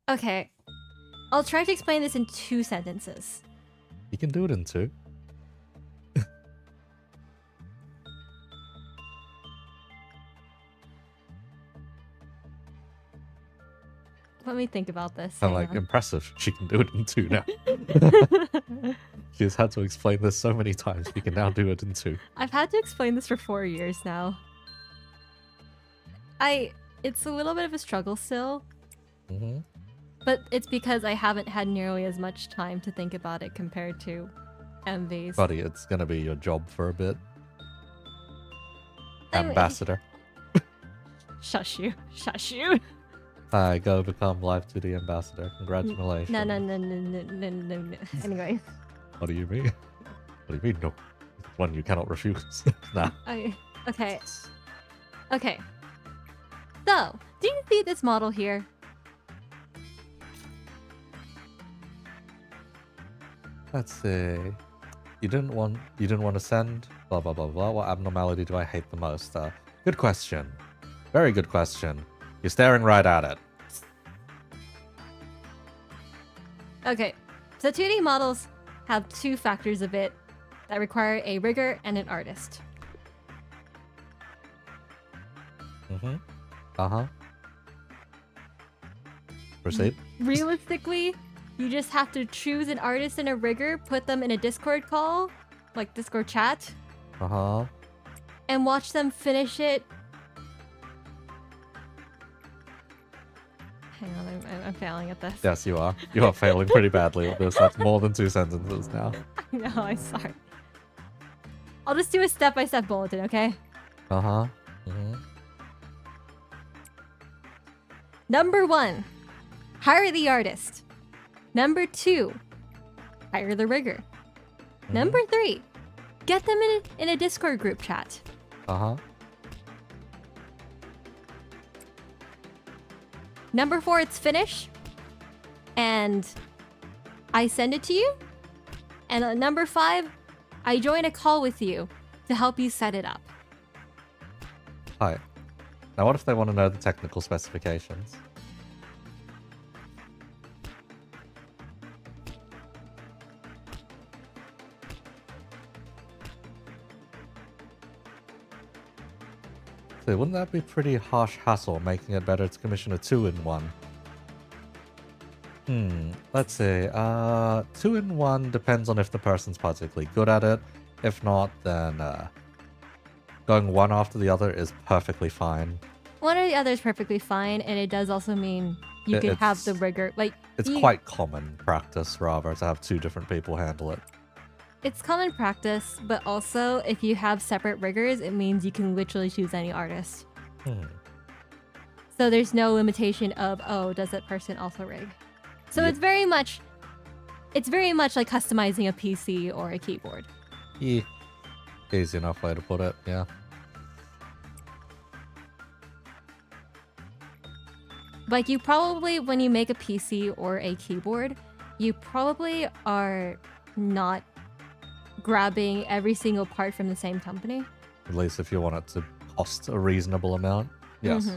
Okay. I'll try to explain this in 2 sentences. You can do it in 2. Let me think about this. I'm Hang like, on. impressive. She can do it in 2 now. She's had to explain this so many times. She can now do it in 2. I've had to explain this for 4 years now. It's a little bit of a struggle still. But it's because I haven't had nearly as much time to think about it compared to MV's. Buddy, it's gonna be your job for a bit. Anyway. Ambassador. Shush you. Shush you. Hi, go become Live 2D ambassador. Congratulations. No. Anyway. What do you mean? What do you mean, no? One you cannot refuse. Nah. Okay. Okay. So, do you see this model here? Let's see. You didn't want to send blah blah blah blah. What abnormality do I hate the most? Good question. Very good question. You're staring right at it. Okay. So 2D models have 2 factors of it that require a rigger and an artist. Proceed. Realistically, you just have to choose an artist and a rigger, put them in a Discord call, like Discord chat, and watch them finish it. Hang on, I'm failing at this. Yes, you are. You are failing pretty badly at this. That's more than 2 sentences now. I know, I'm sorry. I'll just do a step-by-step bulletin, okay? Number 1, hire the artist. Number 2, hire the rigger. Number 3, get them in a Discord group chat. Number 4, it's finish, and I send it to you. And number 5, I join a call with you to help you set it up. Hi. Now what if they want to know the technical specifications? So wouldn't that be pretty harsh hassle, making it better to commission a 2-in-1? Let's see. 2-in-1 depends on if the person's particularly good at it. If not, then going one after the other is perfectly fine. One or the other is perfectly fine, and it does also mean you can have the rigor. Like it's quite common practice, rather, to have 2 different people handle it. It's common practice, but also if you have separate riggers, it means you can literally choose any artist. So there's no limitation of, oh, does that person also rig? So Yep. it's very much like customizing a PC or a keyboard. Yeah. Easy enough way to put it, yeah. Like you probably, when you make a PC or a keyboard, you probably are not grabbing every single part from the same company. At least if you want it to cost a reasonable amount. Yes.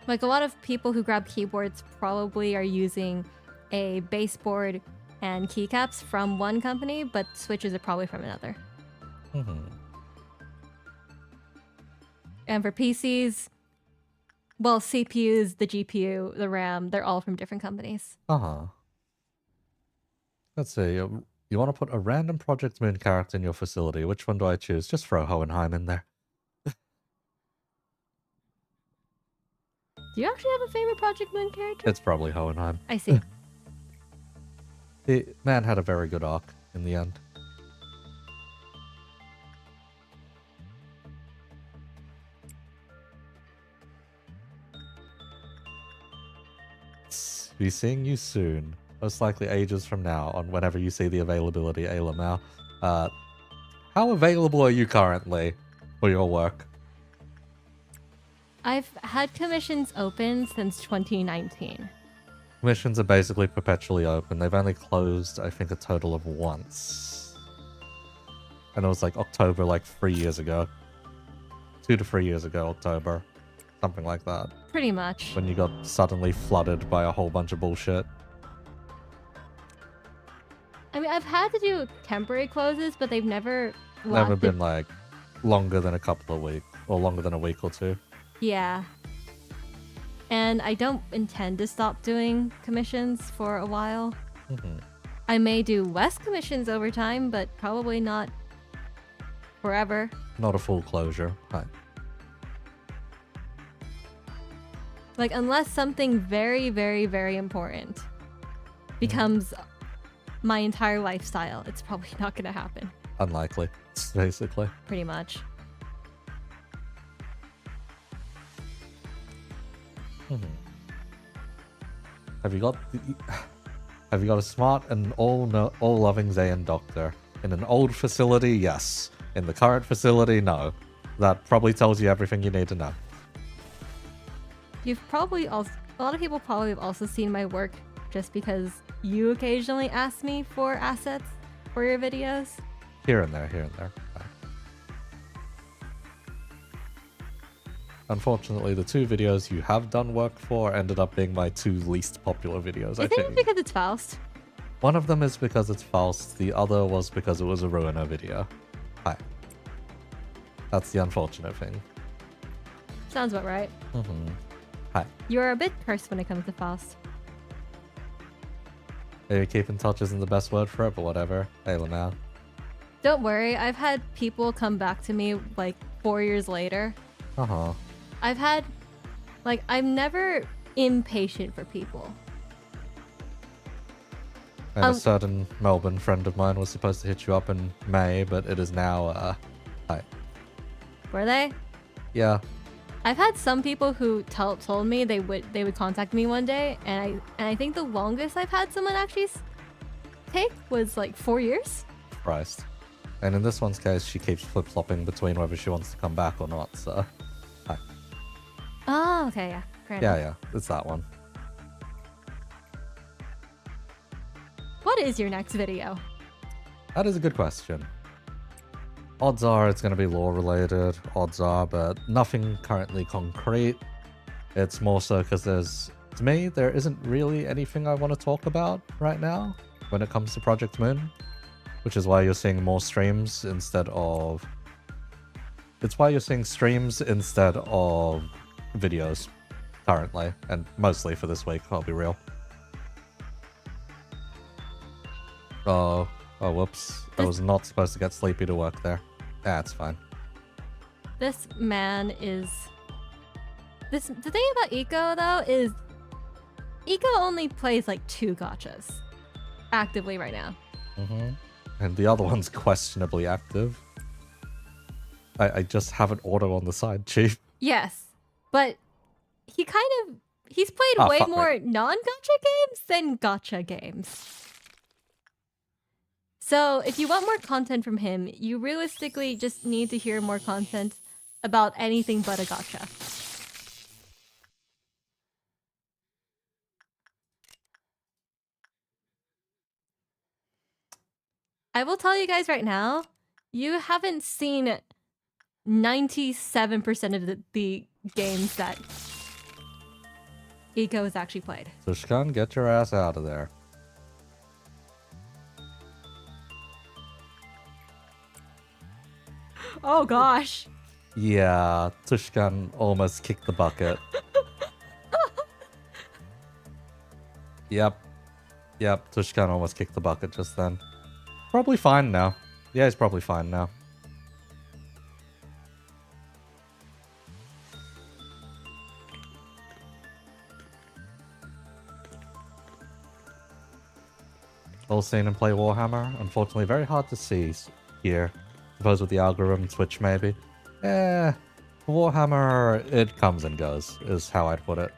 Like a lot of people who grab keyboards probably are using a baseboard and keycaps from one company, but switches are probably from another. And for PCs, well, CPUs, the GPU, the RAM, they're all from different companies. Let's see. You want to put a random Project Moon character in your facility. Which one do I choose? Just throw Hohenheim in there. Do you actually have a favorite Project Moon character? It's probably Hohenheim. I see. The man had a very good arc in the end. Be seeing you soon. Most likely ages from now on whenever you see the availability, Ayla Mao. How available are you currently for your work? I've had commissions open since 2019. Missions are basically perpetually open. They've only closed, I think, a total of once. And it was like October, like 3 years ago. 2 to 3 years ago, October. Something like that. Pretty much. When you got suddenly flooded by a whole bunch of bullshit. I mean, I've had to do temporary closes, but they've never Been like longer than a couple of weeks. Or longer than a week or 2. Yeah. And I don't intend to stop doing commissions for a while. I may do less commissions over time, but probably not forever. Not a full closure. Right. Like, unless something very, very, very important becomes my entire lifestyle, it's probably not going to happen. Unlikely, basically. Pretty much. Have you got a smart and all-loving Zayan doctor? In an old facility, yes. In the current facility, no. That probably tells you everything you need to know. You've probably also, a lot of people probably have also seen my work just because you occasionally ask me for assets for your videos. Here and there. Right. Unfortunately, the 2 videos you have done work for ended up being my 2 least popular videos, I think think. it's because it's Faust. One of them is because it's Faust, the other was because it was a Ruiner video. Hi. That's the unfortunate thing. Sounds about right. Hi. You're a bit cursed when it comes to Faust. Maybe keep in touch isn't the best word for it, but whatever. Ayla now. Don't worry, I've had people come back to me like 4 years later. I've had, like, I'm never impatient for people. And a certain Melbourne friend of mine was supposed to hit you up in May, but it is now, hi. Were they? Yeah. I've had some people who told me they would contact me one day, and I think the longest I've had someone actually take was like 4 years. Christ. And in this one's case, she keeps flip-flopping between whether she wants to come back or not, so... Hi. Oh, okay, yeah. Fair enough. Yeah, it's that one. What is your next video? That is a good question. Odds are it's going to be lore-related, odds are, but nothing currently concrete. It's more so because to me, there isn't really anything I want to talk about right now when it comes to Project Moon, which is why you're seeing more streams instead of It's why you're seeing streams instead of videos currently, and mostly for this week, I'll be real. Oh, whoops. I was not supposed to get sleepy to work there. That's fine. This man is... The thing about E.G.O, though, is E.G.O only plays like 2 gachas actively right now. Mm-hmm. And the other one's questionably active. I just have an auto on the side, Chief. Yes, but he's played way more non-gacha games than gacha games. So if you want more content from him, you realistically just need to hear more content about anything but a gacha. I will tell you guys right now, you haven't seen 97% of the games that E.G.O has actually played. Tushkan, get your ass out of there. Oh gosh. Yeah, Tushkan almost kicked the bucket. Yep, Tushkan almost kicked the bucket just then. Probably fine now. Yeah, he's probably fine now. All seen him play Warhammer? Unfortunately, very hard to see here. Suppose with the algorithm, Twitch maybe. Warhammer, it comes and goes, is how I'd put it.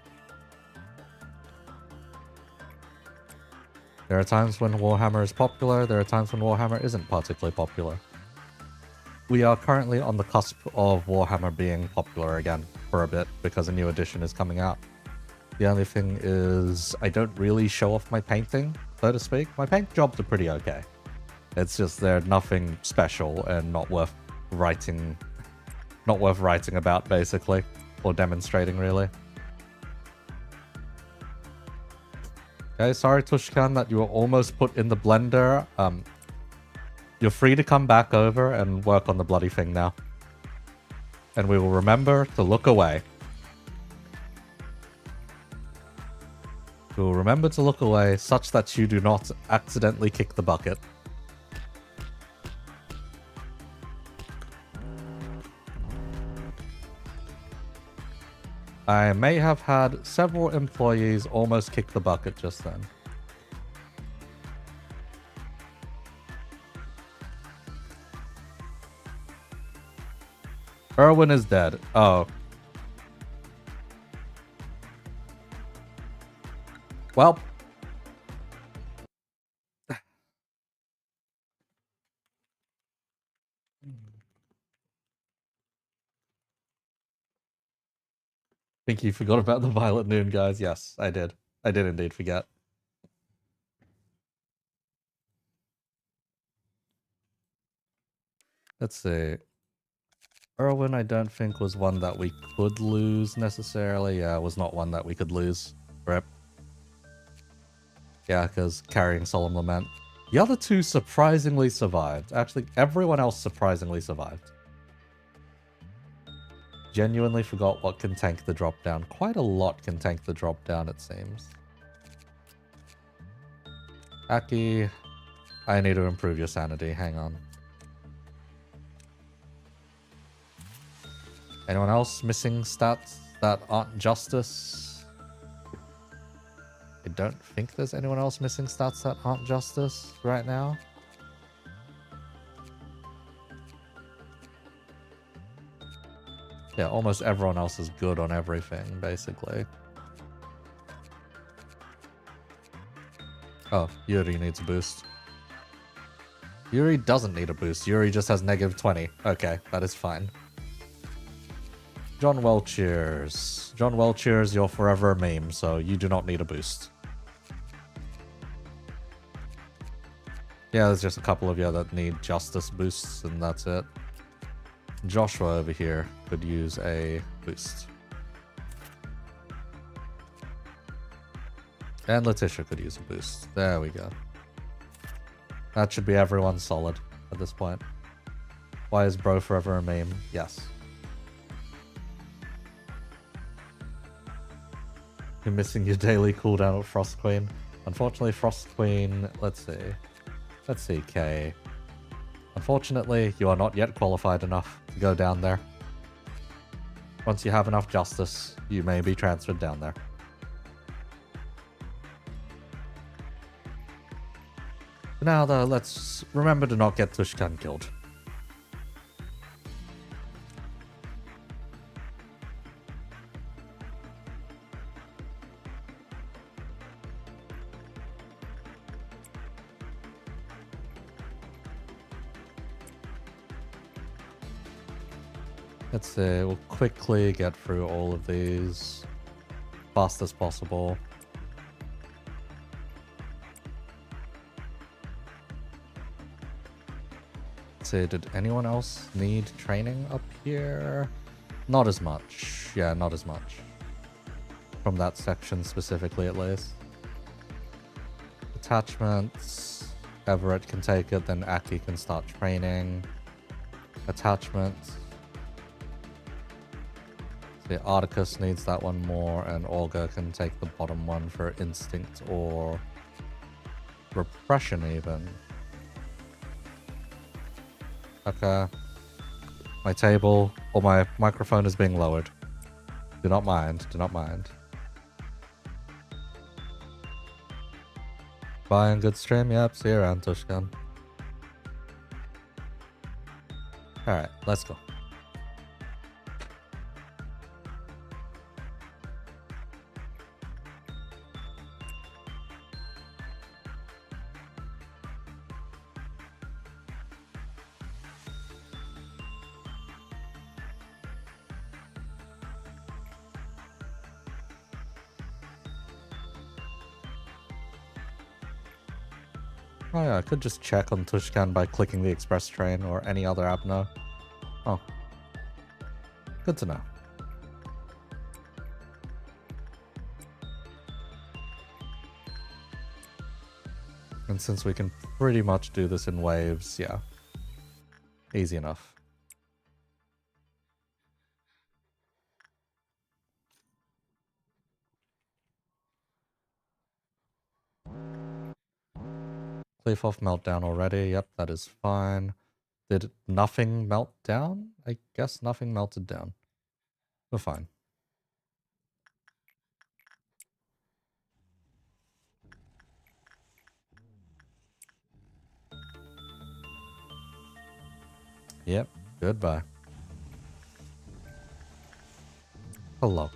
There are times when Warhammer is popular, there are times when Warhammer isn't particularly popular. We are currently on the cusp of Warhammer being popular again for a bit, because a new edition is coming out. The only thing is, I don't really show off my painting, so to speak. My paint jobs are pretty okay. It's just they're nothing special and not worth writing about, basically. Or demonstrating, really. Okay, sorry Tushkan that you were almost put in the blender. You're free to come back over and work on the bloody thing now. And we will remember to look away. We will remember to look away such that you do not accidentally kick the bucket. I may have had several employees almost kick the bucket just then. Erwin is dead. Oh. Well. Think you forgot about the Violet Noon, guys. Yes, I did. I did indeed forget. Let's see. Erwin, I don't think was one that we could lose necessarily. Yeah, it was not one that we could lose. Rip. Yeah, because carrying Solemn Lament. The other two surprisingly survived. Actually, everyone else surprisingly survived. Genuinely forgot what can tank the drop down. Quite a lot can tank the drop down, it seems. Aki, I need to improve your sanity. Hang on. Anyone else missing stats that aren't justice? I don't think there's anyone else missing stats that aren't justice right now. Yeah, almost everyone else is good on everything, basically. Oh, Yuri needs a boost. Yuri doesn't need a boost. Yuri just has -20. Okay, that is fine. John Welchers. John Welchers, you're forever a meme, so you do not need a boost. Yeah, there's just a couple of you that need justice boosts, and that's it. Joshua over here could use a boost. And Letitia could use a boost. There we go. That should be everyone solid at this point. Why is bro forever a meme? Yes. You're missing your daily cooldown at Frost Queen. Unfortunately, Frost Queen, let's see, Kay. Unfortunately, you are not yet qualified enough to go down there. Once you have enough justice, you may be transferred down there. For now, though, let's remember to not get Tushkan killed. Let's see, we'll quickly get through all of these fast as possible. Let's see, did anyone else need training up here? Not as much. Yeah, not as much. From that section specifically, at least. Attachments. Everett can take it, then Aki can start training. Attachments. The Articus needs that one more, and Olga can take the bottom one for instinct or repression even. Okay. My table or my microphone is being lowered. Do not mind, do not mind. Bye and good stream. Yep, see you around, Tushkan. Alright, let's go. Oh yeah, I could just check on Tushkan by clicking the express train or any other app now. Oh. Good to know. And since we can pretty much do this in waves, yeah. Easy enough. Cleave off meltdown already. Yep, that is fine. Did nothing melt down? I guess nothing melted down. We're fine. Yep, goodbye. Hello.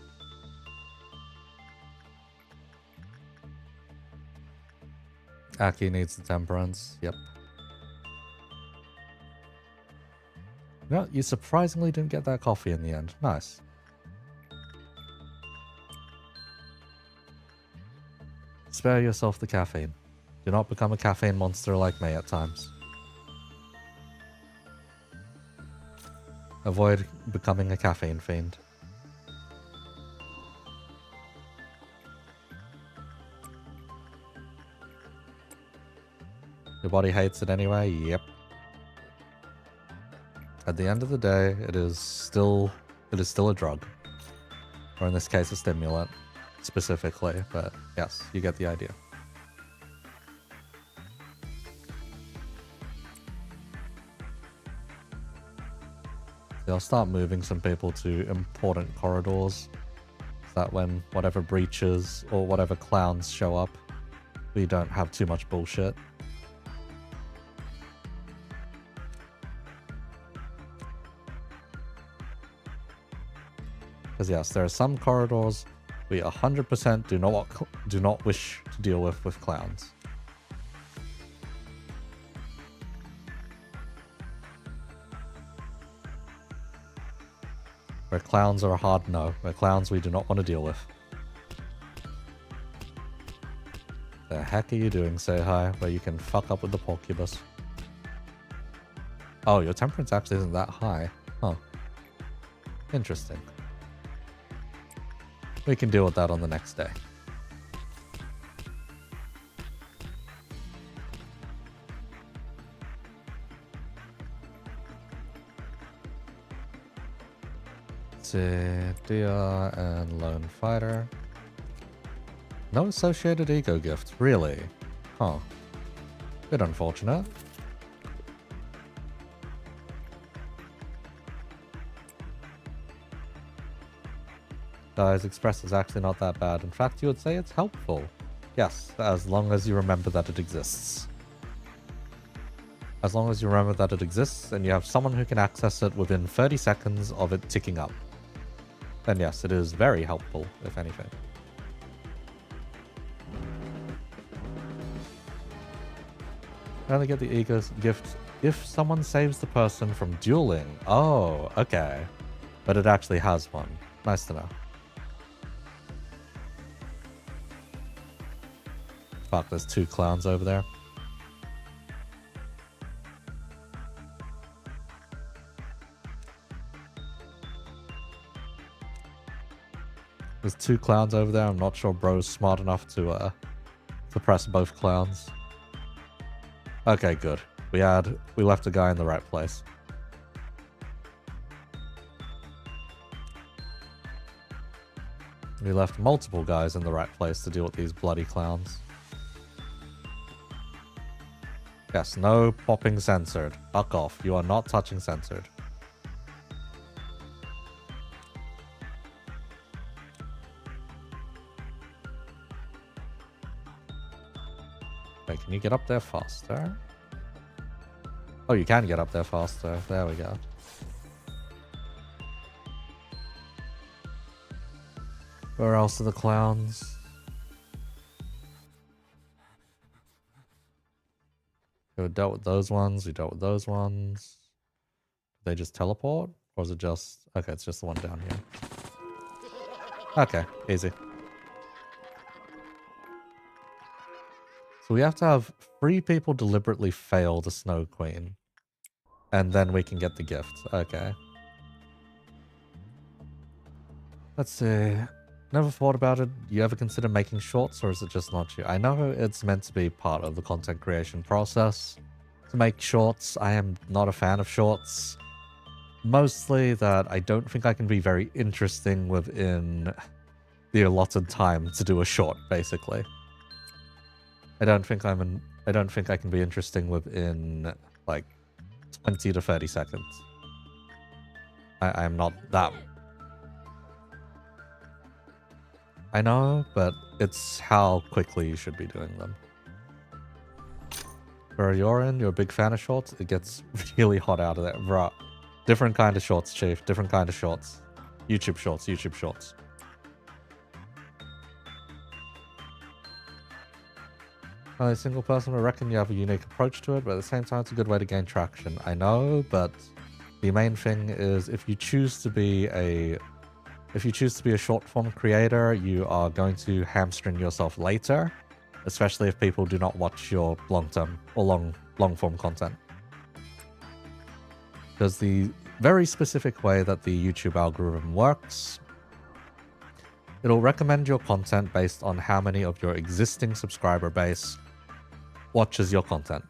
Aki needs the temperance. Yep. No, you surprisingly didn't get that coffee in the end. Nice. Spare yourself the caffeine. Do not become a caffeine monster like me at times. Avoid becoming a caffeine fiend. Your body hates it anyway? Yep. At the end of the day, it is still a drug. Or in this case, a stimulant, specifically, but yes, you get the idea. I'll start moving some people to important corridors, so that when whatever breaches or whatever clowns show up, we don't have too much bullshit. Because yes, there are some corridors we 100% do not wish to deal with clowns. Where clowns are a hard no. Where clowns we do not want to deal with. The heck are you doing, Say Hi, where you can fuck up with the porcubus? Oh, your temperance actually isn't that high. Huh. Interesting. We can deal with that on the next day. Let's see, Dia and Lone Fighter. No associated E.G.O gift, really? Huh. Bit unfortunate. Guys, Express is actually not that bad. In fact, you would say it's helpful. Yes, as long as you remember that it exists. As long as you remember that it exists and you have someone who can access it within 30 seconds of it ticking up. Then yes, it is very helpful, if anything. I only get the E.G.O gift if someone saves the person from dueling. Oh, okay. But it actually has one. Nice to know. Fuck, there's 2 clowns over there. There's 2 clowns over there. I'm not sure bro's smart enough to press both clowns. Okay, good. We left a guy in the right place. We left multiple guys in the right place to deal with these bloody clowns. Yes, no popping censored. Fuck off. You are not touching censored. Wait, can you get up there faster? Oh, you can get up there faster. There we go. Where else are the clowns? We dealt with those ones. We dealt with those ones. Did they just teleport? Or is it just... Okay, it's just the one down here. Okay, easy. So we have to have 3 people deliberately fail the Snow Queen. And then we can get the gift. Okay. Let's see. Never thought about it. You ever consider making shorts, or is it just not you? I know it's meant to be part of the content creation process to make shorts. I am not a fan of shorts. Mostly that I don't think I can be very interesting within the allotted time to do a short, basically. I don't think I can be interesting within like 20 to 30 seconds. I'm not that. I know, but it's how quickly you should be doing them. Where you're a big fan of shorts, it gets really hot out of there. Bruh. Different kind of shorts, Chief. Different kind of shorts. YouTube shorts, YouTube shorts. A single person, I reckon you have a unique approach to it, but at the same time, it's a good way to gain traction. I know, but the main thing is if you choose to be a short form creator, you are going to hamstring yourself later, especially if people do not watch your long-term or long form content. Because the very specific way that the YouTube algorithm works, it'll recommend your content based on how many of your existing subscriber base watches your content.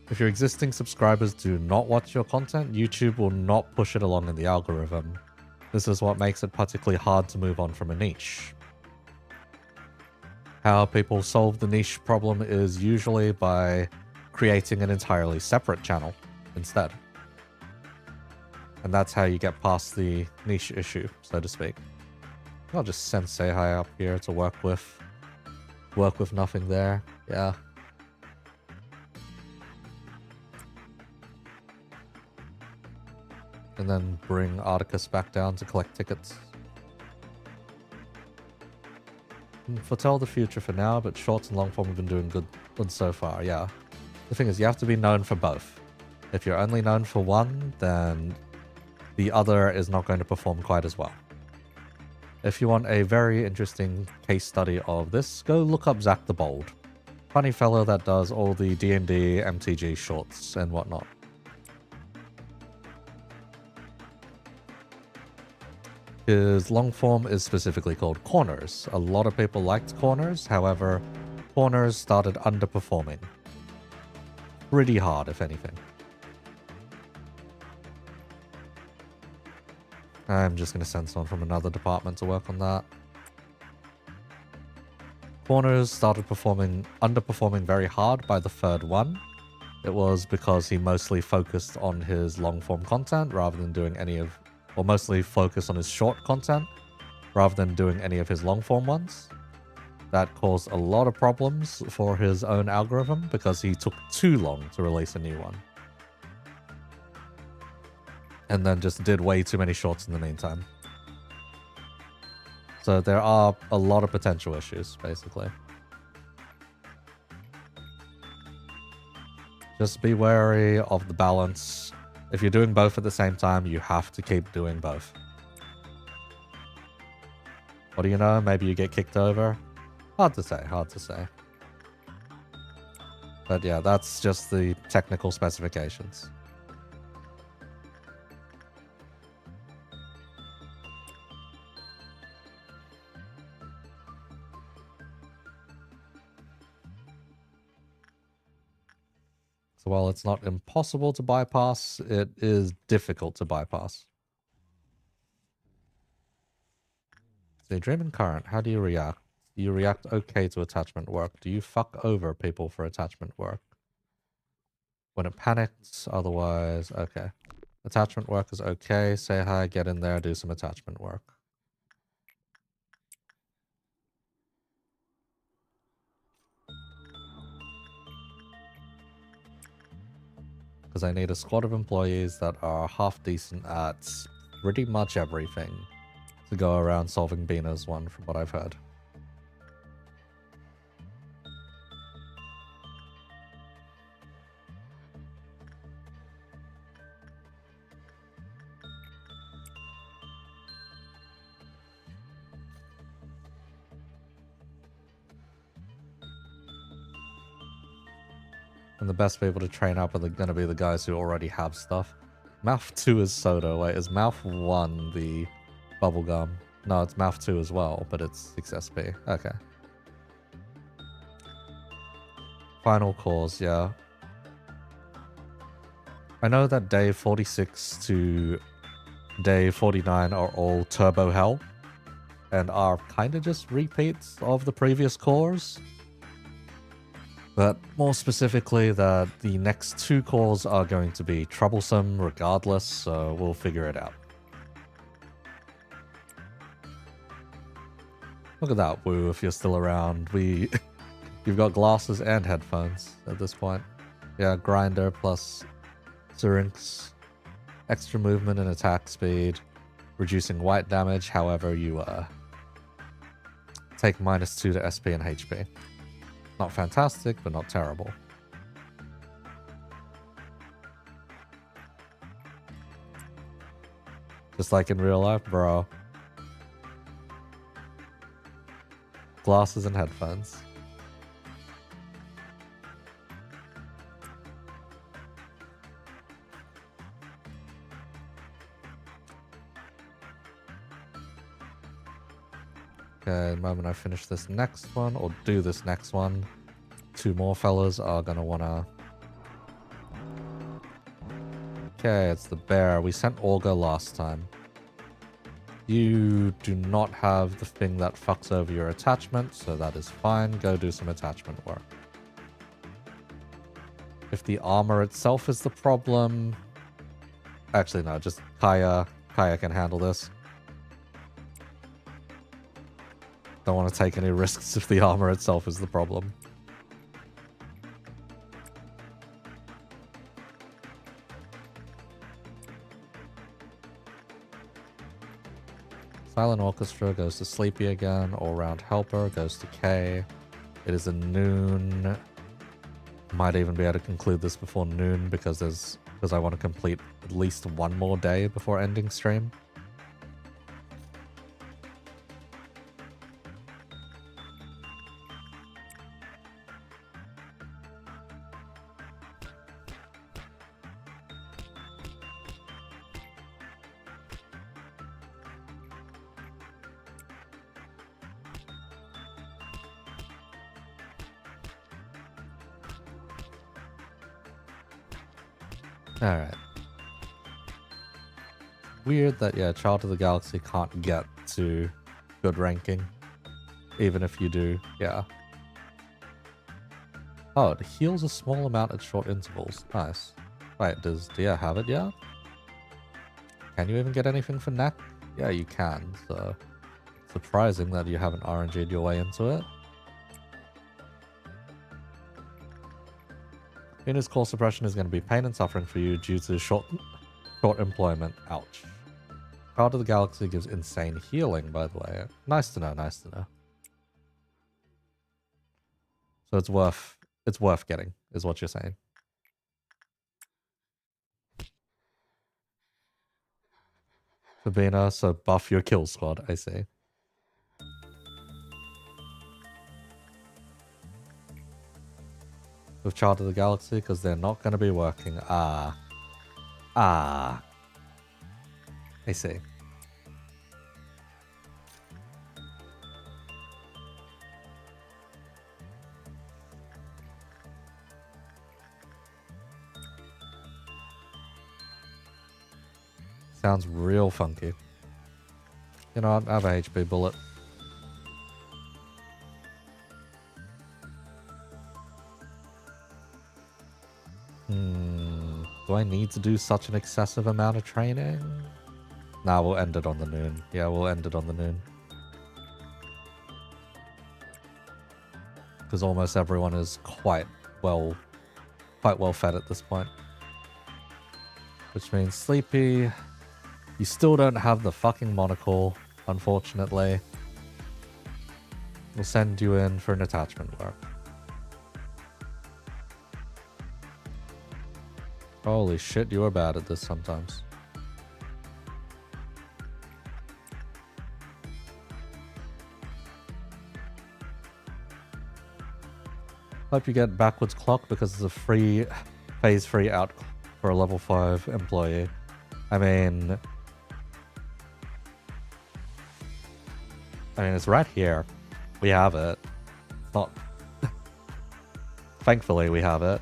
If your existing subscribers do not watch your content, YouTube will not push it along in the algorithm. This is what makes it particularly hard to move on from a niche. How people solve the niche problem is usually by creating an entirely separate channel instead. And that's how you get past the niche issue, so to speak. I'll just send Seihai up here to work with nothing there. Yeah. And then bring Articus back down to collect tickets. Foretell the future for now, but shorts and long form have been doing good so far, yeah. The thing is, you have to be known for both. If you're only known for one, then the other is not going to perform quite as well. If you want a very interesting case study of this, go look up Zach the Bold. Funny fellow that does all the D&D, MTG shorts and whatnot. His long form is specifically called Corners. A lot of people liked Corners, however, Corners started underperforming. Pretty hard, if anything. I'm just going to send someone from another department to work on that. Corners started underperforming very hard by the third one. It was because he mostly focused on his long form content rather than doing or mostly focused on his short content rather than doing any of his long form ones. That caused a lot of problems for his own algorithm because he took too long to release a new one. And then just did way too many shorts in the meantime. So there are a lot of potential issues, basically. Just be wary of the balance. If you're doing both at the same time, you have to keep doing both. What do you know? Maybe you get kicked over? Hard to say, hard to say. But yeah, that's just the technical specifications. So while it's not impossible to bypass, it is difficult to bypass. So Dreaming Current, how do you react? Do you react okay to attachment work? Do you fuck over people for attachment work? When it panics, otherwise, okay. Attachment work is okay. Say hi, get in there, do some attachment work. Because I need a squad of employees that are half decent at pretty much everything to go around solving Bina's one, from what I've heard. And the best people to train up are going to be the guys who already have stuff. Mouth 2 is Soda. Wait, is Mouth 1 the bubblegum? No, it's Mouth 2 as well, but it's 6 SP. Okay. Final cause, yeah. I know that day 46 to day 49 are all Turbo Hell and are kind of just repeats of the previous cores. But more specifically, that the next 2 cores are going to be troublesome regardless, so we'll figure it out. Look at that, Woo, if you're still around. You've got glasses and headphones at this point. Yeah, Grinder plus Syrinx, extra movement and attack speed, reducing white damage, however you take -2 to SP and HP. Not fantastic, but not terrible. Just like in real life, bro. Glasses and headphones. Okay, the moment I finish this next one, or do this next one, 2 more fellas are gonna wanna... Okay, it's the bear. We sent Olga last time. You do not have the thing that fucks over your attachment, so that is fine. Go do some attachment work. If the armor itself is the problem... Actually, no, just Kaya. Kaya can handle this. Don't want to take any risks if the armor itself is the problem. Silent Orchestra goes to Sleepy again. All Round Helper goes to K. It is a noon. Might even be able to conclude this before noon because I want to complete at least 1 more day before ending stream. Alright. weird that, yeah, Child of the Galaxy can't get to good ranking. Even if you do, yeah. Oh, it heals a small amount at short intervals. Nice. Wait, does Dia have it yet? Can you even get anything for neck? Yeah, you can, so... Surprising that you haven't RNG'd your way into it. Venus core suppression is going to be pain and suffering for you due to short employment. Ouch. Child of the Galaxy gives insane healing, by the way. Nice to know, nice to know. So it's worth getting, is what you're saying. Sabina, so buff your kill squad, I see. With Child of the Galaxy, because they're not going to be working. I see. Sounds real funky. You know what? I have a HP bullet. Do I need to do such an excessive amount of training? Nah, we'll end it on the noon. Yeah, we'll end it on the noon. Because almost everyone is quite well fed at this point. Which means Sleepy, you still don't have the fucking monocle, unfortunately. We'll send you in for an attachment work. Holy shit, you are bad at this sometimes. Hope you get backwards clock because it's a free, phase free out for a level 5 employee. I mean, it's right here. We have it. Not... Thankfully, we have it.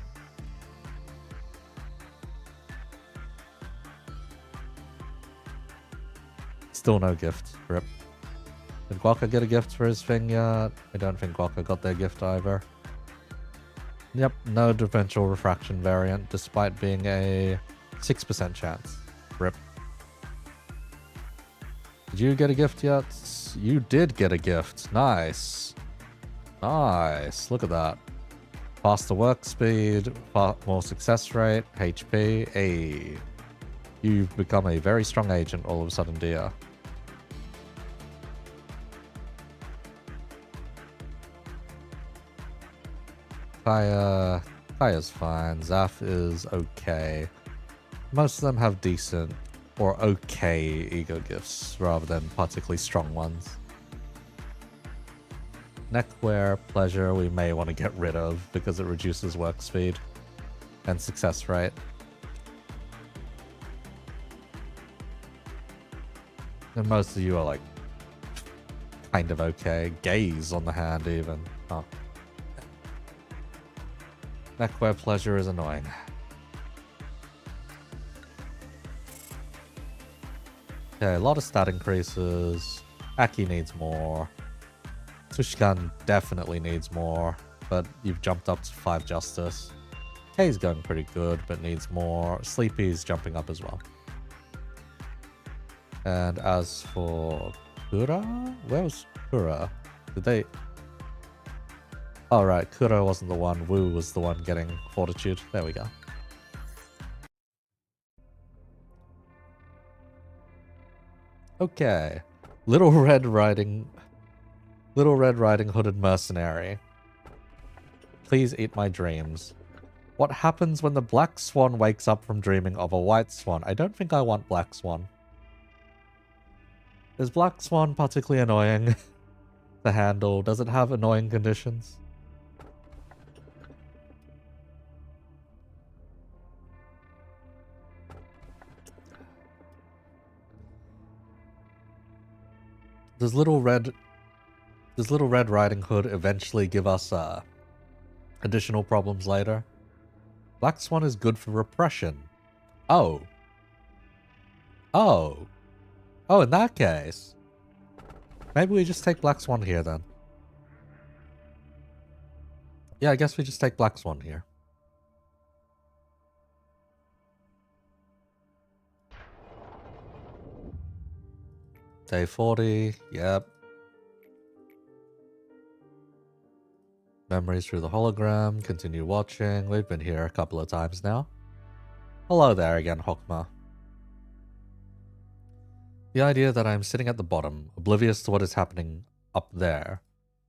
Still no gift. Rip. Did Guaka get a gift for his thing yet? I don't think Guaka got their gift either. Yep, no differential refraction variant, despite being a 6% chance. Rip. Did you get a gift yet? You did get a gift. Nice. Nice. Look at that. Faster work speed, more success rate, HP. Hey. You've become a very strong agent all of a sudden, dear. Kaya's fine. Zaf is okay. Most of them have decent or okay ego gifts rather than particularly strong ones. Neckwear, pleasure, we may want to get rid of because it reduces work speed and success rate. And most of you are like kind of okay. Gaze on the hand even. Oh. Neckwear pleasure is annoying. Okay, a lot of stat increases. Aki needs more. Tushkan definitely needs more, but you've jumped up to 5 justice. K's going pretty good, but needs more. Sleepy's jumping up as well. And as for Kura? Where was Kura? Did they... Oh, right. Kura wasn't the one. Wu was the one getting Fortitude. There we go. Okay. Little Red Riding Hooded Mercenary. Please eat my dreams. What happens when the Black Swan wakes up from dreaming of a White Swan? I don't think I want Black Swan. Is Black Swan particularly annoying to handle? Does it have annoying conditions? Does Little Red Riding Hood eventually give us additional problems later? Black Swan is good for repression. Oh. Oh. Oh, in that case. Maybe we just take Black Swan here then. Yeah, I guess we just take Black Swan here. Day 40, yep. Memories through the hologram, continue watching. We've been here a couple of times now. Hello there again, Hokma. The idea that I am sitting at the bottom, oblivious to what is happening up there,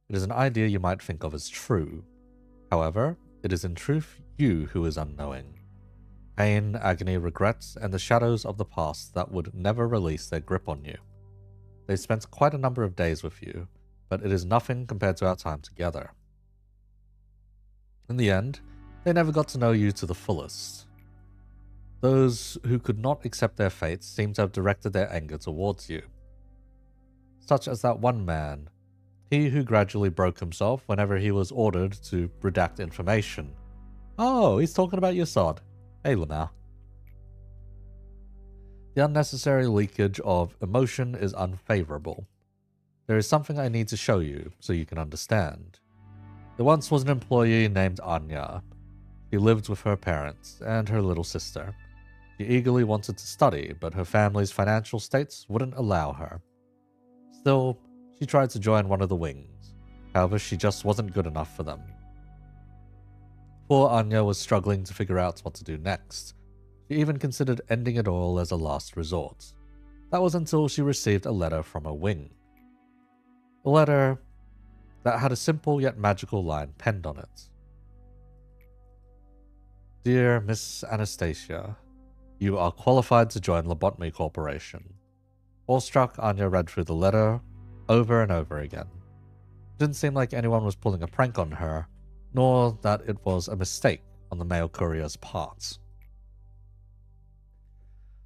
it is an idea you might think of as true. However, it is in truth you who is unknowing. Pain, agony, regrets, and the shadows of the past that would never release their grip on you. They spent quite a number of days with you, but it is nothing compared to our time together. In the end, they never got to know you to the fullest. Those who could not accept their fate seem to have directed their anger towards you. Such as that one man, he who gradually broke himself whenever he was ordered to redact information. Oh, he's talking about your sod. Hey, Lamau. The unnecessary leakage of emotion is unfavorable. There is something I need to show you so you can understand. There once was an employee named Anya. She lived with her parents and her little sister. She eagerly wanted to study, but her family's financial states wouldn't allow her. Still, she tried to join one of the wings. However, she just wasn't good enough for them. Poor Anya was struggling to figure out what to do next. She even considered ending it all as a last resort. That was until she received a letter from a wing. A letter that had a simple yet magical line penned on it. Dear Miss Anastasia, you are qualified to join Lobotomy Corporation. Awestruck, Anya read through the letter over and over again. It didn't seem like anyone was pulling a prank on her, nor that it was a mistake on the mail courier's part.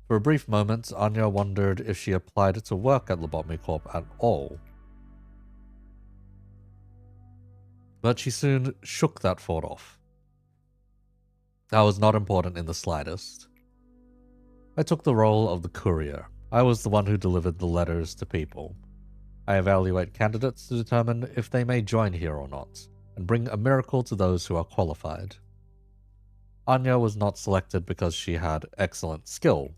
For a brief moment, Anya wondered if she applied to work at Lobotomy Corp at all. But she soon shook that thought off. That was not important in the slightest. I took the role of the courier. I was the one who delivered the letters to people. I evaluate candidates to determine if they may join here or not, and bring a miracle to those who are qualified. Anya was not selected because she had excellent skill.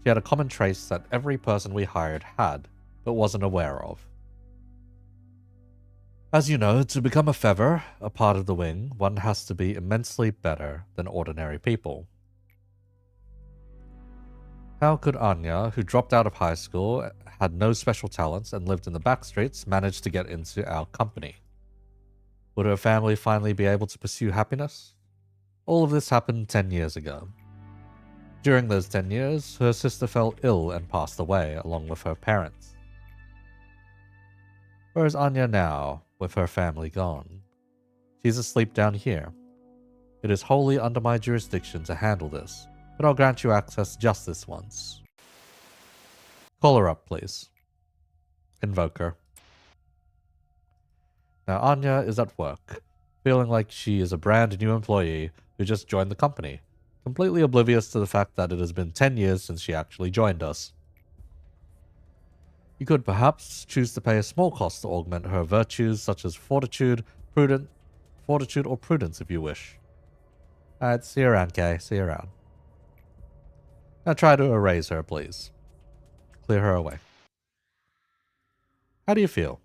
She had a common trace that every person we hired had, but wasn't aware of. As you know, to become a feather, a part of the wing, one has to be immensely better than ordinary people. How could Anya, who dropped out of high school, had no special talents, and lived in the back streets, manage to get into our company? Would her family finally be able to pursue happiness? All of this happened 10 years ago. During those 10 years, her sister fell ill and passed away, along with her parents. Where is Anya now, with her family gone? She's asleep down here. It is wholly under my jurisdiction to handle this, but I'll grant you access just this once. Call her up, please. Invoke her. Now Anya is at work, feeling like she is a brand new employee who just joined the company, completely oblivious to the fact that it has been 10 years since she actually joined us. You could perhaps choose to pay a small cost to augment her virtues such as fortitude or prudence if you wish. Alright, see you around, Kay. See you around. Now try to erase her, please. Clear her away. How do you feel?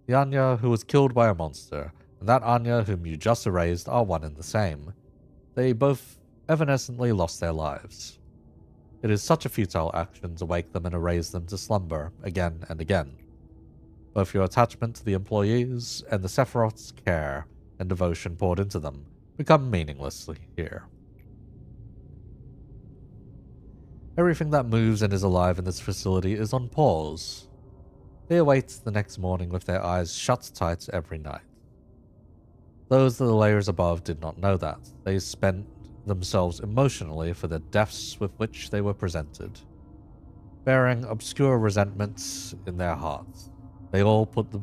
The Anya who was killed by a monster, and that Anya whom you just erased are one and the same. They both evanescently lost their lives. It is such a futile action to wake them and erase them to slumber again and again. Both your attachment to the employees and the Sephiroth's care and devotion poured into them become meaningless here. Everything that moves and is alive in this facility is on pause. They await the next morning with their eyes shut tight every night. Those of the layers above did not know that. They spent themselves emotionally for the deaths with which they were presented. Bearing obscure resentments in their hearts, they put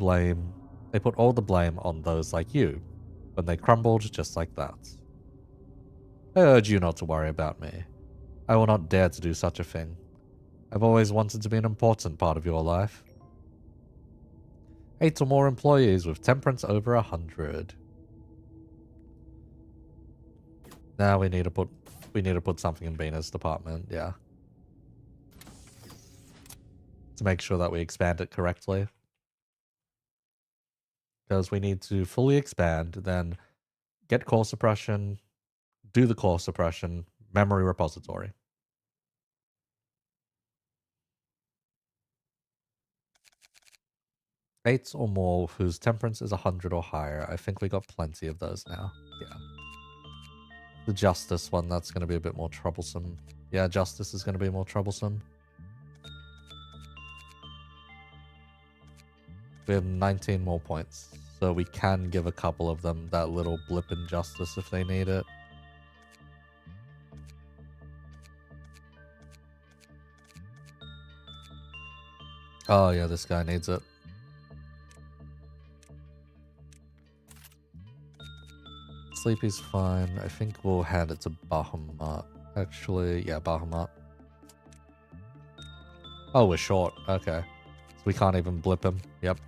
all the blame on those like you, when they crumbled just like that. I urge you not to worry about me. I will not dare to do such a thing. I've always wanted to be an important part of your life. 8 or more employees with temperance over 100. Now we need to put something in Bina's department, yeah. To make sure that we expand it correctly. Because we need to fully expand, then get core suppression, do the core suppression, memory repository. Eight or more whose temperance is 100 or higher. I think we got plenty of those now. Yeah. The justice one, that's going to be a bit more troublesome. Yeah, justice is going to be more troublesome. We have 19 more points, so we can give a couple of them that little blip in justice if they need it. Oh yeah, this guy needs it. Sleepy's fine. I think we'll hand it to Bahamut. Actually, yeah, Bahamut. Oh, we're short. Okay. So we can't even blip him. Yep.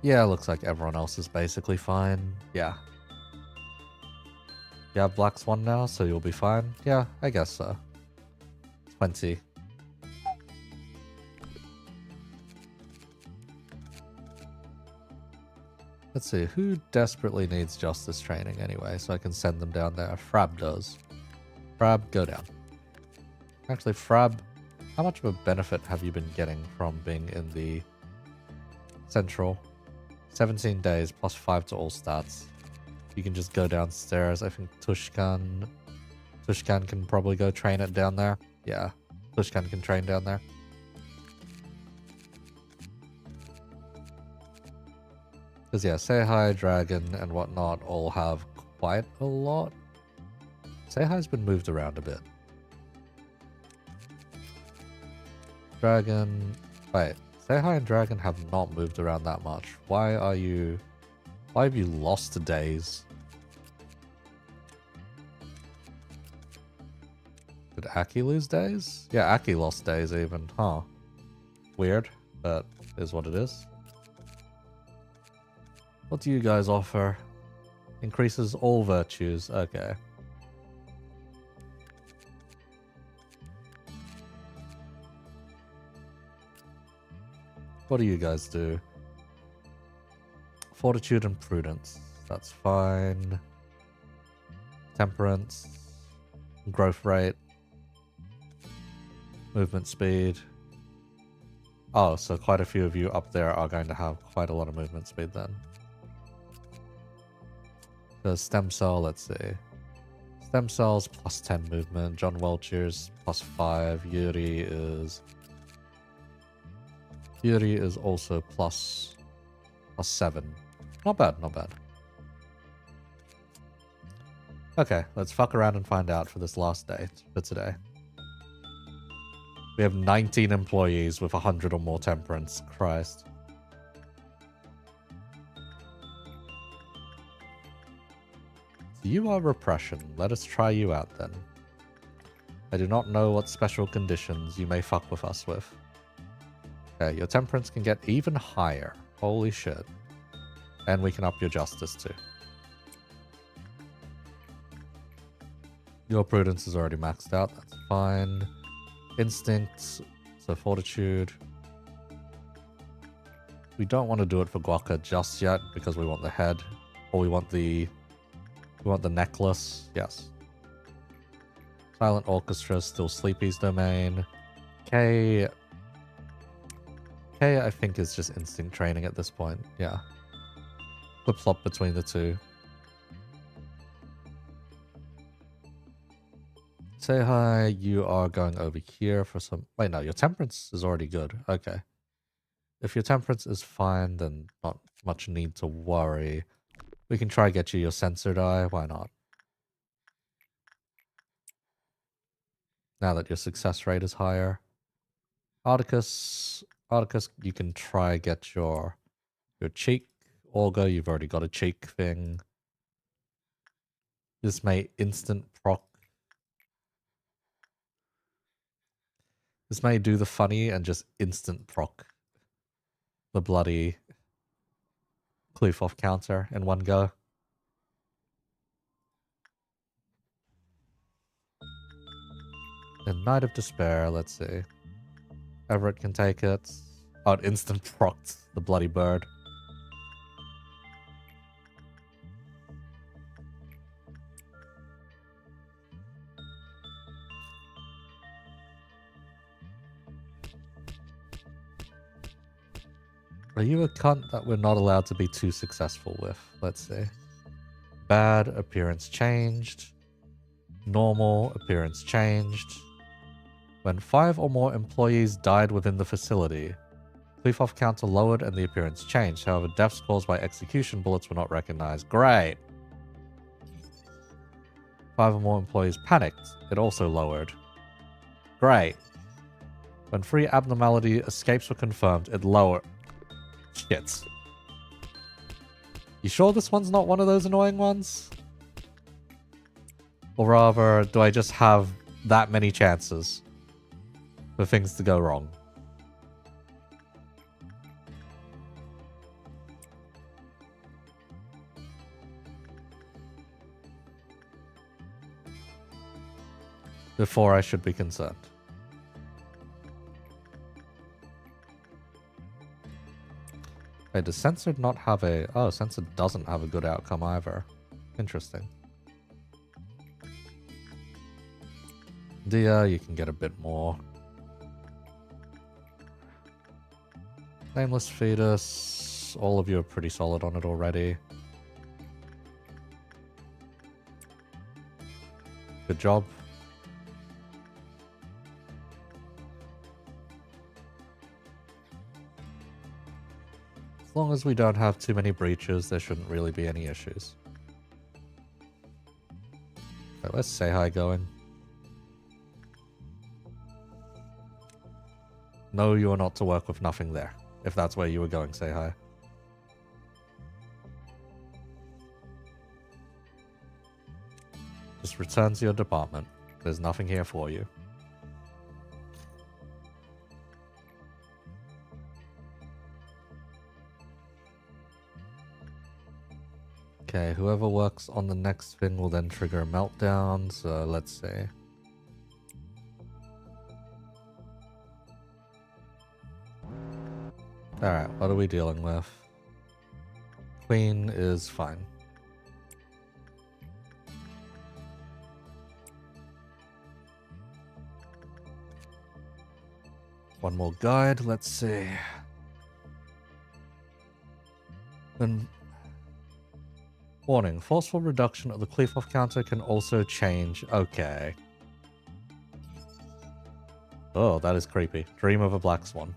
Yeah, looks like everyone else is basically fine. Yeah. You have Black Swan now, so you'll be fine? Yeah, I guess so. 20. Let's see, who desperately needs justice training anyway, so I can send them down there? Frab does. Frab, go down. Actually, Frab, how much of a benefit have you been getting from being in the Central? 17 days, plus 5 to all stats. You can just go downstairs. I think Tushkan can probably go train it down there. Yeah, Tushkan can train down there. Because yeah, Say Hi, Dragon, and whatnot all have quite a lot. Say Hi's been moved around a bit. Dragon... Wait, Say Hi and Dragon have not moved around that much. Why have you lost days? Did Aki lose days? Yeah, Aki lost days even. Huh. Weird, but is what it is. What do you guys offer? Increases all virtues. Okay. What do you guys do? Fortitude and prudence. That's fine. Temperance. Growth rate. Movement speed. Oh, so quite a few of you up there are going to have quite a lot of movement speed then. The stem cell, let's see. Stem cells plus 10 movement. John Welcher's plus 5. Yuri is also plus 7. Not bad, not bad. Okay, let's fuck around and find out for this last day for today. We have 19 employees with 100 or more temperance. Christ. You are repression. Let us try you out then. I do not know what special conditions you may fuck with us with. Okay, your temperance can get even higher. Holy shit. And we can up your justice too. Your prudence is already maxed out. That's fine. Instinct. So fortitude. We don't want to do it for Guaka just yet because we want the head. Or we want the necklace. Yes. Silent Orchestra, still Sleepy's domain. K, I think is just instinct training at this point. Yeah. Flip-flop between the two. Say Hi, you are going over here for some... Wait, no, your temperance is already good. Okay. If your temperance is fine, then not much need to worry. We can try get you your sensor die. Why not? Now that your success rate is higher. Articus, you can try get your cheek. Olga, you've already got a cheek thing. This may instant proc. This may do the funny and just instant proc the bloody cliff off counter in one go. And Night of Despair, let's see. Everett can take it. Oh, it instant procced the bloody bird. Are you a cunt that we're not allowed to be too successful with? Let's see. Bad, appearance changed. Normal, appearance changed. When 5 or more employees died within the facility, Cleafoff counter lowered and the appearance changed. However, deaths caused by execution bullets were not recognized. Great. 5 or more employees panicked. It also lowered. Great. When 3 abnormality escapes were confirmed, it lowered. Shit. You sure this one's not one of those annoying ones? Or rather, do I just have that many chances for things to go wrong? Before I should be concerned. Wait, does Censored not have a... Oh, Censored doesn't have a good outcome either. Interesting. Dia, you can get a bit more. Nameless Fetus. All of you are pretty solid on it already. Good job. As long as we don't have too many breaches, there shouldn't really be any issues. Okay, let's say hi going. No, you are not to work with nothing there. If that's where you were going, say hi. Just return to your department. There's nothing here for you. Okay, whoever works on the next thing will then trigger a meltdown, so let's see. Alright, what are we dealing with? Queen is fine. One more guide, let's see. Then... Warning, forceful reduction of the Cleafoff counter can also change. Okay. Oh, that is creepy. Dream of a black swan.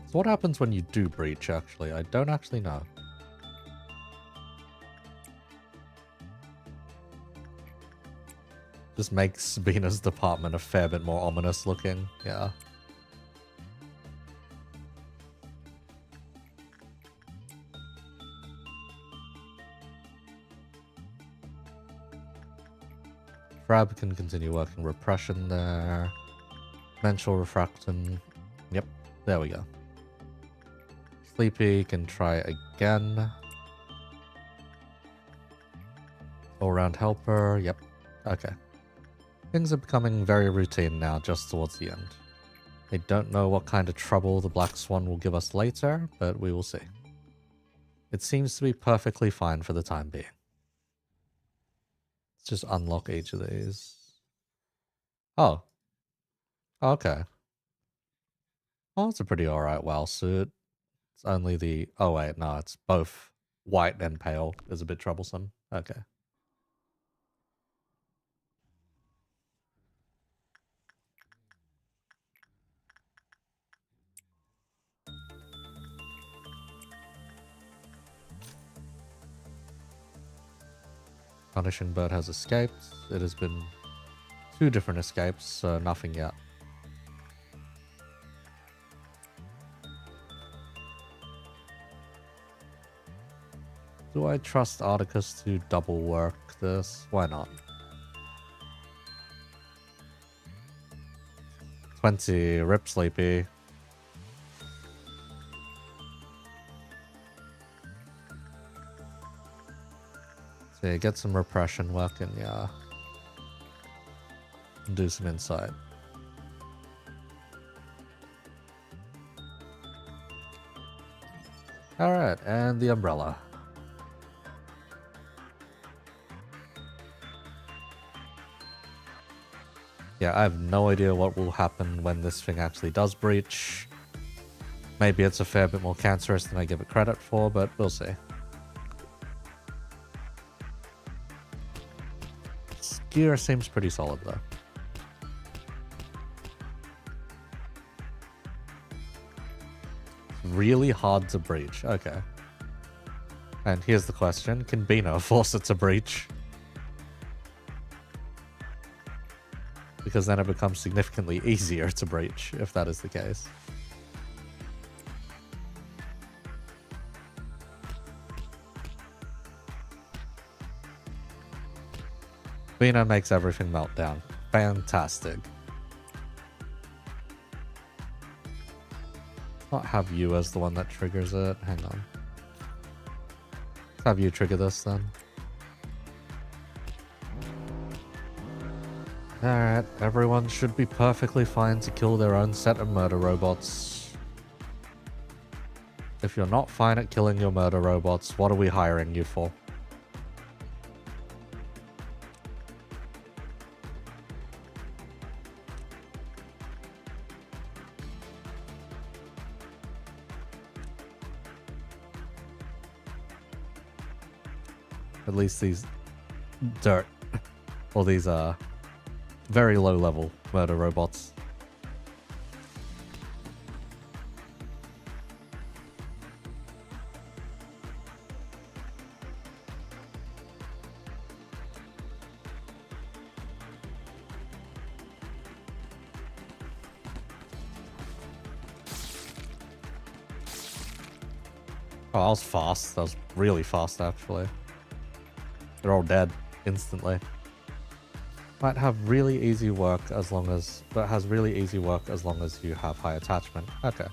So what happens when you do breach, actually? I don't actually know. Just makes Sabina's department a fair bit more ominous looking. Yeah. Frab can continue working repression there. Mental refraction. Yep, there we go. Sleepy can try again. All-round helper. Yep. Okay. Things are becoming very routine now, just towards the end. I don't know what kind of trouble the Black Swan will give us later, but we will see. It seems to be perfectly fine for the time being. Let's just unlock each of these. Oh. Okay. Oh, it's a pretty alright WoW suit. It's only the... Oh wait, no, it's both white and pale is a bit troublesome. Okay. Punishing Bird has escaped. It has been 2 different escapes, so nothing yet. Do I trust Articus to double work this? Why not? 20, rip sleepy. So yeah, get some repression working, yeah. And do some insight. Alright, and the umbrella. Yeah, I have no idea what will happen when this thing actually does breach. Maybe it's a fair bit more cancerous than I give it credit for, but we'll see. Gear seems pretty solid though. Really hard to breach, okay. And here's the question, can Bino force it to breach? Because then it becomes significantly easier to breach, if that is the case. Bino makes everything melt down. Fantastic. Not have you as the one that triggers it. Hang on. Let's have you trigger this then. Alright, everyone should be perfectly fine to kill their own set of murder robots. If you're not fine at killing your murder robots, what are we hiring you for? At least these dirt, or these very low level murder robots. Oh, that was fast. That was really fast, actually. They're all dead instantly. Might have really easy work as long as... But has really easy work as long as you have high attachment. Okay.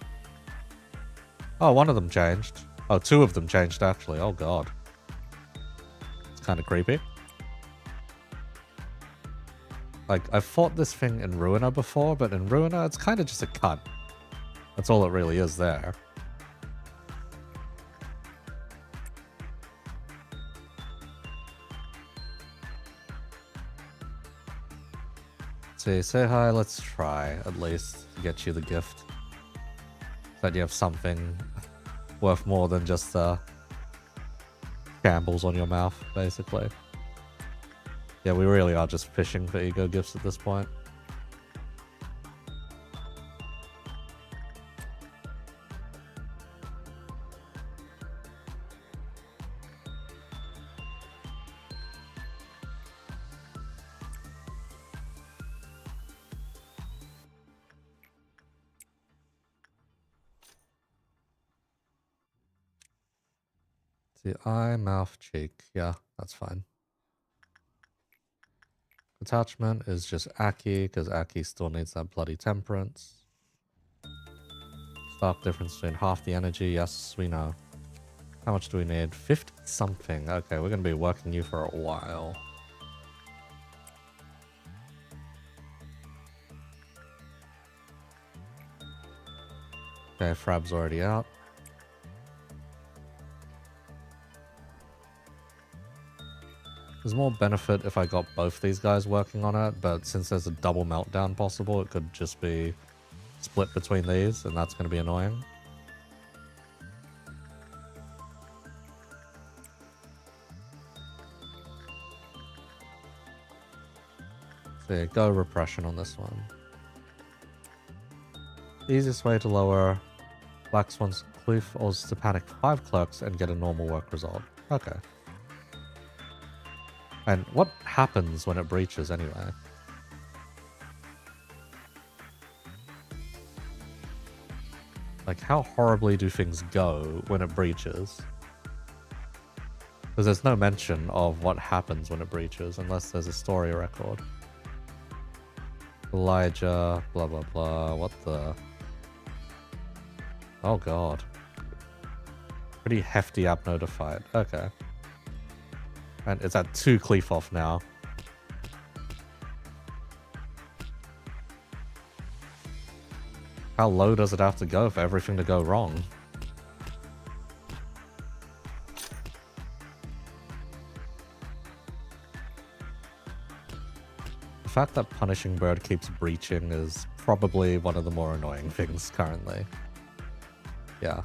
Oh, one of them changed. Oh, two of them changed, actually. Oh, God. It's kind of creepy. Like, I've fought this thing in Ruiner before, but in Ruiner, it's kind of just a cunt. That's all it really is there. Say hi, let's try, at least, to get you the gift. That you have something worth more than just shambles on your mouth, basically. Yeah, we really are just fishing for E.G.O gifts at this point. See, eye, mouth, cheek. Yeah, that's fine. Attachment is just Aki, because Aki still needs that bloody temperance. Stark difference between half the energy. Yes, we know. How much do we need? 50 something. Okay, we're going to be working you for a while. Okay, Frab's already out. There's more benefit if I got both these guys working on it, but since there's a double meltdown possible, it could just be split between these, and that's going to be annoying. So yeah, go repression on this one. Easiest way to lower Black Swan's Kloof is to panic 5 clerks and get a normal work result. Okay. And what happens when it breaches anyway? Like, how horribly do things go when it breaches? Because there's no mention of what happens when it breaches, unless there's a story record. Elijah, blah blah blah, what the... Oh god. Pretty hefty Abno to fight, okay. And it's at 2 Cleafoff now. How low does it have to go for everything to go wrong? The fact that Punishing Bird keeps breaching is probably one of the more annoying things currently. Yeah.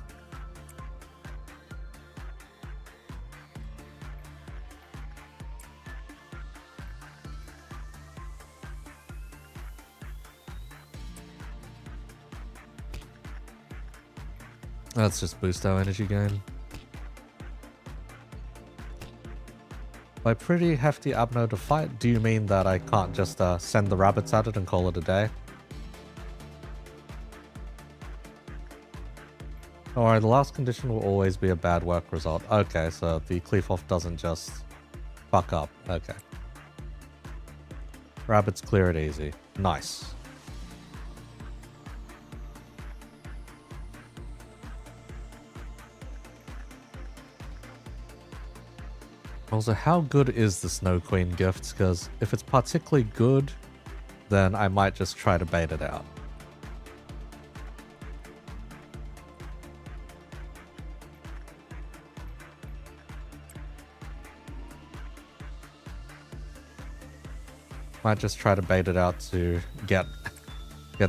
Let's just boost our energy gain. By pretty hefty Abno to fight, do you mean that I can't just send the rabbits at it and call it a day? Alright, the last condition will always be a bad work result. Okay, so the Cleafoff doesn't just fuck up. Okay. Rabbits clear it easy. Nice. Also, how good is the Snow Queen gift? Because if it's particularly good, then I might just try to bait it out. Might just try to bait it out to get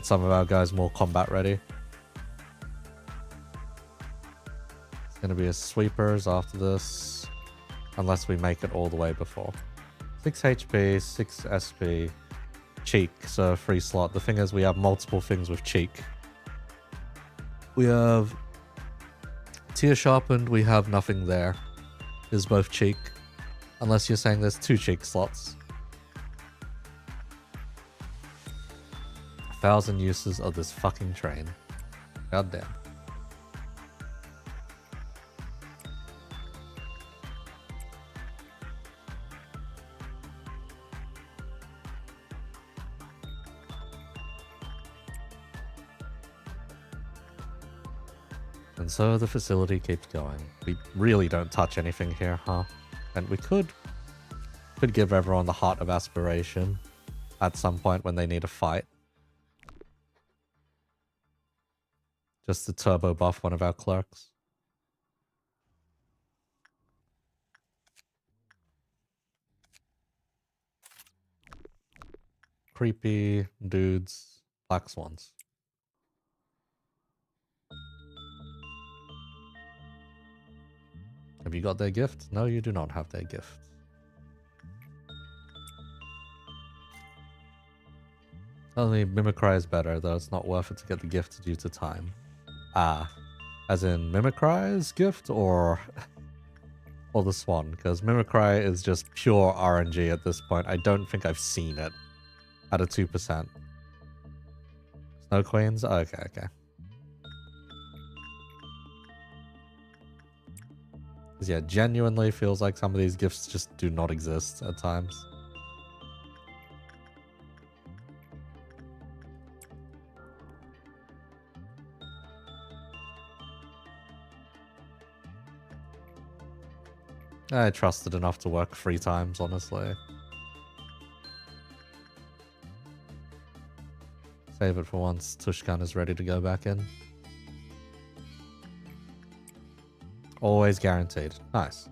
some of our guys more combat ready. It's gonna be a sweepers after this. Unless we make it all the way before. 6 HP, 6 SP, Cheek, so free slot. The thing is, we have multiple things with Cheek. We have Tear Sharpened, we have nothing there. Is both Cheek. Unless you're saying there's 2 Cheek slots. 1,000 uses of this fucking train. God damn. And so the facility keeps going. We really don't touch anything here, huh? And we could give everyone the Heart of Aspiration at some point when they need a fight. Just to turbo buff one of our clerks. Creepy dudes, black swans. Have you got their gift? No, you do not have their gift. Only Mimicry is better, though it's not worth it to get the gift due to time. Ah, as in Mimicry's gift or the Swan? Because Mimicry is just pure RNG at this point. I don't think I've seen it at a 2%. Snow Queens? Okay, okay. Because yeah, genuinely feels like some of these gifts just do not exist at times. I trusted enough to work 3 times, honestly. Save it for once Tushkan is ready to go back in. Always guaranteed. Nice.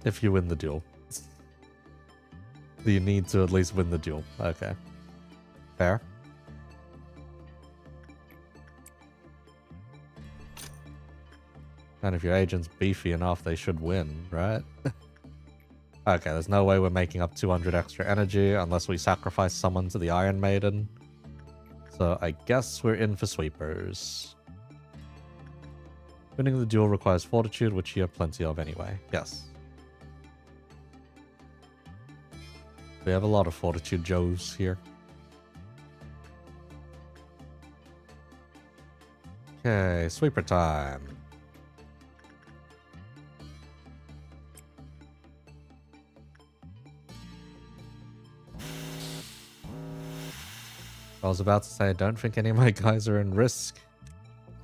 If you win the duel. You need to at least win the duel. Okay. Fair. And if your agent's beefy enough, they should win, right? Okay, there's no way we're making up 200 extra energy unless we sacrifice someone to the Iron Maiden. So I guess we're in for sweepers. Winning the duel requires fortitude, which you have plenty of anyway. Yes. We have a lot of fortitude Joes here. Okay, sweeper time. I was about to say I don't think any of my guys are in risk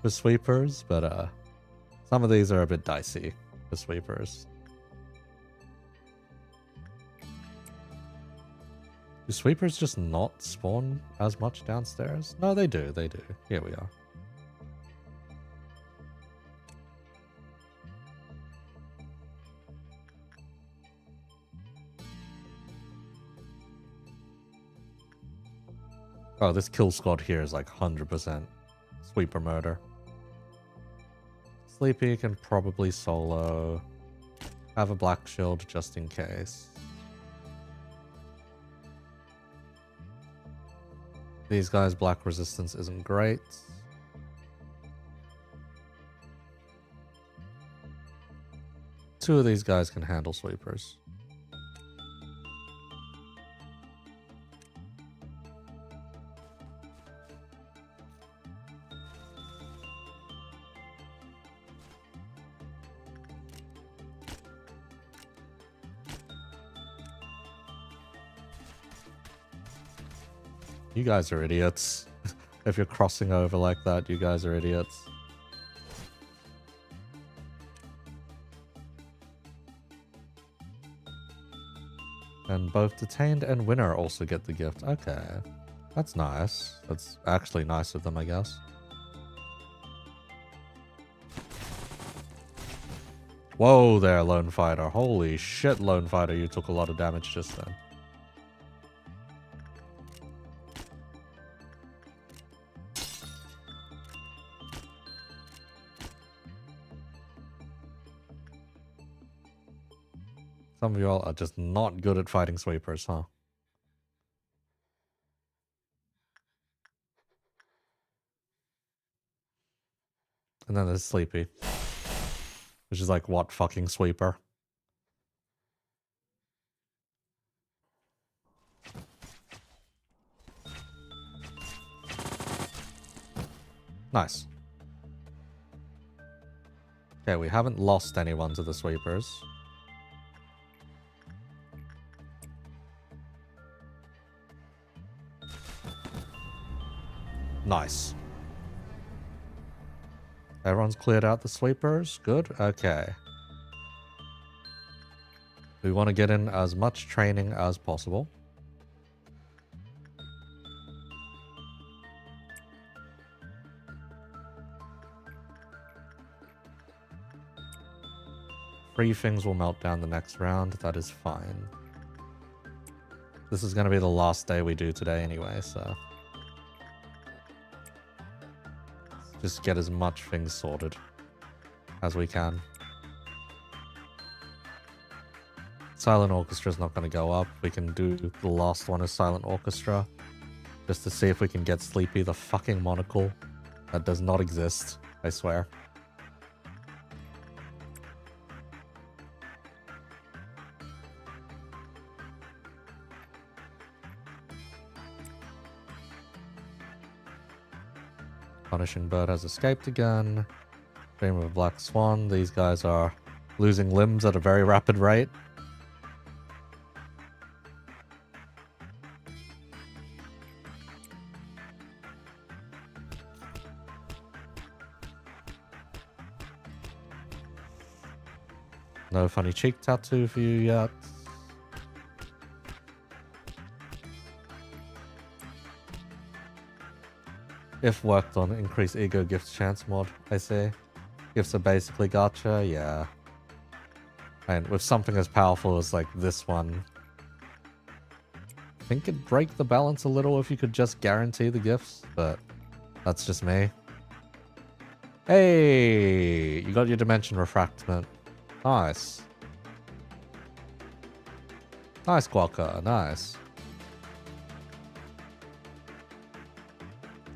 for sweepers, but some of these are a bit dicey for sweepers. Do sweepers just not spawn as much downstairs? No, they do, they do. Here we are. Oh, this kill squad here is like 100% sweeper murder. Sleepy can probably solo. Have a black shield just in case. These guys' black resistance isn't great. Two of these guys can handle sweepers. You guys are idiots. If you're crossing over like that, you guys are idiots. And both detained and winner also get the gift. Okay. That's nice. That's actually nice of them, I guess. Whoa there, Lone Fighter. Holy shit, Lone Fighter, you took a lot of damage just then. Some of y'all are just not good at fighting sweepers, huh? And then there's Sleepy. Which is like, what fucking sweeper? Nice. Okay, we haven't lost anyone to the sweepers. Nice. Everyone's cleared out the sweepers. Good. Okay. We want to get in as much training as possible. Three things will melt down the next round. That is fine. This is going to be the last day we do today anyway, so... just get as much things sorted as we can. Silent Orchestra is not going to go up. We can do the last one as Silent Orchestra. Just to see if we can get Sleepy the fucking monocle. That does not exist, I swear. Punishing Bird has escaped again. Dream of a Black Swan. These guys are losing limbs at a very rapid rate. No funny cheek tattoo for you yet. If worked on, increase E.G.O gift chance mod, I say. Gifts are basically gacha, yeah. And with something as powerful as like this one, I think it'd break the balance a little if you could just guarantee the gifts, but that's just me. Hey, you got your dimension refractment. Nice. Nice, Guaca, nice.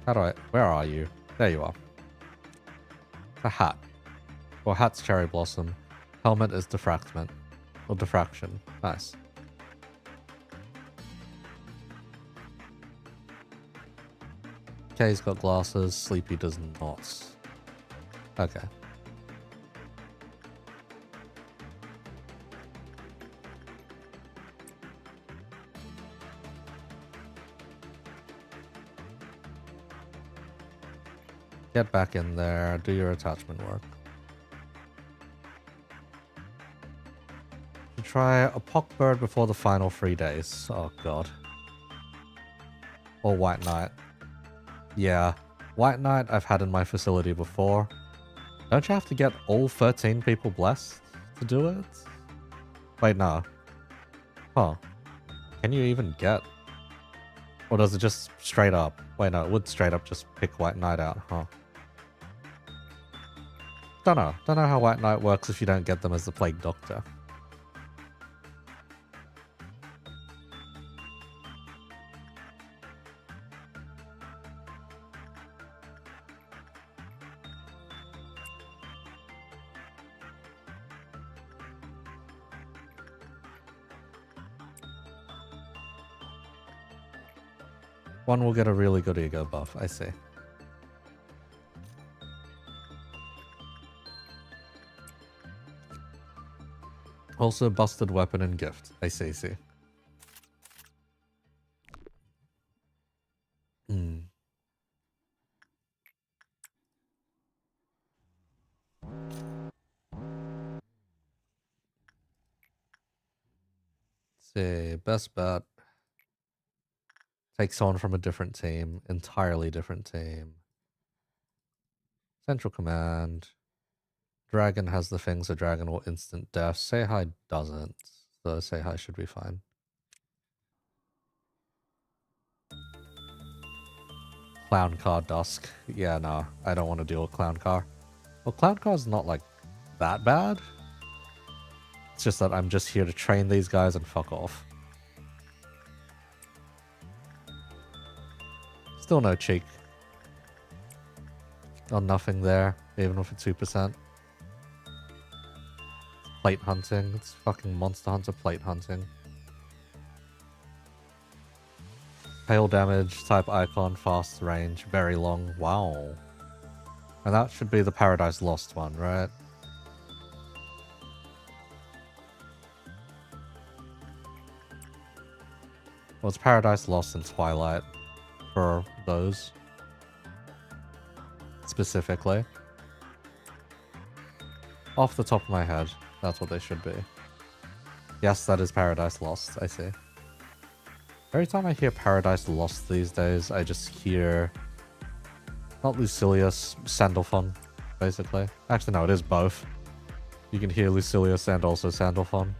How do I... where are you? There you are. A hat. Or hat's cherry blossom. Helmet is diffractment. Or diffraction. Nice. Kay's got glasses. Sleepy does not. Okay. Get back in there, do your attachment work. Try a pockbird before the final 3 days. Oh god. Or White Knight. Yeah. White Knight I've had in my facility before. Don't you have to get all 13 people blessed to do it? Wait, no. Huh. Can you even get... Or does it just straight up... Wait, no, it would straight up just pick White Knight out, huh? Don't know. Don't know how White Knight works if you don't get them as the Plague Doctor. One will get a really good ego buff, I see. Also busted weapon and gift, I see. See, best bet. Take someone from a different team, entirely different team. Central Command. Dragon has the thing, so Dragon will instant death. Say Hi doesn't, so Say Hi should be fine. Clown Car Dusk. Yeah, no, I don't want to deal with Clown Car. Well, Clown Car's not like that bad. It's just that I'm just here to train these guys and fuck off. Still no cheek. Oh, nothing there, even with a 2%. Plate hunting. It's fucking Monster Hunter plate hunting. Hail damage, type icon, fast range, very long. Wow. And that should be the Paradise Lost one, right? Well, it's Paradise Lost and Twilight for those. Specifically. Off the top of my head, that's what they should be. Yes, that is Paradise Lost, I see. Every time I hear Paradise Lost these days, I just hear... Not Lucilius, Sandalphon, basically. Actually, no, it is both. You can hear Lucilius and also Sandalphon.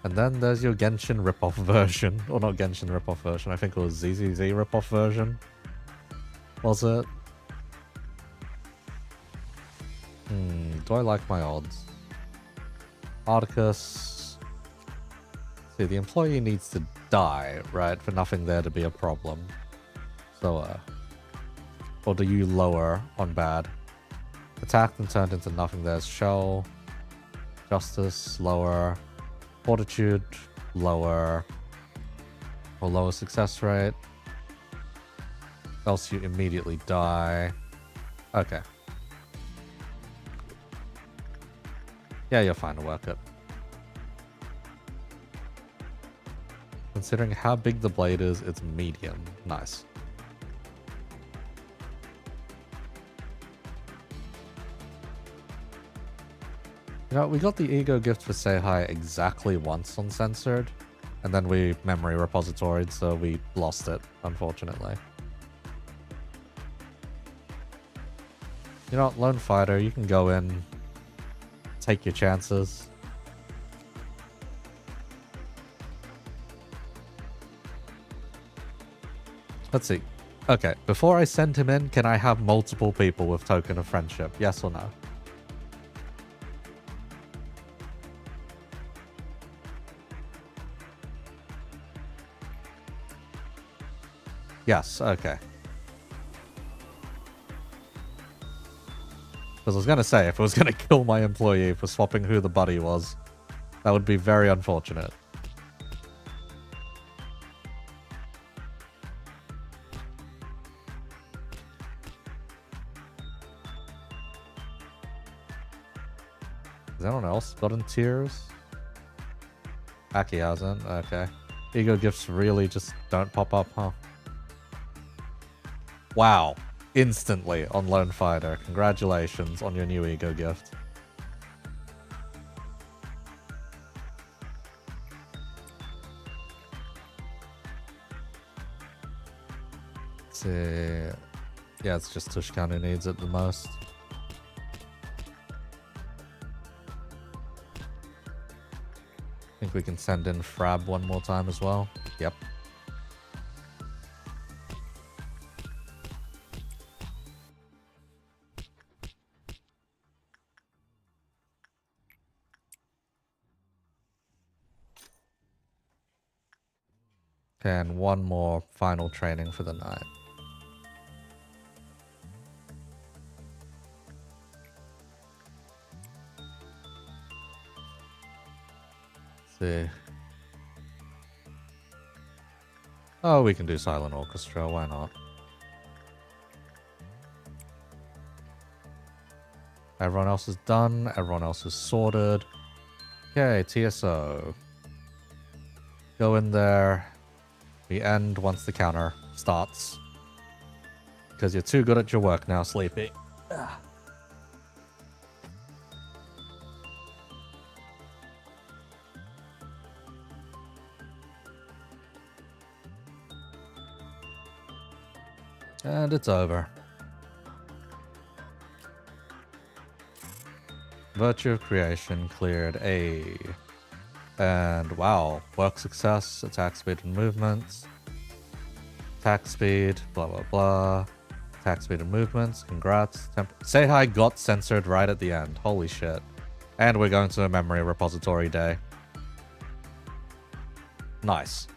And then there's your Genshin ripoff version. Or not Genshin ripoff version, I think it was ZZZ ripoff version. Was it? Do I like my odds? Articus. See, the employee needs to die, right? For nothing there to be a problem. So, or do you lower on bad? Attacked and turned into nothing there's shell. Justice, lower. Fortitude, lower. Or lower success rate. Else you immediately die. Okay. Yeah, you're fine to work it. Considering how big the blade is, it's medium. Nice. You know, we got the E.G.O gift for Say Hi exactly once on Censored, and then we memory repositoried, so we lost it, unfortunately. You know what, Lone Fighter, you can go in, take your chances. Let's see. Okay, before I send him in, can I have multiple people with token of friendship? Yes or no? Yes, okay. Because I was going to say, if I was going to kill my employee for swapping who the buddy was, that would be very unfortunate. Has anyone else gotten tiers? Aki hasn't. Okay. E.G.O gifts really just don't pop up, huh? Wow. Instantly on Lone Fighter. Congratulations on your new E.G.O gift. Let's see. Yeah, it's just Tushkan who needs it the most. I think we can send in Frab one more time as well. Yep. Okay, and one more final training for the night. See. Oh, we can do Silent Orchestra, why not? Everyone else is done, everyone else is sorted. Okay, TSO. Go in there. We end once the counter starts. Because you're too good at your work now, Sleepy. And it's over. Virtue of Creation cleared A. And wow, work success, attack speed and movements. Attack speed, blah blah blah. Attack speed and movements, congrats. Say hi got censored right at the end, holy shit. And we're going to a memory repository day. Nice.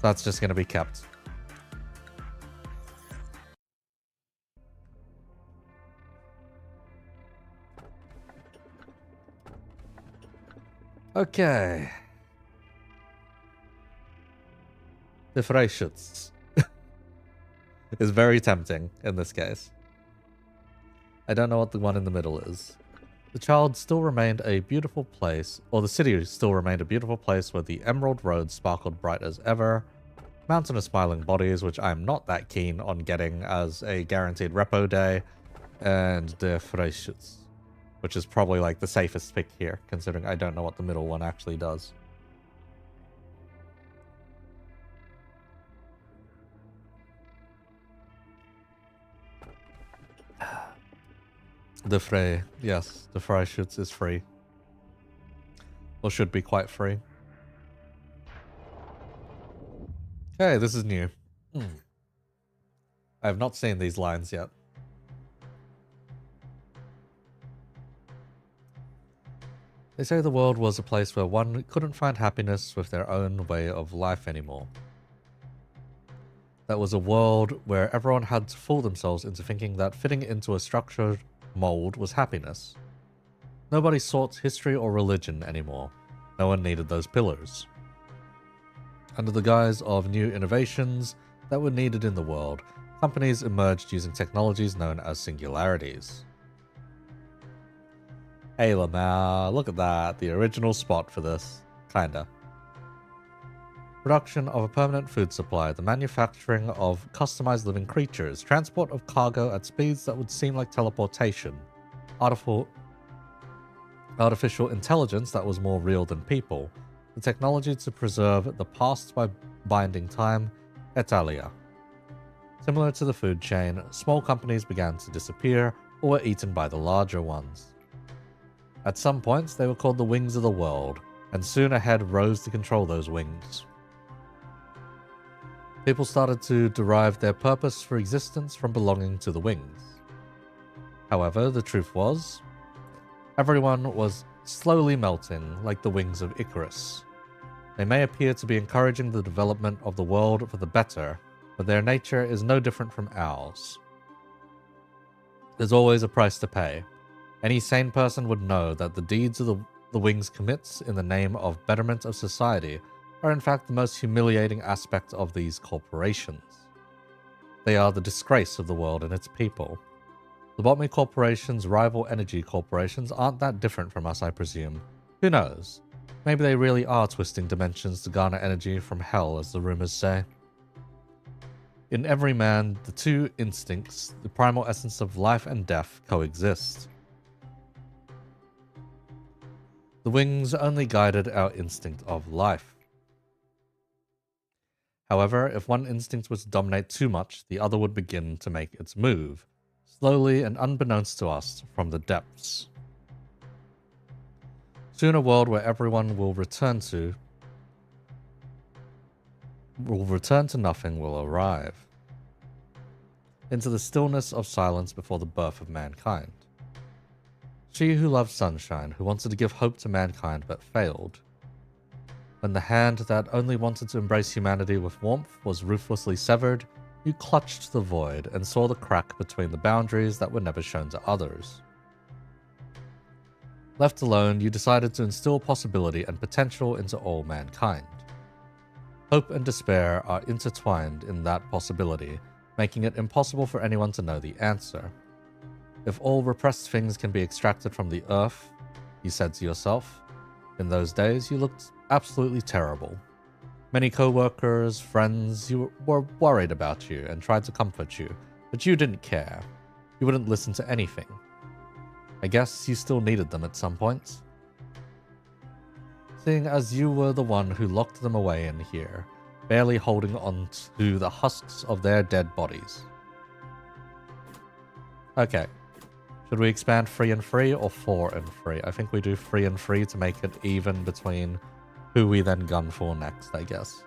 That's just going to be kept. Okay. The Freischütz is very tempting in this case. I don't know what the one in the middle is. The child still remained a beautiful place, or the city still remained a beautiful place where the emerald road sparkled bright as ever. Mountain of Smiling Bodies, which I'm not that keen on getting as a guaranteed repo day. And the Freischütz, which is probably like the safest pick here, considering I don't know what the middle one actually does. The Frey, yes, the Freischütz is free. Or should be quite free. Hey, this is new. I have not seen these lines yet. They say the world was a place where one couldn't find happiness with their own way of life anymore. That was a world where everyone had to fool themselves into thinking that fitting into a structured mold was happiness. Nobody sought history or religion anymore. No one needed those pillars. Under the guise of new innovations that were needed in the world, companies emerged using technologies known as singularities. Hey Lamau, look at that, the original spot for this. Kinda. Production of a permanent food supply, the manufacturing of customized living creatures, transport of cargo at speeds that would seem like teleportation, artificial intelligence that was more real than people, the technology to preserve the past by binding time, Italia. Similar to the food chain, small companies began to disappear or were eaten by the larger ones. At some points, they were called the wings of the world, and soon a head rose to control those wings. People started to derive their purpose for existence from belonging to the wings. However, the truth was, everyone was slowly melting like the wings of Icarus. They may appear to be encouraging the development of the world for the better, but their nature is no different from ours. There's always a price to pay. Any sane person would know that the deeds of the wings commits in the name of betterment of society are in fact the most humiliating aspect of these corporations. They are the disgrace of the world and its people. Lobotomy Corporation's rival energy corporations aren't that different from us, I presume. Who knows? Maybe they really are twisting dimensions to garner energy from hell, as the rumors say. In every man, the two instincts, the primal essence of life and death, coexist. The wings only guided our instinct of life. However, if one instinct was to dominate too much, the other would begin to make its move, slowly and unbeknownst to us, from the depths. Soon a world where everyone will return to nothing will arrive. Into the stillness of silence before the birth of mankind. She who loved sunshine, who wanted to give hope to mankind but failed. When the hand that only wanted to embrace humanity with warmth was ruthlessly severed, you clutched the void and saw the crack between the boundaries that were never shown to others. Left alone, you decided to instill possibility and potential into all mankind. Hope and despair are intertwined in that possibility, making it impossible for anyone to know the answer. If all repressed things can be extracted from the earth, you said to yourself, in those days you looked absolutely terrible. Many co-workers, friends, were worried about you and tried to comfort you, but you didn't care. You wouldn't listen to anything. I guess you still needed them at some point. Seeing as you were the one who locked them away in here, barely holding on to the husks of their dead bodies. Okay. Should we expand 3 and 3 or 4 and 3? I think we do 3 and 3 to make it even between who we then gun for next, I guess.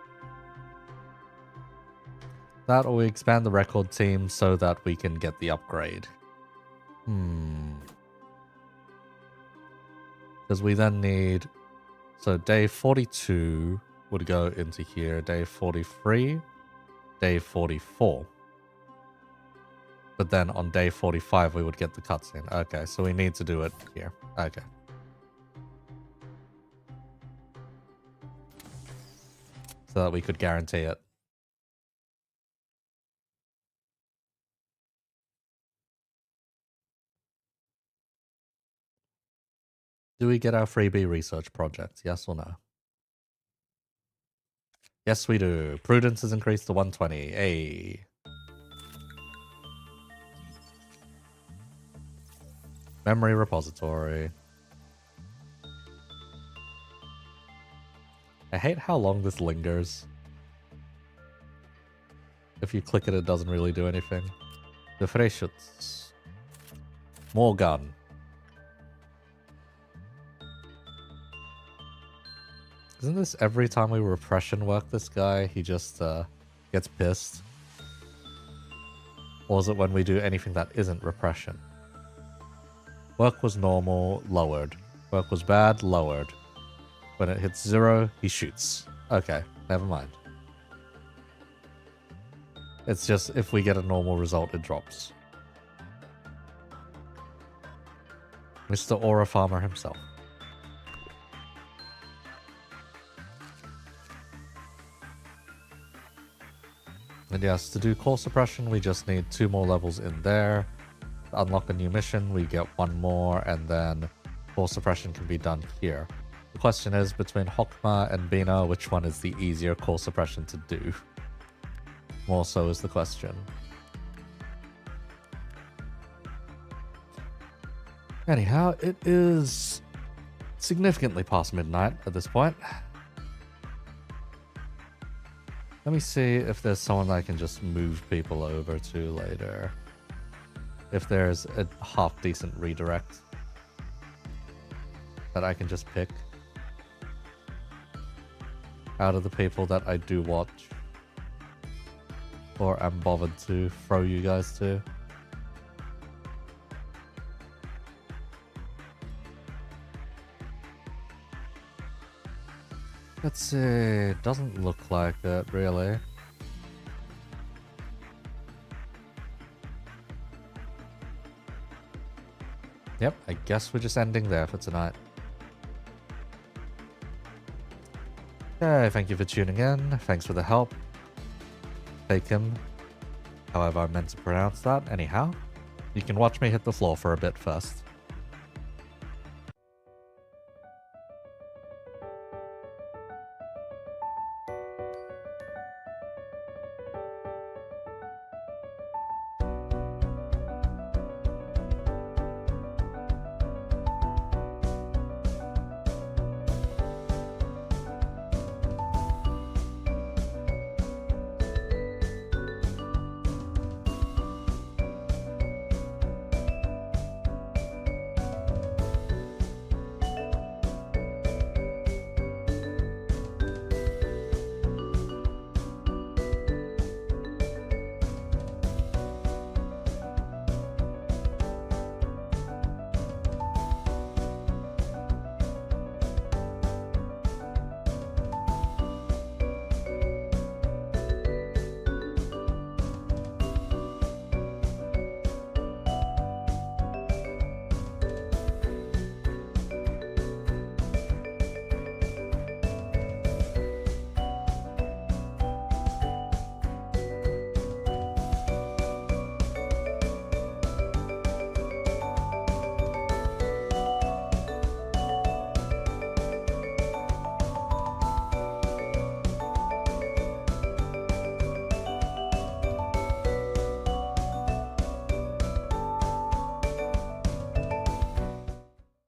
That, or we expand the record team so that we can get the upgrade. Because we then need... So day 42 would go into here. Day 43. Day 44. But then on day 45 we would get the cutscene. Okay, so we need to do it here. Okay. So that we could guarantee it. Do we get our freebie research project? Yes or no? Yes, we do. Prudence is increased to 120. Hey. Memory repository. I hate how long this lingers. If you click it, it doesn't really do anything. The Freshutz. More gun. Isn't this every time we repression work this guy, he just gets pissed? Or is it when we do anything that isn't repression? Work was normal, lowered. Work was bad, lowered. When it hits 0, he shoots. Okay, never mind. It's just if we get a normal result, it drops. Mr. Aura Farmer himself. And yes, to do core suppression, we just need 2 more levels in there. To unlock a new mission, we get 1 more, and then core suppression can be done here. The question is, between Hokma and Bina, which one is the easier core suppression to do? More so is the question. Anyhow, it is significantly past midnight at this point. Let me see if there's someone I can just move people over to later. If there's a half-decent redirect that I can just pick out of the people that I do watch or am bothered to throw you guys to. Let's see, doesn't look like it really. Yep, I guess we're just ending there for tonight. Okay, thank you for tuning in. Thanks for the help. Take him. However I meant to pronounce that. Anyhow, You can watch me hit the floor for a bit first.